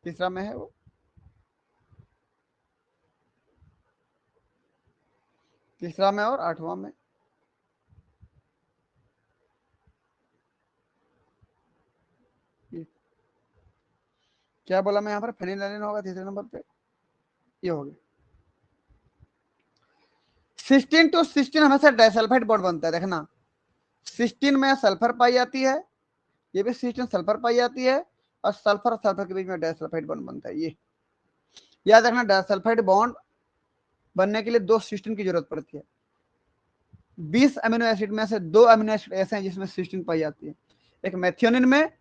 तीसरा में है वो। तीसरा में और 8वां में। क्या बोला मैं, यहाँ पर फेनिलएलिन होगा तीसरे नंबर पे, ये हो गया। सिस्टीन टू सिस्टीन हमेशा डाइसल्फाइड बॉन्ड बनता है, देखना। सिस्टीन में सल्फर पाई जाती है, ये भी सिस्टीन सल्फर पाई जाती है, और सल्फर सल्फर के बीच में डाइसल्फाइड बॉन्ड बनता है। ये याद रखना, डाइसल्फाइड बॉन्ड बनने के लिए 2 सिस्टीन की जरूरत पड़ती है। 20 अमीनो एसिड में से 2 अमीनो एसिड ऐसे हैं जिसमें सिस्टीन पाई जाती है। एक मेथियोनिन में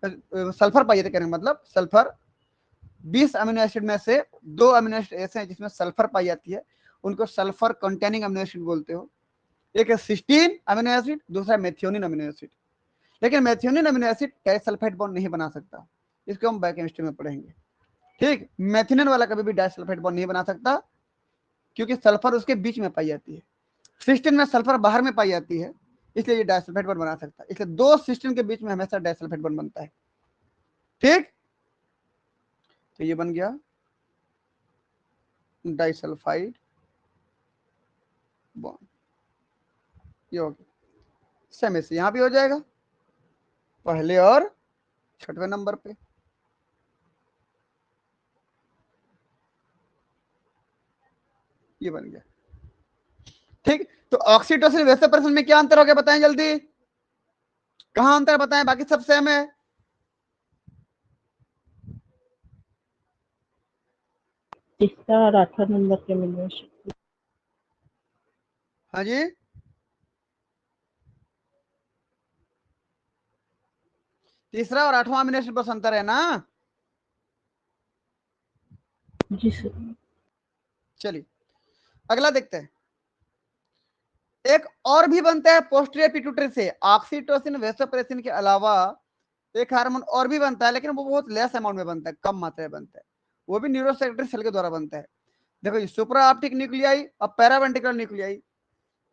सल्फर पाई जाती है, मतलब सल्फर 20 अमीनो एसिड में से 2 अमीनो एसिड ऐसे हैं जिसमें सल्फर पाई जाती है, उनको सल्फर कंटेनिंग अमीनो एसिड बोलते हो। एक है सिस्टीन अमीनो एसिड, दूसरा मेथियोनिन अमीनो एसिड। लेकिन methionine amino acid disulphide bond नहीं बना सकता, इसको हम बायोकेमिस्ट्री में पढ़ेंगे, ठीक। मेथियोनिन वाला कभी भी डाइसल्फाइड बॉन्ड नहीं बना सकता, क्योंकि सल्फर उसके बीच में पाई जाती है। सिस्टीन में सल्फर बाहर में पाई जाती है, इसलिए ये डाइसल्फाइड बॉन्ड बना सकता है। इसलिए 2 सिस्टीन के बीच में हमेशा डाइसल्फाइड बॉन्ड बनता है, ठीक। तो ये बन गया डाइसल्फाइड बॉन्ड, ये हो गया। सेम ऐसे यहां भी हो जाएगा, पहले और 6वें नंबर पे। ये बन गया, ठीक। तो ऑक्सीटोसिन वैसोप्रेसिन में क्या अंतर हो गया, बताएं जल्दी, कहां अंतर बताएं, बाकी सब सेम है। तीसरा और 8वां नंबर के अमीनो एसिड। हाँ जी, तीसरा और 8वां अमीनो एसिड बस अंतर है ना। जी सर। चलिए अगला देखते हैं। एक और भी बनता है पोस्टीरियर पिट्यूटरी से, ऑक्सीटोसिन वैसोप्रेसिन के अलावा एक हार्मोन और भी बनता है, लेकिन वो बहुत लेस अमाउंट में बनता है, कम मात्रा में बनता है। वो भी न्यूरोसेक्रेटरी सेल के द्वारा बनता है। देखो ये सुप्रा ऑप्टिक न्यूक्लियाई और पैरावेंट्रिकुलर न्यूक्लियाई,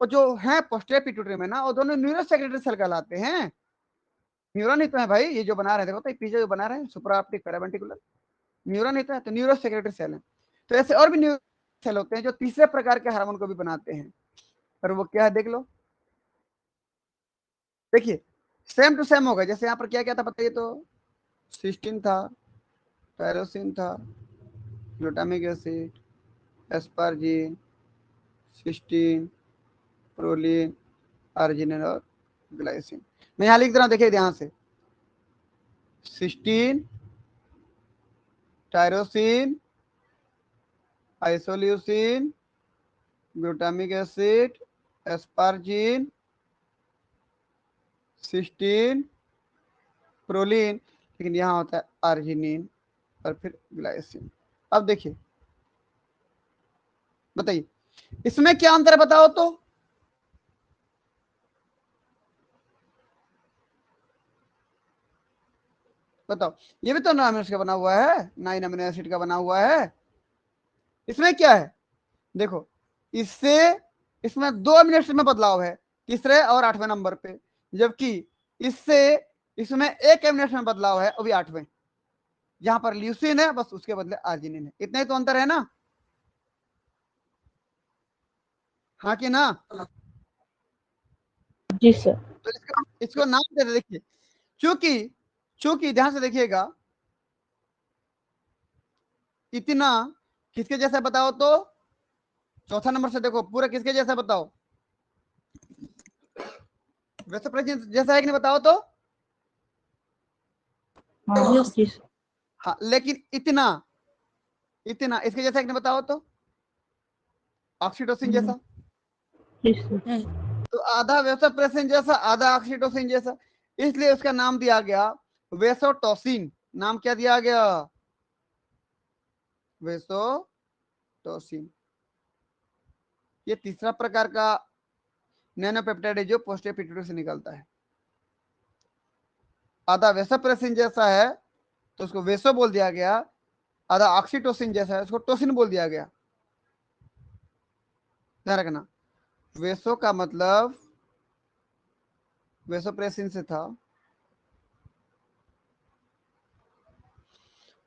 और जो है पोस्टीरियर पिट्यूटरी में ना, वो दोनों न्यूरोसेक्रेटरी सेल कहलाते हैं। न्यूरॉन ही तो है भाई, ये जो बना रहे हैं, देखो तो पीछे जो बना रहे हैं सुप्रा ऑप्टिक पैरावेंट्रिकुलर, न्यूरॉन ही तो है, तो न्यूरोसेक्रेटरी सेल है। तो ऐसे और भी न्यूरो सेल होते हैं जो तीसरे प्रकार के हार्मोन को भी बनाते हैं, और वो क्या है देख लो। देखिए सेम टू सेम होगा, जैसे यहाँ पर क्या क्या था बताइए तो, सिस्टीन था, टायरोसिन था, glutamic acid, asparagine, cysteine, proline, arginine और ग्लाइसिन। मैं यहाँ लिख दे रहा हूँ, देखिए ध्यान से, cysteine, tyrosine, isoleucine, glutamic acid, asparagine, cysteine, proline, लेकिन यहाँ होता है आर्जिनिन और फिर ग्लाइसिन। अब देखिए बताइए इसमें क्या अंतर है बताओ तो, बताओ। ये भी तो 9 अमीनो एसिड का बना हुआ है, 9 अमीनो एसिड का बना हुआ है। इसमें क्या है देखो, इससे इसमें 2 अमीनो एसिड में बदलाव है, तीसरे और 8वें नंबर पे, जबकि इससे इसमें 1 अमीनो एसिड में बदलाव है, वो भी 8वें। जहां पर ल्यूसिन है बस उसके बदले आर्जिनिन है, इतना ही तो अंतर है ना, हाँ कि ना। जी सर। तो इसको नाम दे दे, देखिए क्योंकि चूंकि ध्यान से देखिएगा, इतना किसके जैसा बताओ तो, चौथा नंबर से देखो पूरा किसके जैसा बताओ, वैसे प्रेसिडेंट जैसा है कि नहीं बताओ तो, हाँ जी सर। हाँ, लेकिन इतना इतना इसके जैसा एक ने बताओ तो, ऑक्सीटोसिन जैसा। जी सर। है। तो आधा वेसोप्रेसिन जैसा, आधा ऑक्सीटोसिन जैसा, इसलिए उसका नाम दिया गया वेसोटोसिन। नाम क्या दिया गया? वेसोटोसिन। ये तीसरा प्रकार का नैनोपेप्टाइड है जो पोस्टीरियर पिट्यूटरी से निकलता है। आधा वेसोप्रेसिन जैसा है तो उसको वेसो बोल दिया गया, आधा ऑक्सीटोसिन जैसा है उसको टोसिन बोल दिया गया। ध्यान रखना, वेसो का मतलब वेसोप्रेसिन से था,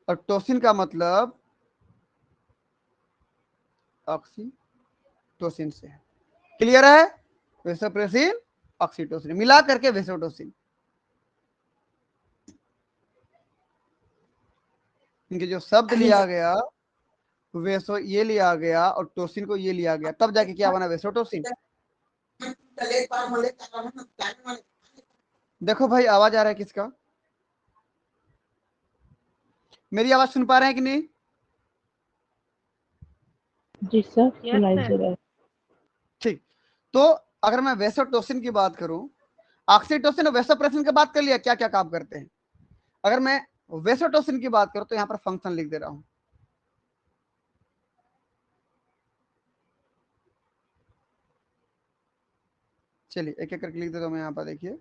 और टोसिन का मतलब ऑक्सीटोसिन से है। क्लियर है? वेसोप्रेसिन, ऑक्सीटोसिन मिला करके वेसोटोसिन। इनके जो शब्द लिया गया, वेसो ये लिया गया और टोसिन को ये लिया गया, तब जाके क्या बना? वेसोटोसिन। देखो भाई, आवाज आ रहा है किसका? मेरी आवाज सुन पा रहे हैं कि नहीं? जी सर, सुनाई दे रहा है। ठीक। तो अगर मैं वेसोटोसिन की बात करूं, ऑक्सीटोसिन और वेसोप्रेसिन की बात कर लिया, क्या क्या काम करते हैं। अगर मैं वेसोटोसिन की बात करूं तो यहां पर फंक्शन लिख दे रहा हूं। चलिए एक एक करके लिख देता हूं मैं यहां पर। देखिए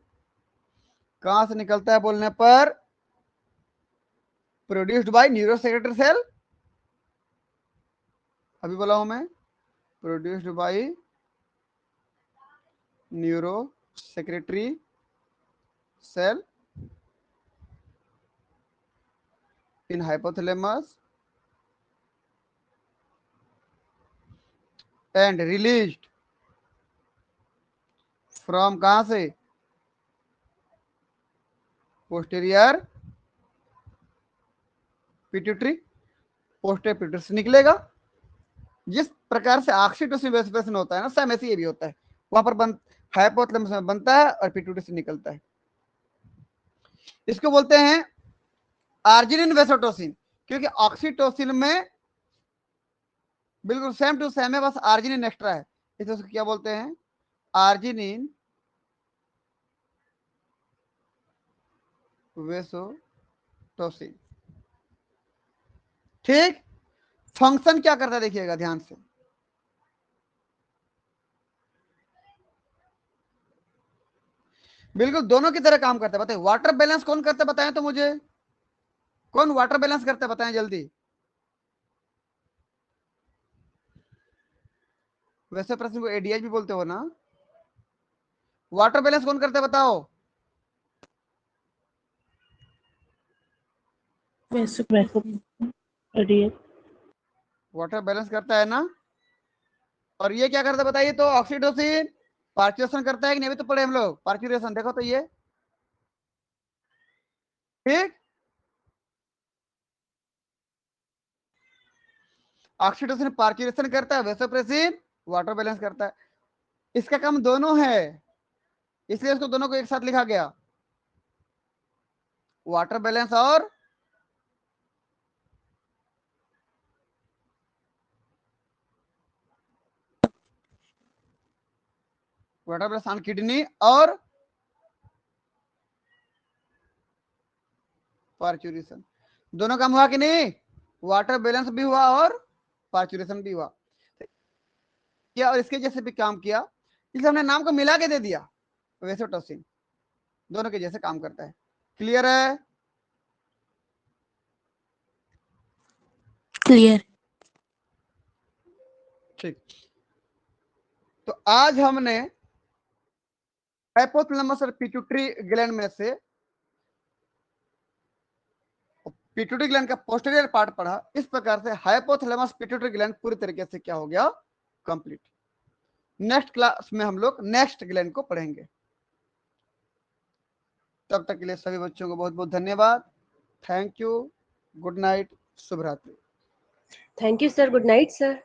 कहां से निकलता है बोलने पर, प्रोड्यूस्ड बाय न्यूरोसेक्रेटरी सेल। अभी बोला हूं मैं, produced by neurosecretory cell in hypothalamus and released from, कहां से? Posterior pituitary. पोस्टीरियर पिट्यूटरी से निकलेगा। जिस प्रकार से ऑक्सीटोसिन वेसोप्रेसिन होता है ना, सेम ऐसे ये भी होता है। वहां पर हाइपोथैलेमस में बनता है और पिट्यूटरी से निकलता है। इसको बोलते हैं आर्जिनिन वेसोटोसिन, क्योंकि ऑक्सीटोसिन में बिल्कुल सेम टू सेम है, बस आर्जिनिन एक्स्ट्रा है। इसे उसको क्या बोलते हैं? आर्जिनिन वेसोटोसिन। ठीक। फंक्शन क्या करता है देखिएगा ध्यान से। बिल्कुल दोनों की तरह काम करता है। बताइए वाटर बैलेंस कौन करता है, बताएं तो मुझे। कौन वाटर बैलेंस करता है, बताएं जल्दी। वैसे प्रश्न को एडीएच भी बोलते हो ना। वाटर बैलेंस कौन करता है बताओ। वाटर बैलेंस करता है ना। और ये क्या करता है बताइए तो? ऑक्सीटोसिन पार्चुरेशन करता है कि नहीं? अभी तो पढ़े हम लोग पार्चुरेशन, देखो तो ये। ठीक। ऑक्सीटोसिन पार्चुरेशन करता है, वेसोप्रेसिन वाटर बैलेंस करता है। इसका काम दोनों है, इसलिए इसको दोनों को एक साथ लिखा गया, वाटर बैलेंस और वाटर बैलेंस ऑन किडनी और पार्चुरेशन। दोनों काम हुआ कि नहीं? वाटर बैलेंस भी हुआ और पार्चुरेशन भी हुआ किया, और इसके जैसे भी काम किया, इसलिए हमने नाम को मिला के दे दिया वेसोटोसिन। दोनों के जैसे काम करता है। क्लियर है? क्लियर। ठीक। तो आज हमने हाइपोथैलेमस और पिट्यूटरी ग्लैंड में से पिट्यूटरी ग्लैंड का पोस्टीरियर पार्ट पढ़ा। इस प्रकार से हाइपोथैलेमस पिट्यूटरी ग्लैंड पूरी तरीके से क्या हो गया? कंप्लीट। नेक्स्ट क्लास में हम लोग नेक्स्ट ग्लैंड को पढ़ेंगे। तब तक के लिए सभी बच्चों को बहुत बहुत धन्यवाद। Thank you. Good night. शुभ रात्रि। Thank you sir, good night sir.